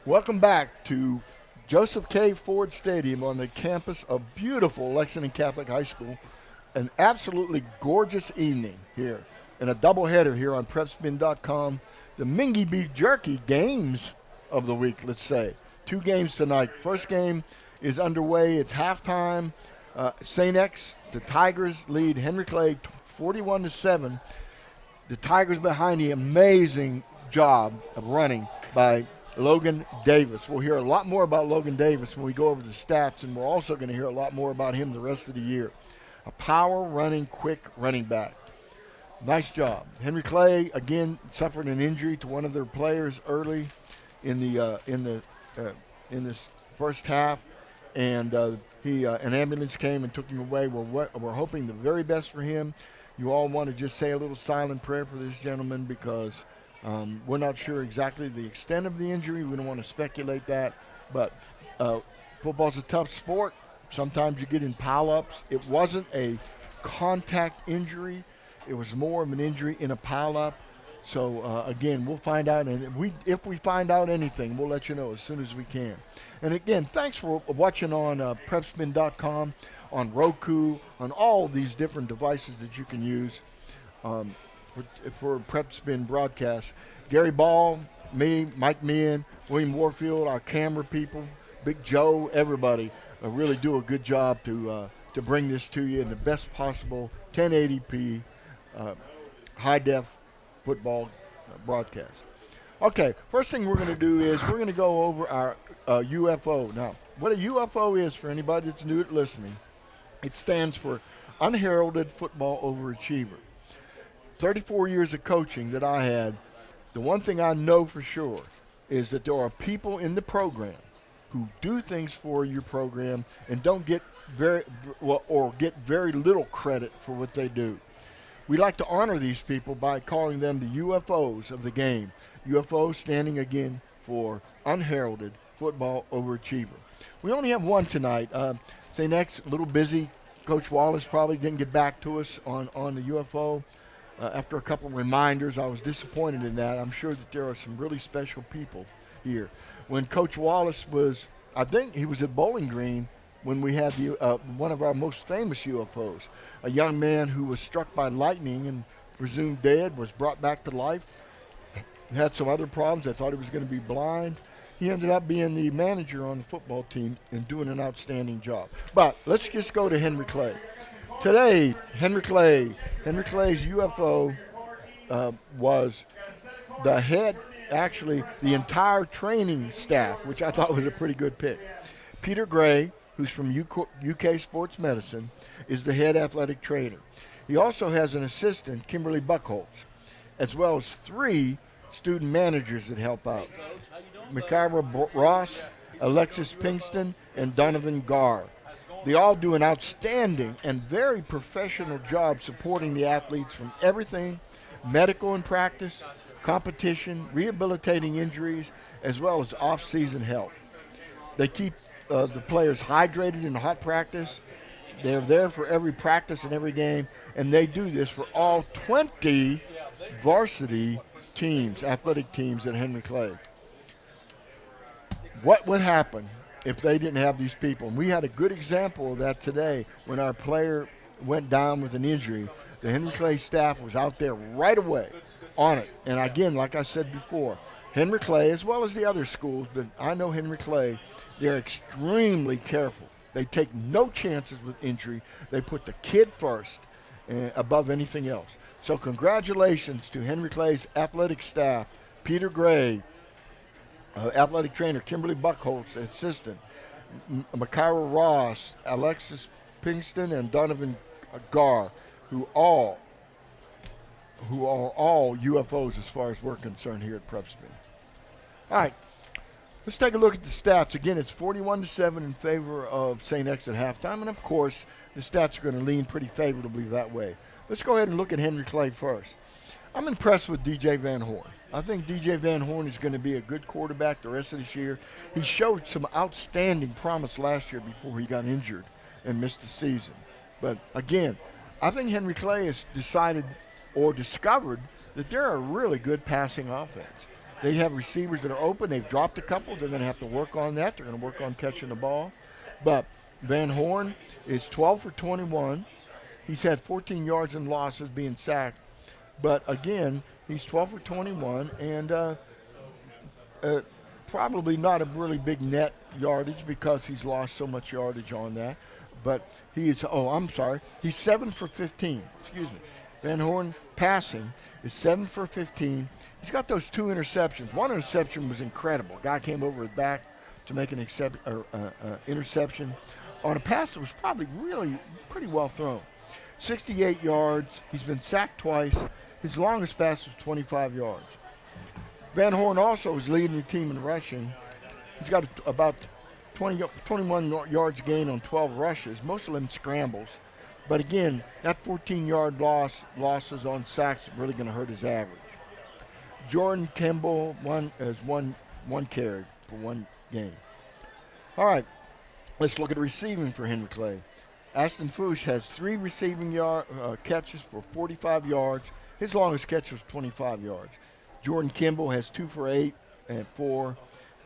Welcome back to Joseph K. Ford Stadium on the campus of beautiful Lexington Catholic High School. An absolutely gorgeous evening here and a doubleheader here on PrepSpin.com. The Mingua Beef Jerky games of the week, let's say. 2 games tonight. First game is underway. It's halftime. St. X, the Tigers lead Henry Clay 41-7. The Tigers behind the amazing job of running by Logan Davis. We'll hear a lot more about Logan Davis when we go over the stats, and we're also going to hear a lot more about him the rest of the year. a power running, quick running back. Nice job. Henry Clay, again, suffered an injury to one of their players early in this first half, and an ambulance came and took him away. We're hoping the very best for him. You all want to just say a little silent prayer for this gentleman because we're not sure exactly the extent of the injury. We don't want to speculate that, but football's a tough sport. Sometimes you get in pile-ups. It wasn't a contact injury. It was more of an injury in a pile-up. So, again, we'll find out. And if we find out anything, we'll let you know as soon as we can. And, again, thanks for watching on PrepSpin.com, on Roku, on all these different devices that you can use for PrepSpin broadcasts. Gary Ball, me, Mike Meehan, William Warfield, our camera people, Big Joe, everybody really do a good job to bring this to you in the best possible 1080p high-def football broadcast. Okay, first thing we're going to do is we're going to go over our UFO. Now, what a UFO is for anybody that's new at listening, it stands for Unheralded Football Overachiever. 34 years of coaching that I had, the one thing I know for sure is that there are people in the program who do things for your program and don't get very little credit for what they do. We like to honor these people by calling them the UFOs of the game. UFO standing again for Unheralded Football Overachiever. We only have one tonight. Say next, a little busy. Coach Wallace probably didn't get back to us on the UFO. After a couple of reminders, I was disappointed in that. I'm sure that there are some really special people here. When Coach Wallace was, I think he was at Bowling Green when we had one of our most famous UFOs. A young man who was struck by lightning and presumed dead was brought back to life. He had some other problems. I thought he was going to be blind. He ended up being the manager on the football team and doing an outstanding job. But let's just go to Henry Clay. Today, Henry Clay's UFO was the head, actually the entire training staff, which I thought was a pretty good pick. Peter Gray, who's from UK Sports Medicine, is the head athletic trainer. He also has an assistant, Kimberly Buckholz, as well as 3 student managers that help out. Micaiah Ross, Alexis Pinkston, and Donovan Garr. They all do an outstanding and very professional job supporting the athletes from everything, medical and practice, competition, rehabilitating injuries, as well as off-season health. They keep the players hydrated in hot practice. They're there for every practice and every game, and they do this for all 20 varsity teams, athletic teams at Henry Clay. What would happen if they didn't have these people? And we had a good example of that today when our player went down with an injury. The Henry Clay staff was out there right away on it. And again, like I said before, Henry Clay, as well as the other schools, but I know Henry Clay, they're extremely careful. They take no chances with injury. They put the kid first above anything else. So congratulations to Henry Clay's athletic staff, Peter Gray, athletic trainer, Kimberly Buckholz, assistant, Micaiah Ross, Alexis Pinkston, and Donovan Garr, who are all UFOs as far as we're concerned here at PrepSpin. All right, let's take a look at the stats. Again, it's 41-7 in favor of St. X at halftime, and of course, the stats are going to lean pretty favorably that way. Let's go ahead and look at Henry Clay first. I'm impressed with DJ Van Horn. I think DJ Van Horn is going to be a good quarterback the rest of this year. He showed some outstanding promise last year before he got injured and missed the season. But again, I think Henry Clay has decided or discovered that they're a really good passing offense. They have receivers that are open. They've dropped a couple. They're going to have to work on that. They're going to work on catching the ball. But Van Horn is 12 for 21. He's had 14 yards and losses, being sacked. But again, he's 12 for 21 and probably not a really big net yardage because he's lost so much yardage on that. But he's 7 for 15. Excuse me. Van Horn passing is 7 for 15. He's got those 2 interceptions. One interception was incredible. Guy came over his back to make an interception on a pass that was probably really pretty well thrown. 68 yards. He's been sacked twice. His longest pass was 25 yards. Van Horn also is leading the team in rushing. He's got about 21 yards gain on 12 rushes, most of them scrambles. But again, that 14-yard losses on sacks is really going to hurt his average. Jordan Kimball has one carry for one game. All right, let's look at receiving for Henry Clay. Ashton Fuchs has 3 receiving catches for 45 yards. His longest catch was 25 yards. Jordan Kimball has 2 for 8 and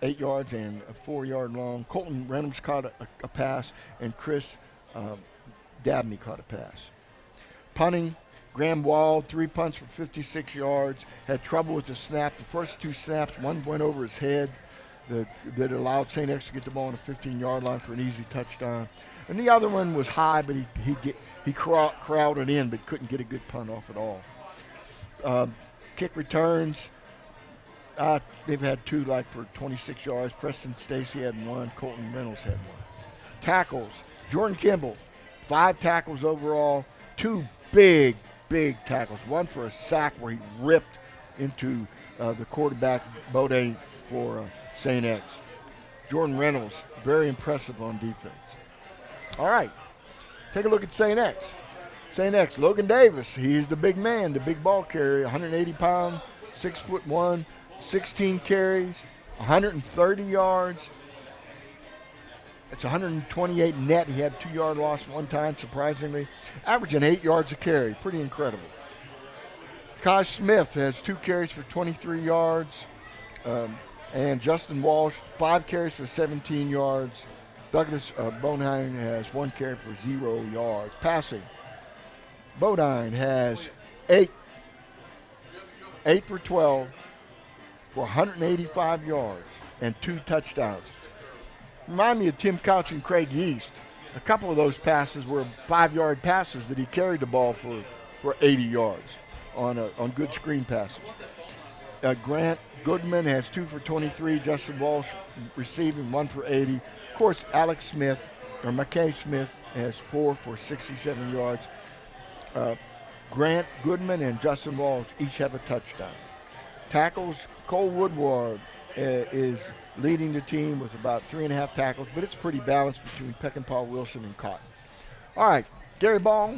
8 yards and a 4-yard long. Colton Reynolds caught a pass, and Chris Dabney caught a pass. Punting, Graham Wald, 3 punts for 56 yards. Had trouble with the snap. The first 2 snaps, one went over his head that allowed St. X to get the ball on the 15-yard line for an easy touchdown. And the other one was high, but he crowded in, but couldn't get a good punt off at all. Kick returns, they've had 2 for 26 yards. Preston Stacy had 1. Colton Reynolds had 1. Tackles, Jordan Kimball, 5 tackles overall. 2 big tackles. 1 for a sack where he ripped into the quarterback, Bodine, for St. X. Jordan Reynolds, very impressive on defense. All right, take a look at St. X. St. X, Logan Davis, he's the big man, the big ball carrier, 180 pounds, 6'1", 16 carries, 130 yards. It's 128 net. He had a 2-yard loss one time, surprisingly. Averaging 8 yards a carry, pretty incredible. Kai Smith has 2 carries for 23 yards. And Justin Walsh, 5 carries for 17 yards. Douglas Bodine has 1 carry for 0 yards. Passing, Bodine has 8 for 12 for 185 yards and 2 touchdowns. Remind me of Tim Couch and Craig East. A couple of those passes were 5-yard passes that he carried the ball for 80 yards on good screen passes. Grant Goodman has 2 for 23. Justin Walsh receiving 1 for 80. Of course, McKay Smith has 4 for 67 yards. Grant Goodman and Justin Walsh each have a touchdown. Tackles, Cole Woodward is leading the team with about 3.5 tackles, but it's pretty balanced between Peckinpah, Wilson, and Cotton. All right, Gary Ball.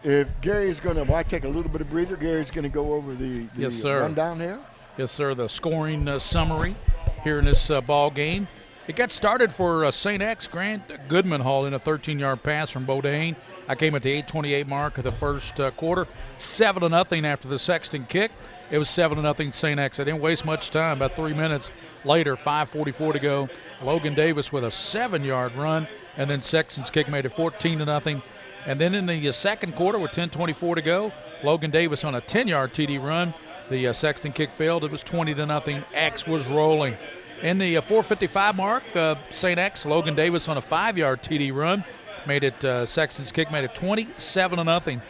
If Gary is going to, take a little bit of breather. Gary's going to go over the yes, sir. rundown here. Yes, sir. The scoring summary here in this ball game. It got started for St. X. Grant Goodman hauled in a 13-yard pass from Bodine. I came at the 8:28 mark of the first quarter. 7-0 after the Sexton kick. It was 7-0 St. X. I didn't waste much time. About 3 minutes later, 5:44 to go. Logan Davis with a 7-yard run, and then Sexton's kick made it 14-0. And then in the second quarter with 10:24 to go, Logan Davis on a 10-yard TD run. The Sexton kick failed. It was 20-0. X was rolling. In the 4:55 mark, St. X, Logan Davis on a 5-yard TD run. Made it, Sexton's kick made it 27-0.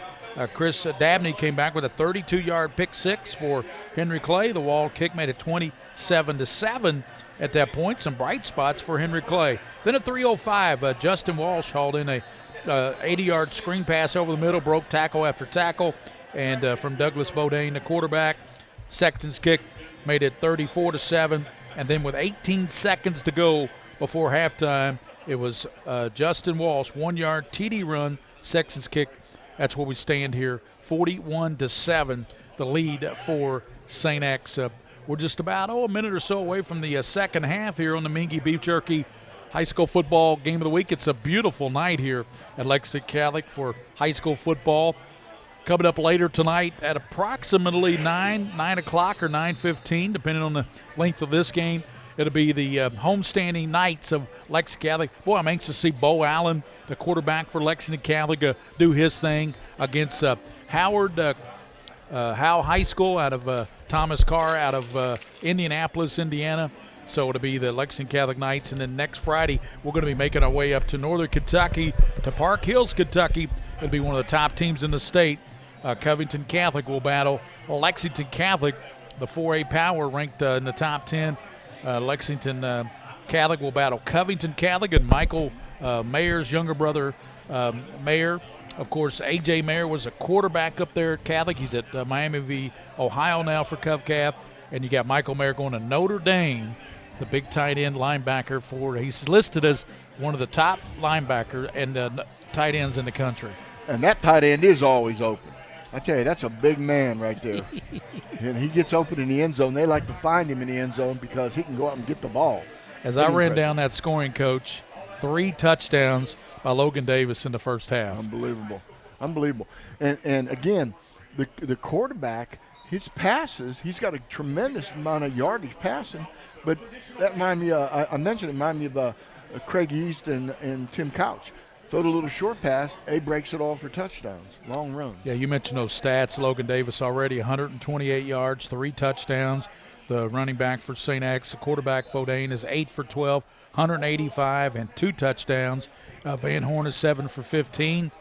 Chris Dabney came back with a 32-yard pick 6 for Henry Clay. The wall kick made it 27-7 at that point. Some bright spots for Henry Clay. Then at 3:05, Justin Walsh hauled in a 80-yard screen pass over the middle, broke tackle after tackle, and from Douglas Bodine, the quarterback. Sexton's kick made it 34-7, and then with 18 seconds to go before halftime, it was Justin Walsh, 1-yard TD run, Sexton's kick. That's where we stand here, 41-7, the lead for St. X. We're just about a minute or so away from the second half here on the Mingua Beef Jerky High School Football Game of the Week. It's a beautiful night here at Lexington Catholic for high school football. Coming up later tonight at approximately 9 o'clock or 9:15, depending on the length of this game. It'll be the homestanding Knights of Lexington Catholic. Boy, I'm anxious to see Bo Allen, the quarterback for Lexington Catholic, do his thing against Howe High School out of Thomas Carr out of Indianapolis, Indiana. So it'll be the Lexington Catholic Knights. And then next Friday, we're going to be making our way up to Northern Kentucky, to Park Hills, Kentucky. It'll be one of the top teams in the state. Covington Catholic will battle Lexington Catholic, the 4A power ranked in the top 10. Lexington Catholic will battle Covington Catholic, and Michael Mayer's younger brother, Mayer. Of course, A.J. Mayer was a quarterback up there at Catholic. He's at Miami v. Ohio now for CovCath. And you got Michael Mayer going to Notre Dame, the big tight end linebacker for. He's listed as one of the top linebacker and tight ends in the country. And that tight end is always open. I tell you, that's a big man right there. And he gets open in the end zone. They like to find him in the end zone because he can go out and get the ball. As I ran down that scoring, Coach, 3 touchdowns by Logan Davis in the first half. Unbelievable. And again, the quarterback, his passes, he's got a tremendous amount of yardage passing, but that reminded me, I mentioned it reminded me of Craig East and Tim Couch. Throw the little short pass, breaks it all for touchdowns, long runs. Yeah, you mentioned those stats. Logan Davis already 128 yards, 3 touchdowns. The running back for St. X, the quarterback Bodine is 8 for 12, 185 and 2 touchdowns. Van Horn is 7 for 15.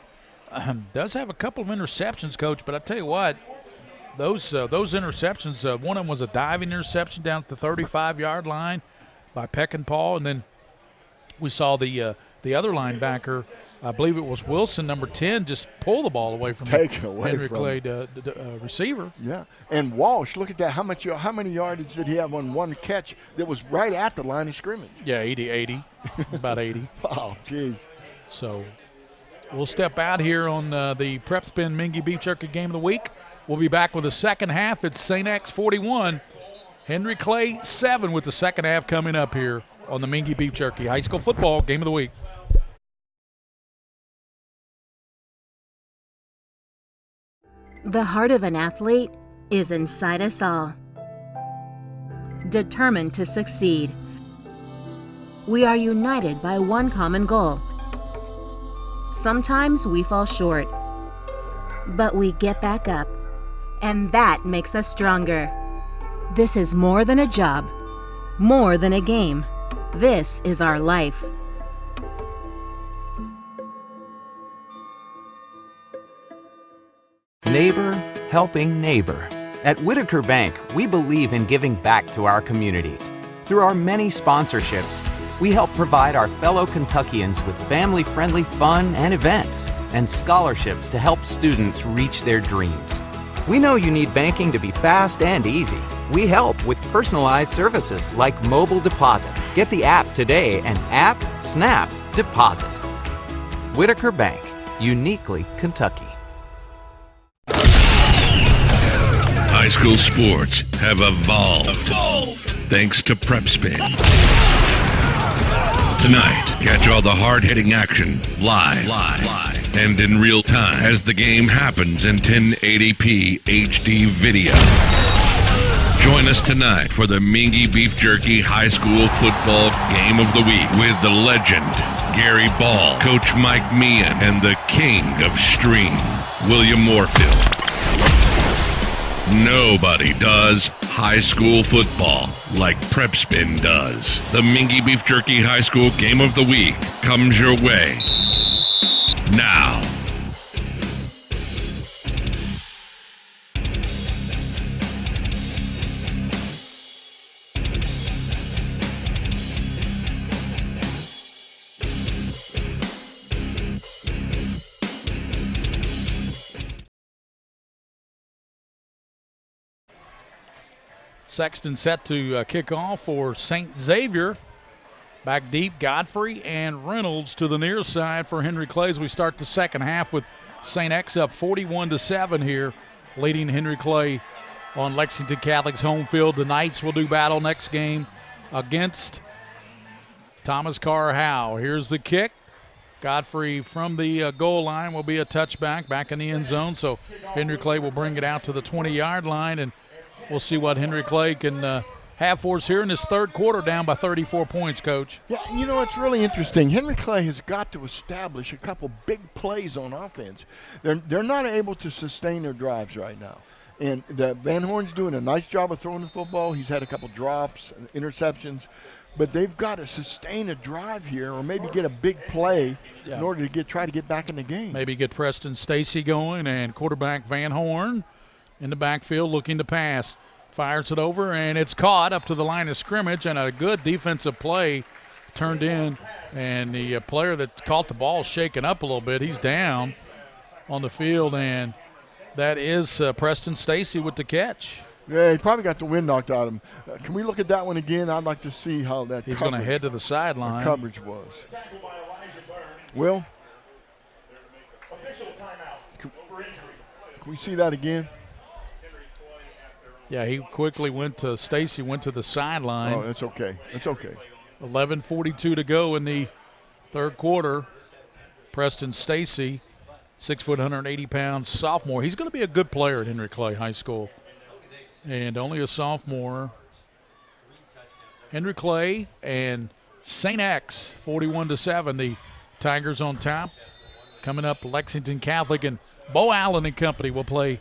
Does have a couple of interceptions, Coach, but I tell you what, those interceptions, one of them was a diving interception down at the 35-yard line by Peckinpah, and then we saw the other linebacker, I believe it was Wilson, number 10, just pull the ball away from Henry Clay, the receiver. Yeah, and Walsh, look at that. How many yardage did he have on one catch that was right at the line of scrimmage? Yeah, 80. About 80. Oh, jeez. So we'll step out here on the PrepSpin Mingua Beef Jerky Game of the Week. We'll be back with the second half. It's St. X 41, Henry Clay 7 with the second half coming up here on the Mingua Beef Jerky High School Football Game of the Week. The heart of an athlete is inside us all. Determined to succeed. We are united by one common goal. Sometimes we fall short, but we get back up, and that makes us stronger. This is more than a job, more than a game. This is our life. Neighbor helping neighbor. At Whitaker Bank, we believe in giving back to our communities. Through our many sponsorships, we help provide our fellow Kentuckians with family-friendly fun and events, and scholarships to help students reach their dreams. We know you need banking to be fast and easy. We help with personalized services like mobile deposit. Get the app today and snap, deposit. Whitaker Bank, uniquely Kentucky. High school sports have evolved thanks to PrepSpin. Tonight, catch all the hard-hitting action live and in real time as the game happens in 1080p HD video. Join us tonight for the Mingua Beef Jerky High School Football Game of the Week with the legend Gary Ball, Coach Mike Meehan, and the king of stream, William Moorfield. Nobody does high school football like PrepSpin does. The Mingua Beef Jerky High School Game of the Week comes your way now. Sexton set to kick off for St. Xavier. Back deep, Godfrey and Reynolds to the near side for Henry Clay as we start the second half with St. X up 41-7 here, leading Henry Clay on Lexington Catholic's home field. The Knights will do battle next game against Thomas Carr Howe. Here's the kick. Godfrey from the goal line will be a touchback back in the end zone, so Henry Clay will bring it out to the 20-yard line, and we'll see what Henry Clay can have for us here in this third quarter, down by 34 points, Coach. Yeah, you know, it's really interesting. Henry Clay has got to establish a couple big plays on offense. They're not able to sustain their drives right now. And Van Horn's doing a nice job of throwing the football. He's had a couple drops, interceptions. But they've got to sustain a drive here or maybe get a big play in order to try to get back in the game. Maybe get Preston Stacy going, and quarterback Van Horn in the backfield looking to pass. Fires it over, and it's caught up to the line of scrimmage, and a good defensive play turned in And the player that caught the ball shaking up a little bit, he's down on the field, and that is Preston Stacy with the catch. Yeah, he probably got the wind knocked out of him. Can we look at that one again? I'd like to see how that He's going to head to the sideline. Coverage was. Will? Can we see that again? Yeah, he quickly went to Stacy, went to the sideline. Oh, that's okay. That's okay. 11:42 to go in the third quarter. Preston Stacy, 6 foot, 180 pounds, sophomore. He's going to be a good player at Henry Clay High School. And only a sophomore. Henry Clay and St. X, 41-7. The Tigers on top. Coming up, Lexington Catholic and Bo Allen and company will play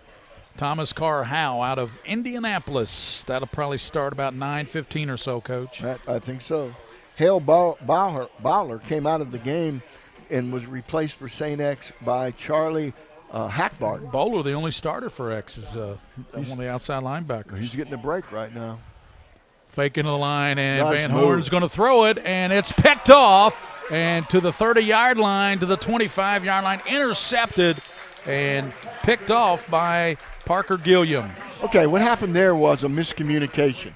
Thomas Carr Howe out of Indianapolis. That'll probably start about 9:15 or so, Coach. I think so. Hale Bowler came out of the game and was replaced for St. X by Charlie Hackbart. Bowler, the only starter for X, is one of the outside linebackers. He's getting a break right now. Faking the line, and Nice Van move. Horn's going to throw it, and it's picked off, and to the 30-yard line, to the 25-yard line, intercepted and picked off by Parker Gilliam. Okay, what happened there was a miscommunication.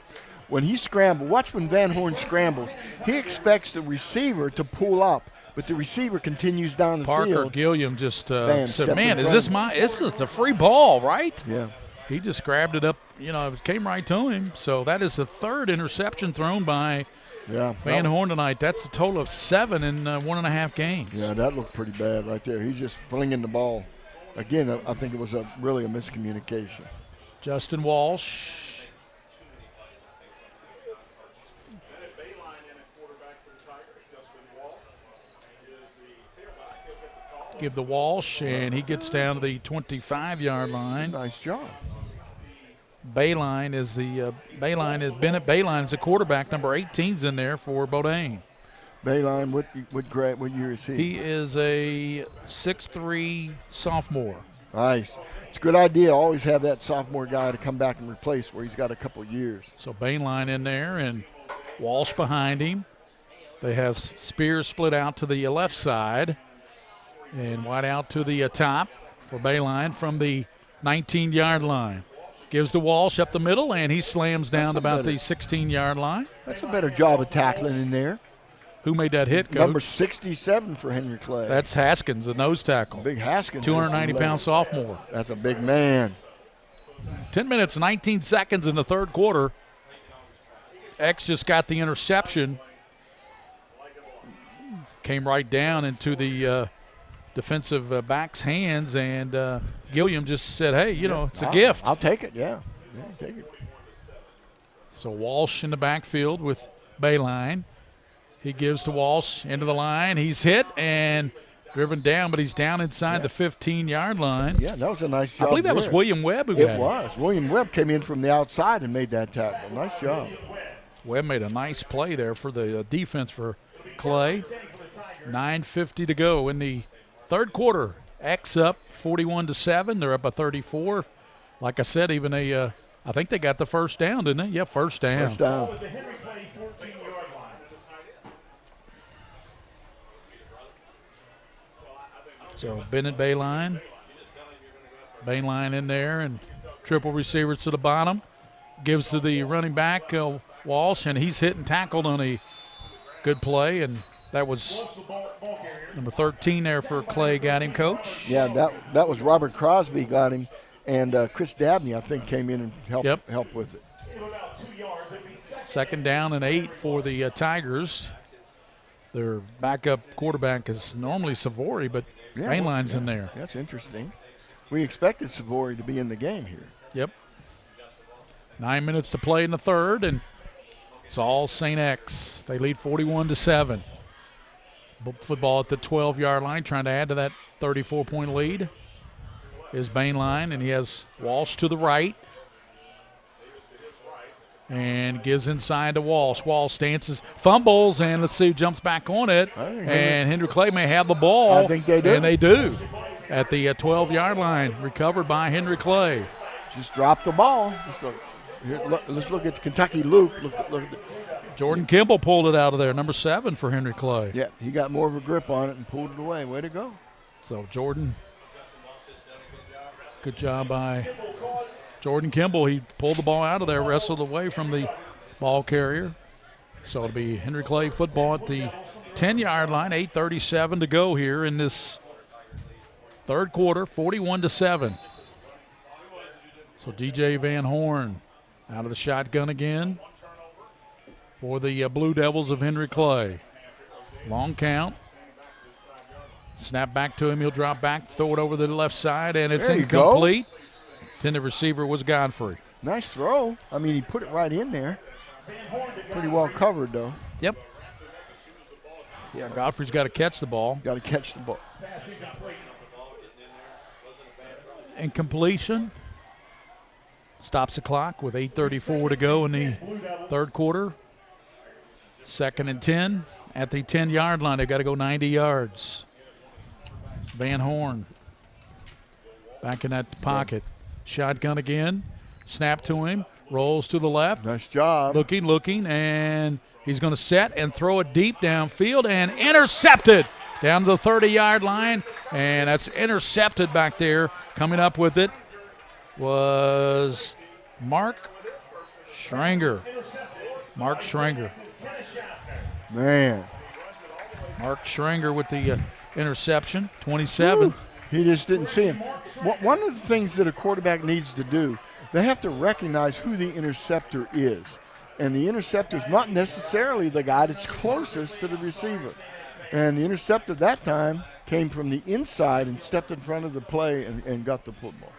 When he scrambled, watch when Van Horn scrambles, he expects the receiver to pull up, but the receiver continues down the Parker field. Gilliam just Bam, said, stepped man, in is front this this is a free ball, right? Yeah. He just grabbed it up, it came right to him. So that is the third interception thrown by Van Horn tonight. That's a total of 7 in 1.5 games. Yeah, that looked pretty bad right there. He's just flinging the ball. Again, I think it was really a miscommunication. Justin Walsh. Give the Walsh, and he gets down to the 25-yard line. Nice job. Bennett Bayline is the quarterback. Number 18's in there for Bodine. Bayline, what year is he? He is a 6'3" sophomore. Nice. It's a good idea. Always have that sophomore guy to come back and replace where he's got a couple years. So Bayline in there and Walsh behind him. They have Spears split out to the left side. And wide out to the top for Bayline from the 19-yard line. Gives to Walsh up the middle, and he slams down about the 16-yard line. That's a better job of tackling in there. Who made that hit, Coach? Number 67 for Henry Clay. That's Haskins, the nose tackle. Big Haskins. 290-pound sophomore. That's a big man. 10 minutes, 19 seconds in the third quarter. X just got the interception. Came right down into the defensive back's hands, and Gilliam just said, hey, it's a gift. I'll take it, yeah. Take it. So Walsh in the backfield with Bayline. He gives to Walsh into the line. He's hit and driven down, but he's down inside the 15-yard line. Yeah, that was a nice job. I believe that was William Webb who got it. It was. William Webb came in from the outside and made that tackle. Nice job. Webb made a nice play there for the defense for Clay. 9:50 to go in the third quarter. X up 41-7. They're up by 34. Like I said, even I think they got the first down, didn't they? Yeah, first down. First down. So Bennett Bayline in there, and triple receivers to the bottom. Gives to the running back, Walsh, and he's hit and tackled on a good play, and that was number 13 there for Clay. Got him, Coach. Yeah, that was Robert Crosby got him, and Chris Dabney, I think, came in and helped with it. Second down and 8 for the Tigers. Their backup quarterback is normally Savory, but Bayline's in there. That's interesting. We expected Savory to be in the game here. Yep. 9 minutes to play in the third, and it's all St. X. They lead 41-7. Football at the 12-yard line, trying to add to that 34-point lead is Bayline, and he has Walsh to the right. And gives inside to Walsh. Walsh stances, fumbles, and let's see who jumps back on it. And Henry Clay may have the ball. I think they do. And they do. At the 12-yard line, recovered by Henry Clay. Just dropped the ball. Here, let's look at the Kentucky loop. Look at Jordan Kimball pulled it out of there, number 7 for Henry Clay. Yeah, he got more of a grip on it and pulled it away. Way to go. So Jordan, good job by Jordan Kimball. He pulled the ball out of there, wrestled away from the ball carrier. So it'll be Henry Clay football at the 10-yard line, 8:37 to go here in this third quarter, 41-7. So DJ Van Horn out of the shotgun again for the Blue Devils of Henry Clay. Long count. Snap back to him. He'll drop back, throw it over the left side, and it's incomplete. Then the receiver was Godfrey. Nice throw. I mean, he put it right in there. Pretty well covered, though. Yep. Yeah, Godfrey's got to catch the ball. Got to catch the ball. Incompletion. Stops the clock with 8:34 to go in the third quarter. 2nd and 10 at the 10-yard line. They've got to go 90 yards. Van Horn back in that pocket. Shotgun again. Snap to him. Rolls to the left. Nice job. Looking, and he's going to set and throw it deep downfield and intercepted down to the 30-yard line. And that's intercepted back there. Coming up with it was Mark Schranger. Man. Mark Schranger with the interception, 27. Woo. He just didn't see him. One of the things that a quarterback needs to do, they have to recognize who the interceptor is. And the interceptor is not necessarily the guy that's closest to the receiver. And the interceptor that time came from the inside and stepped in front of the play and got the football.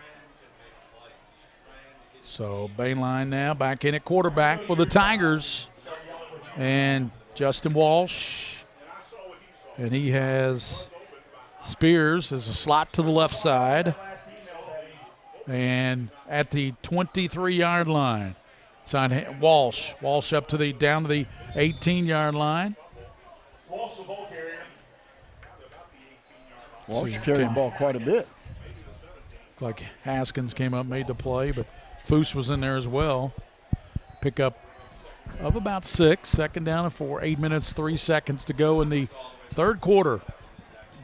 So Bayline now back in at quarterback for the Tigers. And Justin Walsh. And he has Spears as a slot to the left side. And at the 23-yard line, it's Walsh. Walsh up to down to the 18-yard line. Walsh carried the ball quite a bit. Looked like Haskins came up, made the play, but Foose was in there as well. Pickup of about 6. 2nd down and 4. 8 minutes, 3 seconds to go in the third quarter.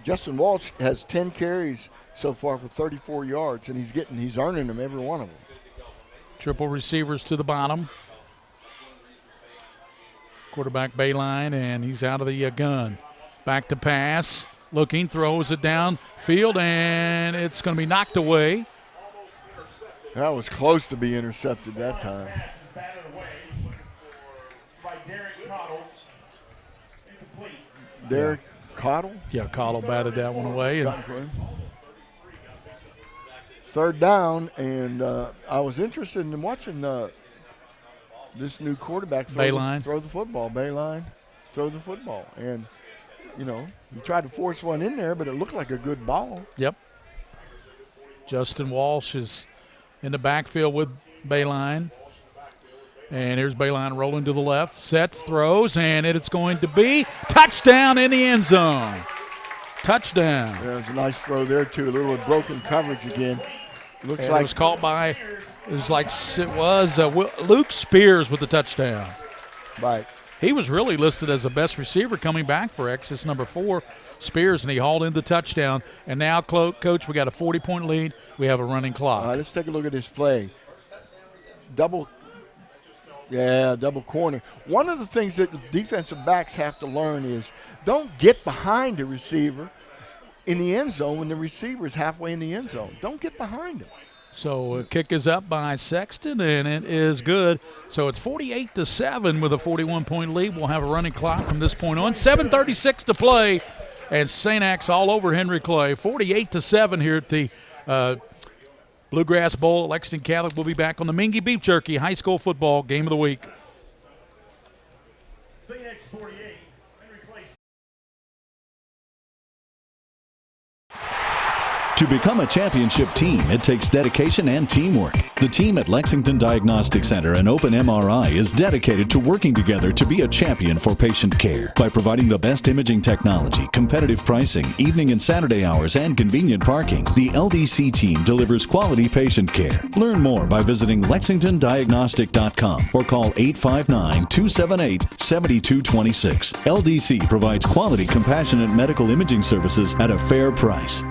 Justin Walsh has 10 carries so far for 34 yards, and he's earning them, every one of them. Triple receivers to the bottom. Quarterback Bayline, and he's out of the gun. Back to pass. Looking, throws it downfield, and it's going to be knocked away. That was close to be intercepted that time. Derek Cottle? Yeah, Cottle batted that one away. Third down, and I was interested in watching this new quarterback throw the football. Bayline throw the football. And, you know, he tried to force one in there, but it looked like a good ball. Yep. Justin Walsh is in the backfield with Bayline. And here's Bayline rolling to the left, sets, throws, and it's going to be touchdown in the end zone. Touchdown. There's a nice throw there, too. A little broken coverage again. Looks like it was caught by, Luke Spears with the touchdown. Right. He was really listed as the best receiver coming back for Exodus number 4, Spears, and he hauled in the touchdown. And now, Coach, we got a 40-point lead. We have a running clock. All right, let's take a look at this play. Double corner. One of the things that the defensive backs have to learn is don't get behind the receiver in the end zone when the receiver is halfway in the end zone. Don't get behind him. So a kick is up by Sexton, and it is good. So it's 48-7 with a 41-point lead. We'll have a running clock from this point on. 7:36 to play, and St. X all over Henry Clay. 48-7 here at the Bluegrass Bowl at Lexington Catholic. We'll be back on the Mingua Beef Jerky High School Football Game of the Week. To become a championship team, it takes dedication and teamwork. The team at Lexington Diagnostic Center and Open MRI is dedicated to working together to be a champion for patient care. By providing the best imaging technology, competitive pricing, evening and Saturday hours, and convenient parking, the LDC team delivers quality patient care. Learn more by visiting lexingtondiagnostic.com or call 859-278-7226. LDC provides quality, compassionate medical imaging services at a fair price.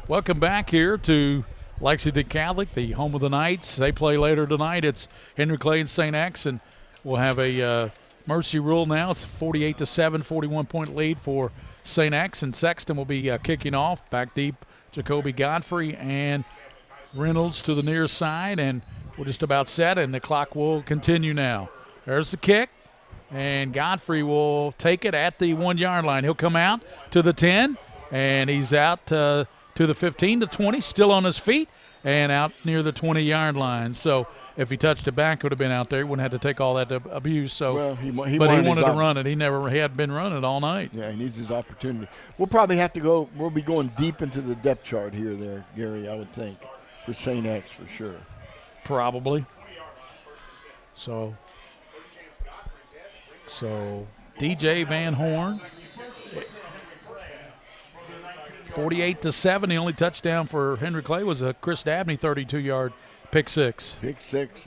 Welcome back here to Lexington Catholic, the home of the Knights. They play later tonight. It's Henry Clay and St. X, and we'll have a mercy rule now. It's 48-7, 41-point lead for St. X, and Sexton will be kicking off. Back deep, Jacoby Godfrey and Reynolds to the near side, and we're just about set, and the clock will continue now. There's the kick, and Godfrey will take it at the 1-yard line. He'll come out to the 10, and he's out to the 15 to 20, still on his feet, and out near the 20-yard line. So if he touched it back, would have been out there. He wouldn't have to take all that abuse. So, well, he wanted to run it. He had been running it all night. Yeah, he needs his opportunity. We'll probably have to go. We'll be going deep into the depth chart here, Gary. I would think for St. X for sure. Probably. So DJ Van Horn. 48-7. The only touchdown for Henry Clay was a Chris Dabney 32-yard pick six. Pick six.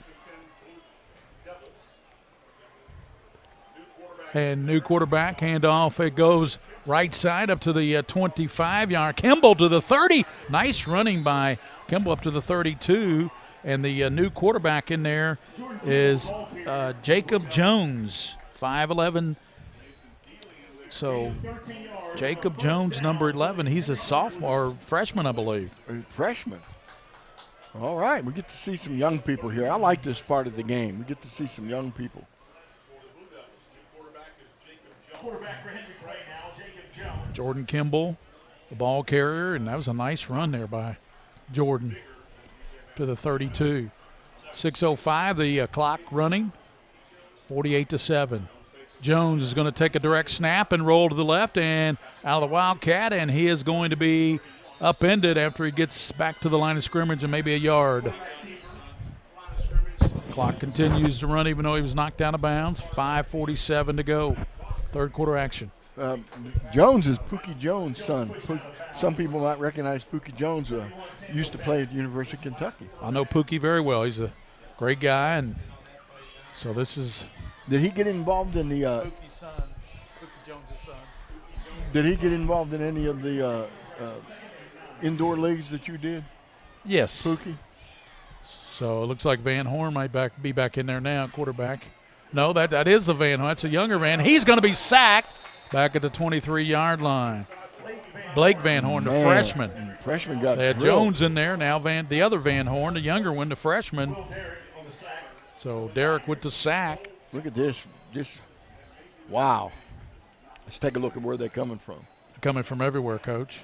And new quarterback handoff. It goes right side up to the 25-yard. Kimball to the 30. Nice running by Kimball up to the 32. And the new quarterback in there is Jacob Jones, 5'11". So Jacob Jones, number 11, he's a sophomore, freshman, I believe. Freshman. All right, we get to see some young people here. I like this part of the game. We get to see some young people. Jordan Kimball, the ball carrier, and that was a nice run there by Jordan to the 32. 6:05, the clock running, 48-7. Jones is going to take a direct snap and roll to the left and out of the Wildcat, and he is going to be upended after he gets back to the line of scrimmage and maybe a yard. Clock continues to run even though he was knocked out of bounds. 5:47 to go. Third quarter action. Jones is Pookie Jones' son. Some people might recognize Pookie Jones. Used to play at the University of Kentucky. I know Pookie very well. He's a great guy, and so this is. Did he get involved in the? Pookie's son, Pookie Jones' son. Did he get involved in any of the indoor leagues that you did? Yes. Pookie. So it looks like Van Horn might be back in there now, quarterback. No, that is the Van Horn. That's a younger Van. He's going to be sacked back at the 23-yard line. Blake Van Horn, the freshman. Freshman got They had drilled. Jones in there. Now the other Van Horn, the younger one, the freshman. So Derek with the sack. Look at this. Just wow. Let's take a look at where they're coming from. Coming from everywhere, Coach.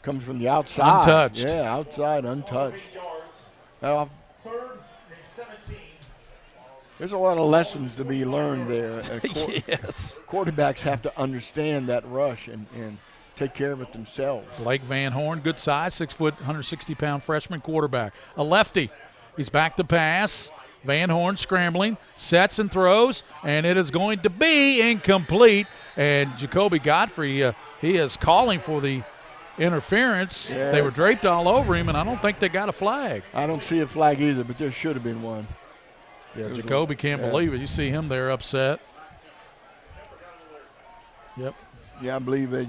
Comes from the outside. Untouched. Yeah, outside, untouched. Now, there's a lot of lessons to be learned there. Yes. Quarterbacks have to understand that rush and take care of it themselves. Blake Van Horn, good size, 6 foot, 160-pound freshman quarterback. A lefty. He's back to pass. Van Horn scrambling, sets and throws, and it is going to be incomplete. And Jacoby Godfrey, he is calling for the interference. Yeah. They were draped all over him, and I don't think they got a flag. I don't see a flag either, but there should have been one. Yeah, Jacoby can't believe it. You see him there upset. Yep. Yeah, I believe they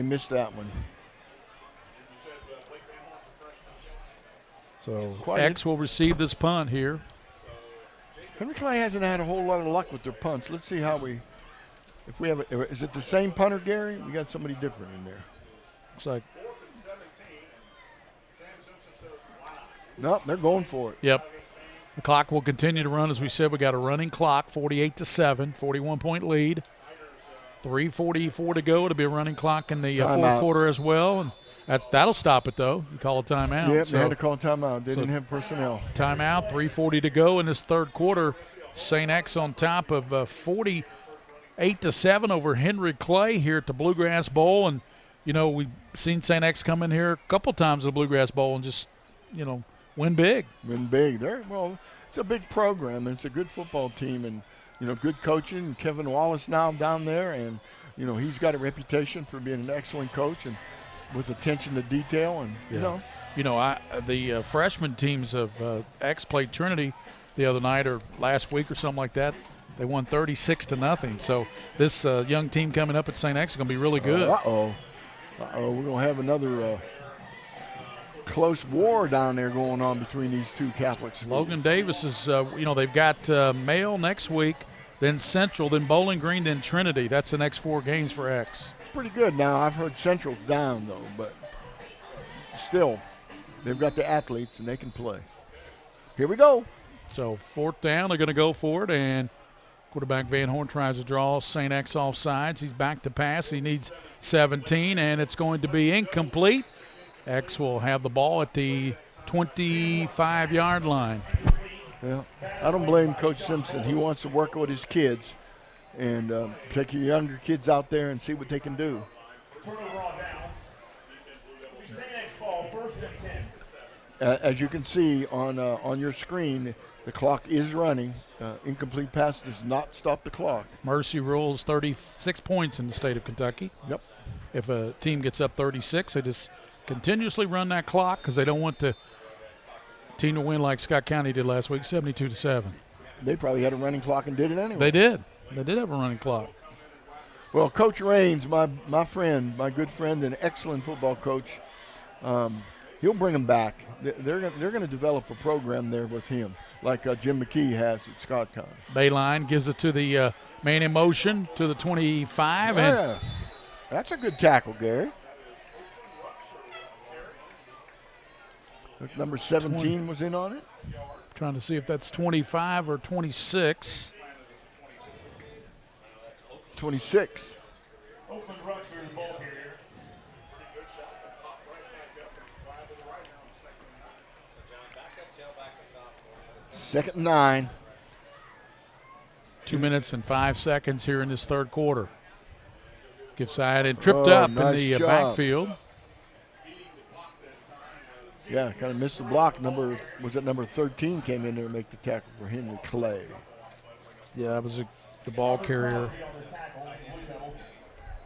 missed that one. So X will receive this punt here. Henry Clay hasn't had a whole lot of luck with their punts. Let's see how if we have is it the same punter, Gary? We got somebody different in there. Looks like. Nope, they're going for it. Yep. The clock will continue to run. As we said, we got a running clock, 48-7, 41-point lead. 3:44 to go. It'll be a running clock in the fourth quarter as well. And that'll stop it, though. You call a timeout. Yep, they had to call a timeout. They didn't have personnel. Timeout, 3:40 to go in this third quarter. St. X on top of 48-7 over Henry Clay here at the Bluegrass Bowl. And, you know, we've seen St. X come in here a couple times at the Bluegrass Bowl and just, you know, win big. Win big. Well, it's a big program, and it's a good football team, and, you know, good coaching. Kevin Wallace now down there, and, you know, he's got a reputation for being an excellent coach and with attention to detail, and, you know. You know, the freshman teams of X played Trinity the other night or last week or something like that. They won 36-0. So this young team coming up at St. X is going to be really good. Uh-oh. We're going to have another close war down there going on between these two Catholic schools. Logan Davis is, you know, they've got Mail next week, then Central, then Bowling Green, then Trinity. That's the next 4 games for X. Pretty good. Now, I've heard Central's down, though, but still, they've got the athletes, and they can play. Here we go. So 4th down, they're going to go for it, and quarterback Van Horn tries to draw St. X off sides. He's back to pass. He needs 17, and it's going to be incomplete. X will have the ball at the 25-yard line. Yeah, I don't blame Coach Simpson. He wants to work with his kids and take your younger kids out there and see what they can do. As you can see on your screen, the clock is running. Incomplete pass does not stop the clock. Mercy rules 36 points in the state of Kentucky. Yep. If a team gets up 36, they just continuously run that clock because they don't want the team to win like Scott County did last week, 72-7. They probably had a running clock and did it anyway. They did. They did have a running clock. Well, Coach Raines, my friend, my good friend, and excellent football coach, he'll bring them back. They're going to develop a program there with him, like Jim McKee has at Scott County. Bayline gives it to the man in motion to the 25. Yeah, that's a good tackle, Gary. Number 17 was in on it. Trying to see if that's 25 or 26. 26. Second and 9. 2 minutes and 5 seconds here in this third quarter. Gives side and tripped up nice in the job. backfield. Yeah, kind of missed the block. Number 13 came in there to make the tackle for Henry Clay. Yeah, that was the ball carrier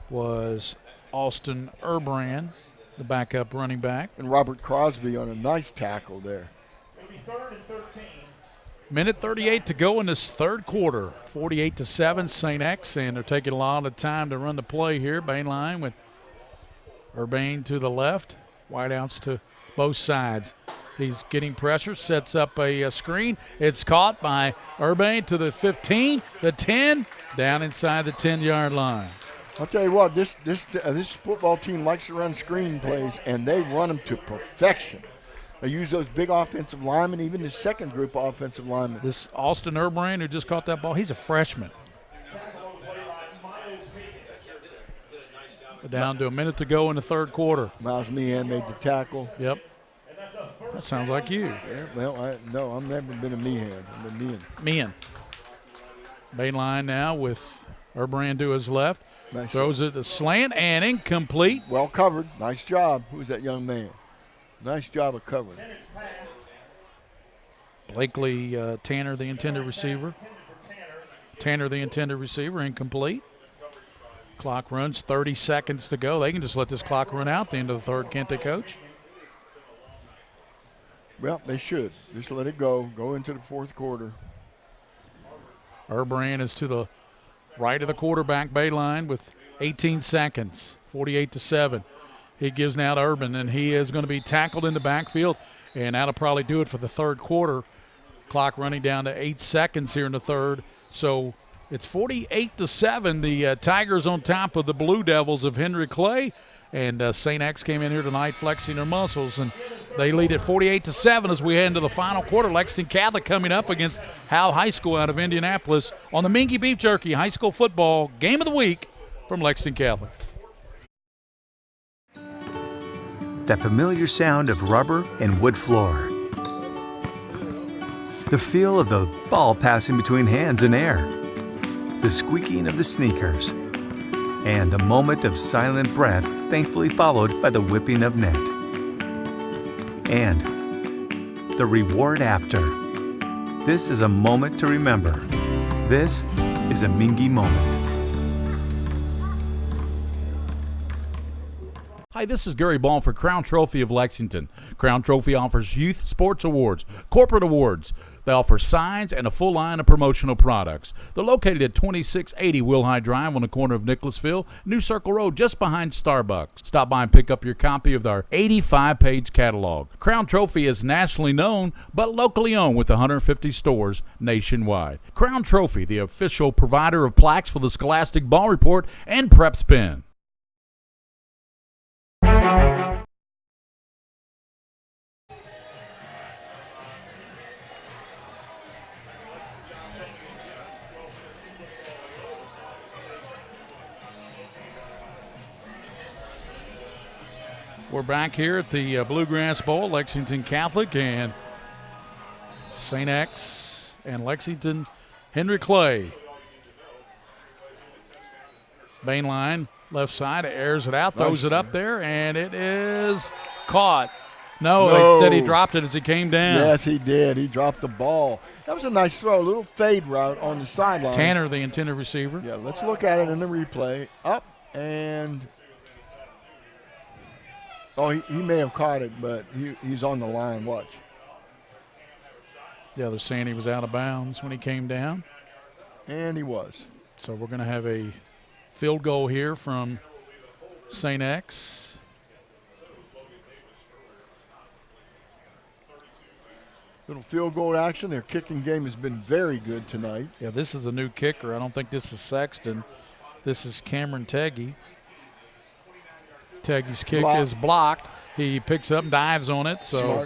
was Austin Urbrand, the backup running back. And Robert Crosby on a nice tackle there. Minute 38 to go in this third quarter. 48-7 St. X, and they're taking a lot of time to run the play here. Bayline with Urbane to the left, wideouts to both sides. He's getting pressure, sets up a screen. It's caught by Urbane to the 15, the 10, down inside the 10-yard line. I'll tell you what, this football team likes to run screen plays, and they run them to perfection. They use those big offensive linemen, even the second group of offensive linemen. This Austin Urbane who just caught that ball, he's a freshman. Down to a minute to go in the third quarter. Miles Meehan made the tackle. Yep. That sounds like you. Yeah, well, no, I've never been a Meehan. I've been Meehan. Bayline now with Urbane to his left. Nice. Throws it a slant and incomplete. Well covered. Nice job. Who's that young man? Nice job of covering. Blakely Tanner, the intended receiver. Tanner, the intended receiver, incomplete. Clock runs, 30 seconds to go. They can just let this clock run out the end of the third, can't they, Coach? Well, they should. Just let it go. Go into the fourth quarter. Urbane is to the right of the quarterback Bayline with 18 seconds, 48-7. He gives now to Urban, and he is going to be tackled in the backfield, and that'll probably do it for the third quarter. Clock running down to 8 seconds here in the third. So it's 48-7. The Tigers on top of the Blue Devils of Henry Clay, and St. X came in here tonight flexing their muscles, and they lead at 48-7 as we head into the final quarter. Lexington Catholic coming up against Howe High School out of Indianapolis on the Mingua Beef Jerky High School Football Game of the Week from Lexington Catholic. That familiar sound of rubber and wood floor. The feel of the ball passing between hands and air. The squeaking of the sneakers. And a moment of silent breath, thankfully followed by the whipping of net. And the reward after. This is a moment to remember. This is a Mingua moment. Hi, this is Gary Ball for Crown Trophy of Lexington. Crown Trophy offers youth sports awards, corporate awards. They offer signs and a full line of promotional products. They're located at 2680 Wilhite Drive on the corner of Nicholasville, New Circle Road, just behind Starbucks. Stop by and pick up your copy of our 85-page catalog. Crown Trophy is nationally known, but locally owned with 150 stores nationwide. Crown Trophy, the official provider of plaques for the Scholastic Ball Report and PrepSpin. We're back here at the Bluegrass Bowl, Lexington Catholic and St. X and Lexington. Henry Clay. Bainline, left side, airs it out, throws it up there, and it is caught. No, they said he dropped it as he came down. Yes, he did. He dropped the ball. That was a nice throw, a little fade route on the sideline. Tanner, the intended receiver. Yeah, let's look at it in the replay. Up and he may have caught it, but he's on the line. Watch. The other saying he was out of bounds when he came down. And he was. So we're going to have a field goal here from St. X. Little field goal action. Their kicking game has been very good tonight. Yeah, this is a new kicker. I don't think this is Sexton. This is Cameron Teggy. Teggy's kick is blocked. He picks up and dives on it. So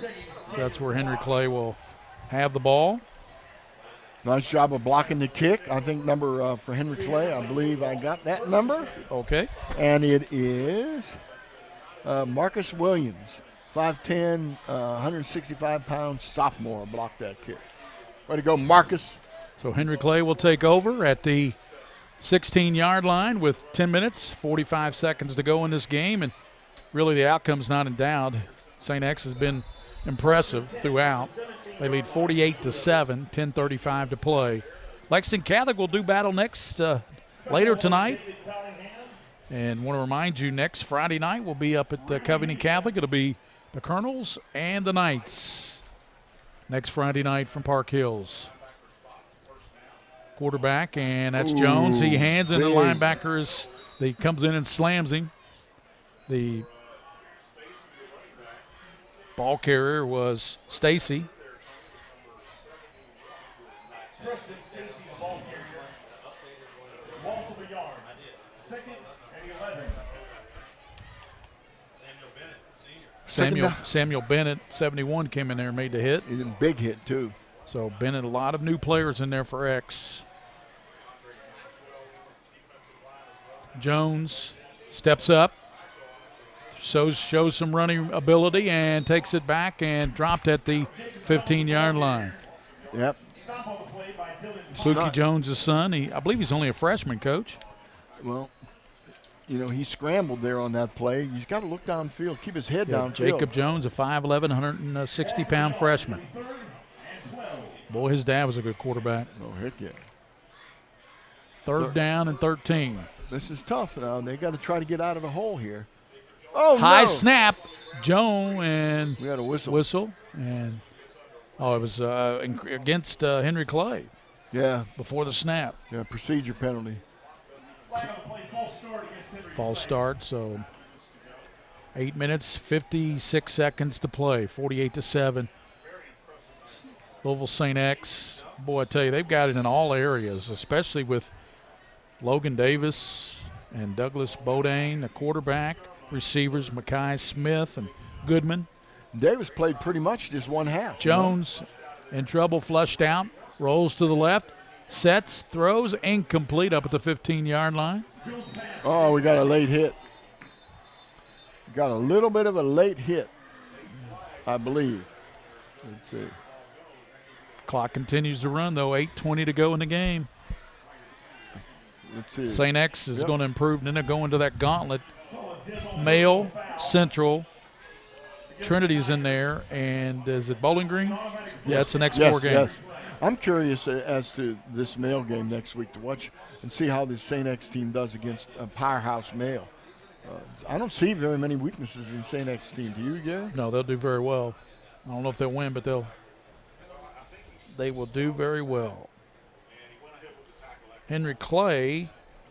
that's where Henry Clay will have the ball. Nice job of blocking the kick. I think number for Henry Clay, I believe I got that number. Okay. And it is Marcus Williams, 5'10", 165-pound sophomore, blocked that kick. Way to go, Marcus. So Henry Clay will take over at the 16-yard line with 10 minutes, 45 seconds to go in this game. And really the outcome's not in doubt. St. X has been impressive throughout. They lead 48-7, 10:35 to play. Lexington Catholic will do battle next later tonight. And want to remind you, next Friday night we'll be up at Covington Catholic. It'll be the Colonels and the Knights next Friday night from Park Hills. Quarterback, and that's Jones. He hands in the linebacker. He comes in and slams him. The ball carrier was Stacy. Samuel Bennett, 71, came in there and made the hit. He did a big hit, too. So Bennett, a lot of new players in there for X. Jones steps up, shows some running ability, and takes it back and dropped at the 15-yard line. Yep. Pookie Jones' son. I believe he's only a freshman, Coach. Well, you know, he scrambled there on that play. He's got to look downfield, keep his head downfield. Jacob Jones, a 5'11", 160-pound freshman. Boy, his dad was a good quarterback. Oh, heck yeah. Third down and 13. This is tough now. They got to try to get out of the hole here. Oh, high no. snap. Joe, and we had a whistle. And it was against Henry Clay. Yeah. Before the snap. Yeah, procedure penalty. False start, so 8 minutes, 56 seconds to play, 48-7. Louisville St. X, boy, I tell you, they've got it in all areas, especially with Logan Davis and Douglas Bodine, the quarterback, receivers, Mackay Smith and Goodman. Davis played pretty much just one half. Jones in trouble, flushed out, rolls to the left, sets, throws, incomplete up at the 15-yard line. Oh, we got a late hit. Got a little bit of a late hit, I believe. Let's see. Clock continues to run, though. 8:20 to go in the game. Let's see. St. X is going to improve, and then they're going to that gauntlet. Male, Central, Trinity's in there, and is it Bowling Green? Yeah, it's the next 4 games. Yes. I'm curious as to this male game next week to watch and see how this St. X team does against a powerhouse male. I don't see very many weaknesses in St. X team. Do you, Gary? No, they'll do very well. I don't know if they'll win, but they will do very well. Henry Clay,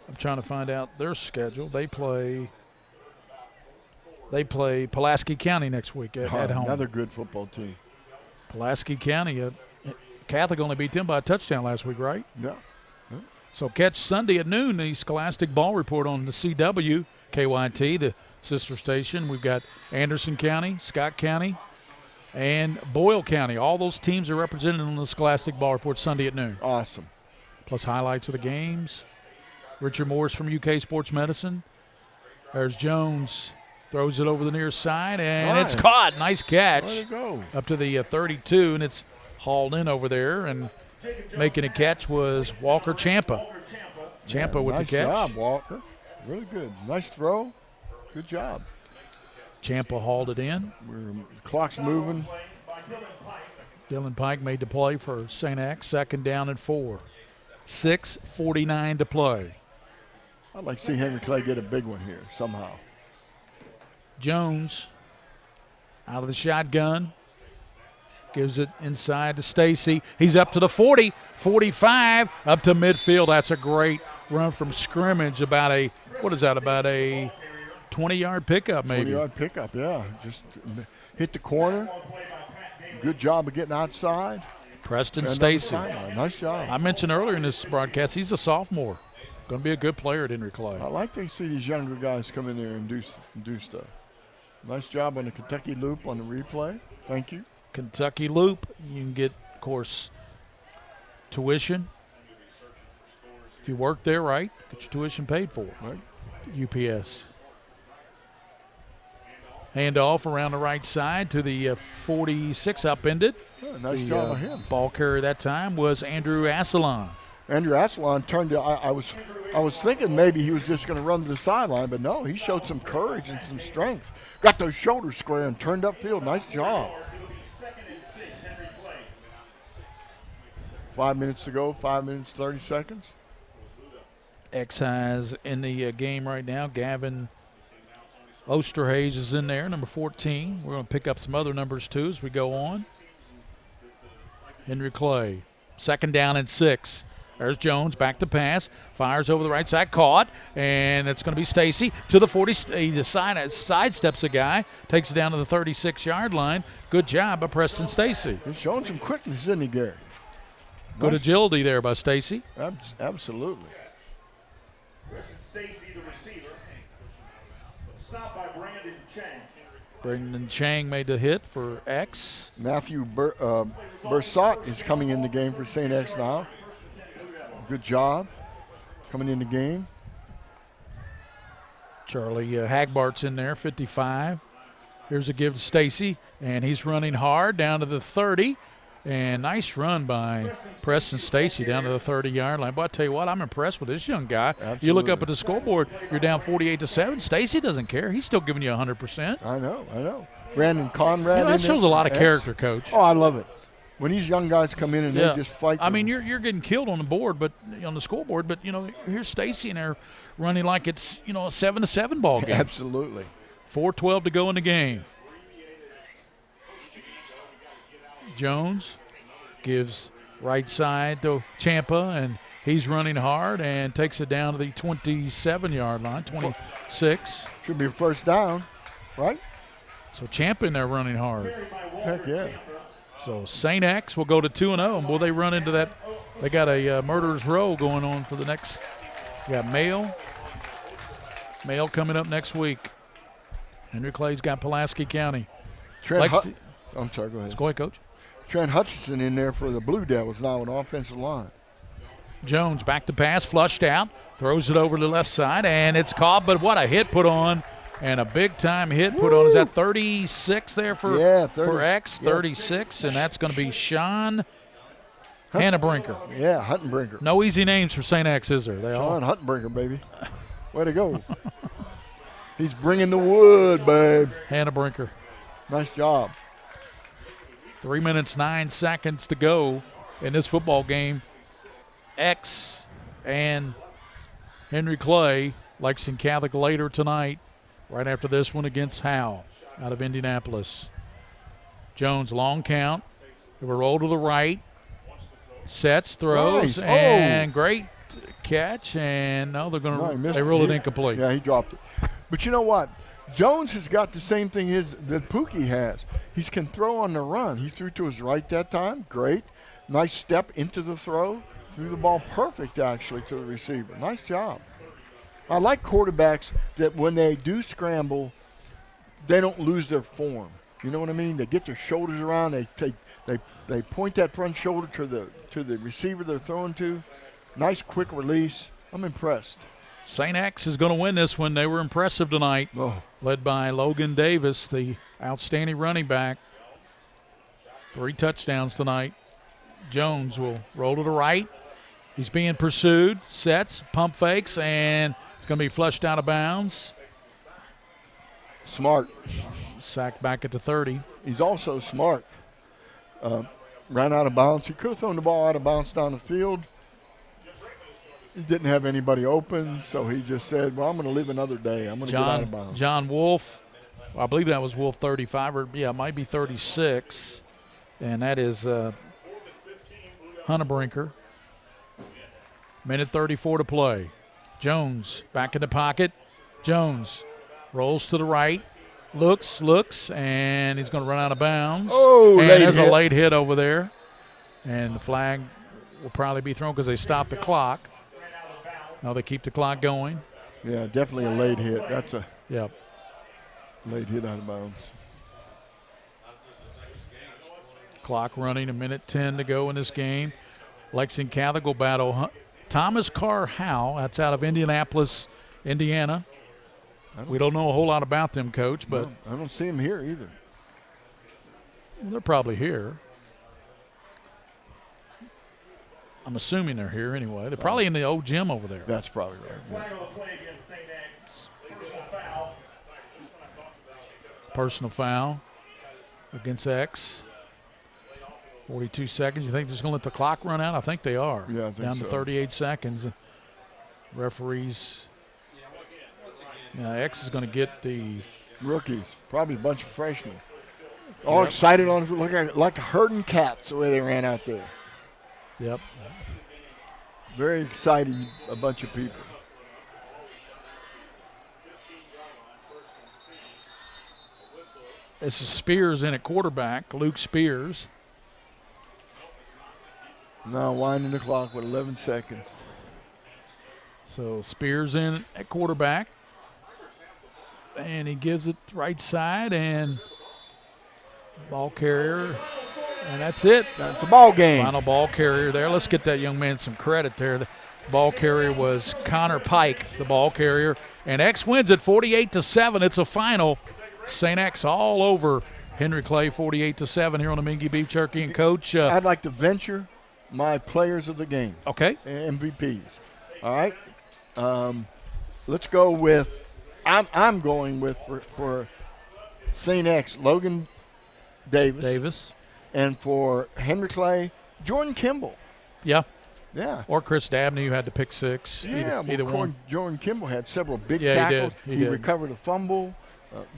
I'm trying to find out their schedule. They play Pulaski County next week at home. Another good football team. Pulaski County, Catholic only beat them by a touchdown last week, right? Yeah. So catch Sunday at noon the Scholastic Ball Report on the CW, KYT, the sister station. We've got Anderson County, Scott County, and Boyle County. All those teams are represented on the Scholastic Ball Report Sunday at noon. Awesome. Plus highlights of the games. Richard Morris from UK Sports Medicine. There's Jones. Throws it over the near side, and it's caught. Nice catch. Way to go. Up to the 32, and it's hauled in over there. And making a catch was Walker Champa. Champa with the catch. Nice job, Walker. Really good. Nice throw. Good job. Champa hauled it in. The clock's moving. Dylan Pike made the play for St. X. 2nd down and 4. 6:49 to play. I'd like to see Henry Clay get a big one here somehow. Jones out of the shotgun. Gives it inside to Stacy. He's up to the 40, 45, up to midfield. That's a great run from scrimmage. About a 20-yard pickup maybe. 20-yard pickup, yeah. Just hit the corner. Good job of getting outside. Preston Stacy. Nice job. I mentioned earlier in this broadcast, he's a sophomore. Going to be a good player at Henry Clay. I like to see these younger guys come in there and do stuff. Nice job on the Kentucky Loop on the replay. Thank you. Kentucky Loop. You can get, of course, tuition. If you work there, right, get your tuition paid for. Right. UPS. Handoff around the right side to the 46, upended. Oh, nice job of him. Ball carrier that time was Andrew Asselon. Andrew Asselon turned to, I was thinking maybe he was just going to run to the sideline, but no, he showed some courage and some strength. Got those shoulders square and turned upfield. Nice job. 5 minutes to go, 5 minutes, 30 seconds. X has in the game right now. Gavin Osterhaze is in there, number 14. We're going to pick up some other numbers, too, as we go on. Henry Clay, 2nd down and 6. There's Jones, back to pass, fires over the right side, caught, and it's going to be Stacy to the 40. He sidesteps a guy, takes it down to the 36-yard line. Good job by Preston Stacy. He's showing some quickness, isn't he, Gary? Good agility there by Stacy. Absolutely. Stacy, the receiver. Stopped by Brandon Chang. Brandon Chang made the hit for X. Matthew Bursat is coming in the game for St. X now. Good job coming in the game. Charlie Hagbart's in there, 55. Here's a give to Stacy, and he's running hard down to the 30. And nice run by Preston Stacy down to the 30-yard line. But I tell you what, I'm impressed with this young guy. Absolutely. You look up at the scoreboard, you're down 48-7. Stacy doesn't care. He's still giving you 100%. I know. Brandon Conrad. That shows a lot of character, Coach. Oh, I love it. When these young guys come in and they just fight. I mean, you're getting killed on the board, but on the scoreboard. But here's Stacy in there running like it's a 7-7 ball game. Absolutely. 4:12 to go in the game. Jones gives right side to Champa, and he's running hard and takes it down to the 27-yard line, 26. Should be a first down, right? So Champa in there running hard. Heck yeah. So St. X will go to 2-0, and will they run into that? They got a murderer's row going on for the next. You got Mail coming up next week. Henry Clay's got Pulaski County. I'm sorry, go ahead. Go ahead, Coach. Trent Hutchinson in there for the Blue Devils now on offensive line. Jones back to pass, flushed out, throws it over to the left side, and it's caught, but what a hit put on, and a big-time hit put on. Is that 36 there for X? 36, and that's going to be Sean Hannah Brinker. Yeah, Huttenbrinker. No easy names for St. X, is there? They Sean Huttenbrinker, baby. Way to go. He's bringing the wood, babe. Hannah Brinker. Nice job. 3 minutes, 9 seconds to go in this football game. X and Henry Clay, Lexington Catholic later tonight, right after this one against Howe out of Indianapolis. Jones, long count. They will roll to the right. Sets, throws, nice. And great catch. And no, they're going to they rule it incomplete. Yeah, he dropped it. But you know what? Jones has got the same thing that Pookie has. He can throw on the run. He threw to his right that time. Great. Nice step into the throw. Threw the ball perfect, actually, to the receiver. Nice job. I like quarterbacks that when they do scramble, they don't lose their form. You know what I mean? They get their shoulders around. They point that front shoulder to the receiver they're throwing to. Nice quick release. I'm impressed. St. X is going to win this one. They were impressive tonight, led by Logan Davis, the outstanding running back. 3 touchdowns tonight. Jones will roll to the right. He's being pursued. Sets, pump fakes, and it's going to be flushed out of bounds. Smart. Sacked back at the 30. He's also smart. Ran out of bounds. He could have thrown the ball out of bounds down the field. He didn't have anybody open, so he just said, well, I'm going to live another day. I'm going to get out of bounds. John Wolf, I believe that was Wolf 35, or it might be 36. And that is Hunnebrinker. Minute 34 to play. Jones back in the pocket. Jones rolls to the right. Looks, and he's going to run out of bounds. Oh, and there's a late hit over there. And the flag will probably be thrown because they stopped the clock. No, they keep the clock going. Yeah, definitely a late hit. That's a late hit out of bounds. Clock running, 1:10 to go in this game. Lexington Catholic will battle Thomas Carr Howe. That's out of Indianapolis, Indiana. We don't know a whole lot about them, Coach, but I don't see them here either. Well, they're probably here. I'm assuming they're here anyway. They're probably in the old gym over there. That's probably right. Personal foul against X. 42 seconds. You think they're just going to let the clock run out? I think they are. Yeah, I think down to so. 38 seconds. Referees. X is going to get the rookies, probably a bunch of freshmen. All excited on it, like herding cats the way they ran out there. Yep. Very excited, a bunch of people. This is Spears in at quarterback, Luke Spears. Now winding the clock with 11 seconds. So Spears in at quarterback. And he gives it right side, and ball carrier, and that's it. That's a ball game. Final ball carrier there. Let's get that young man some credit there. The ball carrier was Connor Pike, the ball carrier, and X wins it 48-7. It's a final. St. X all over Henry Clay, 48-7 here on the Mingua Beef Jerky. And Coach, I'd like to venture my players of the game. Okay. MVPs. All right. Let's go with. I'm going with for St. X, Logan Davis. And for Henry Clay, Jordan Kimball. Yeah. Yeah. Or Chris Dabney, who had to pick 6. Yeah, either one. Jordan Kimball had several big tackles. He did. He recovered a fumble.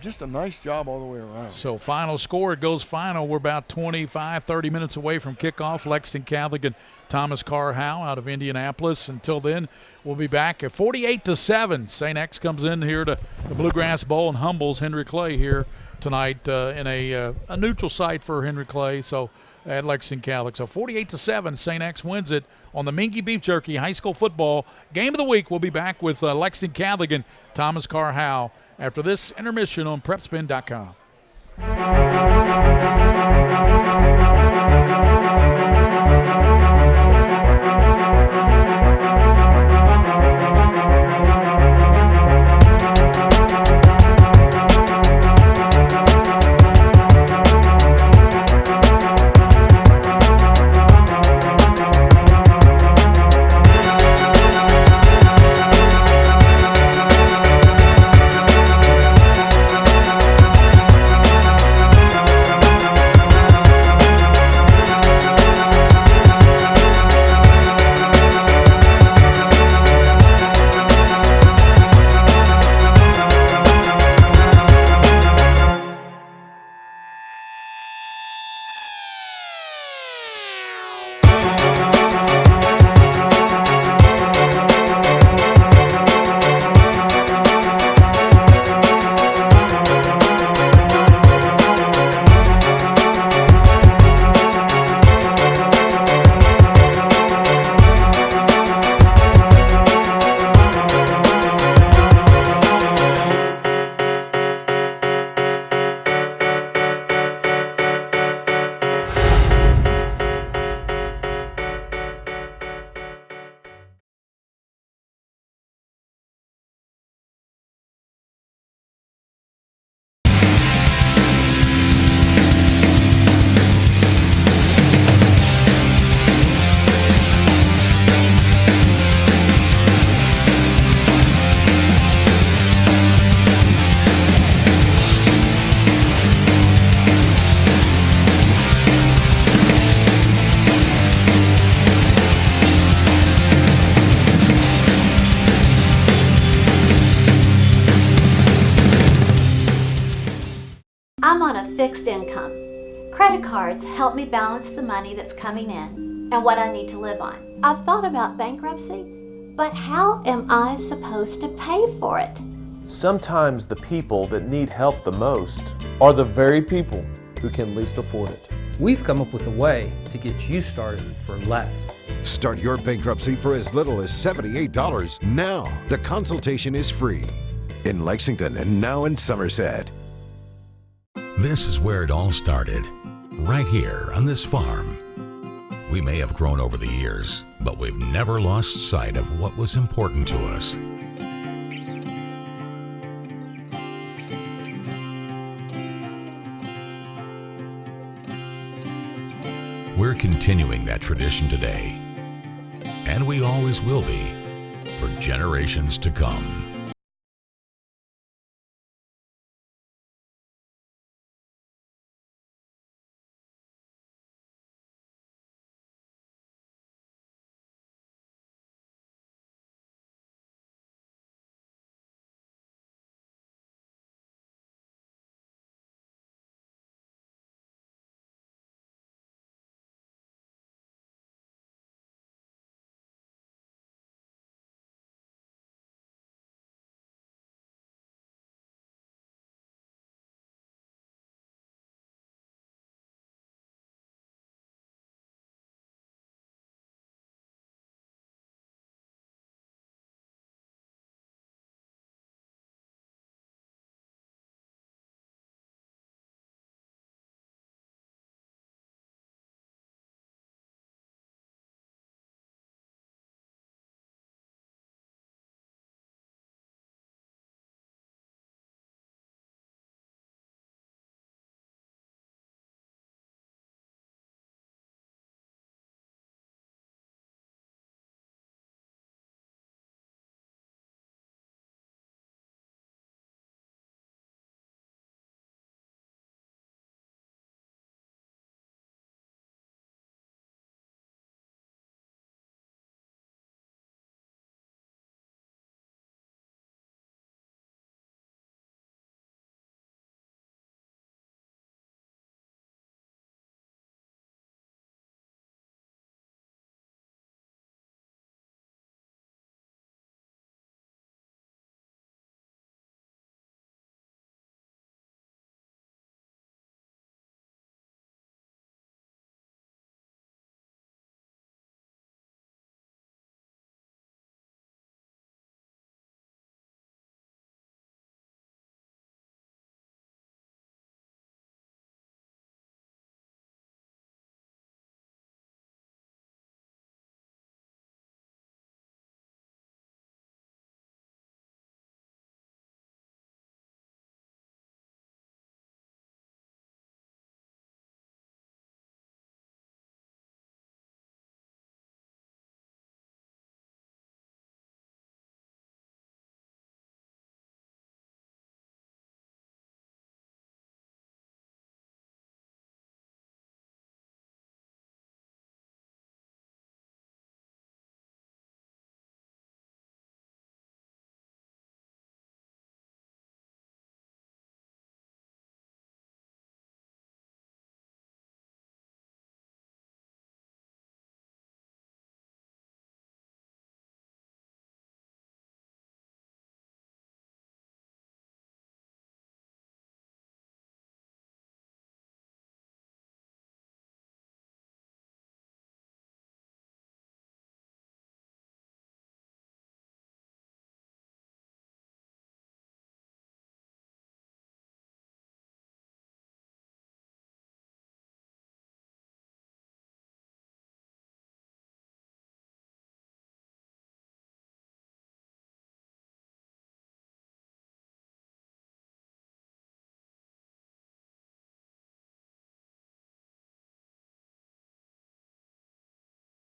Just a nice job all the way around. So final score, it goes final. We're about 25, 30 minutes away from kickoff. Lexington Catholic and Thomas Carr Howe out of Indianapolis. Until then, we'll be back at 48-7. St. X comes in here to the Bluegrass Bowl and humbles Henry Clay here tonight in a neutral site for Henry Clay. So at Lexington Catholic. So 48-7, St. X wins it on the Mingua Beef Jerky High School Football Game of the Week. We'll be back with Lexington Catholic and Thomas Carr Howe after this intermission on PrepSpin.com. fixed income. Credit cards help me balance the money that's coming in and what I need to live on. I've thought about bankruptcy, but how am I supposed to pay for it? Sometimes the people that need help the most are the very people who can least afford it. We've come up with a way to get you started for less. Start your bankruptcy for as little as $78 now. The consultation is free in Lexington and now in Somerset. This is where it all started, right here on this farm. We may have grown over the years, but we've never lost sight of what was important to us. We're continuing that tradition today, and we always will be for generations to come.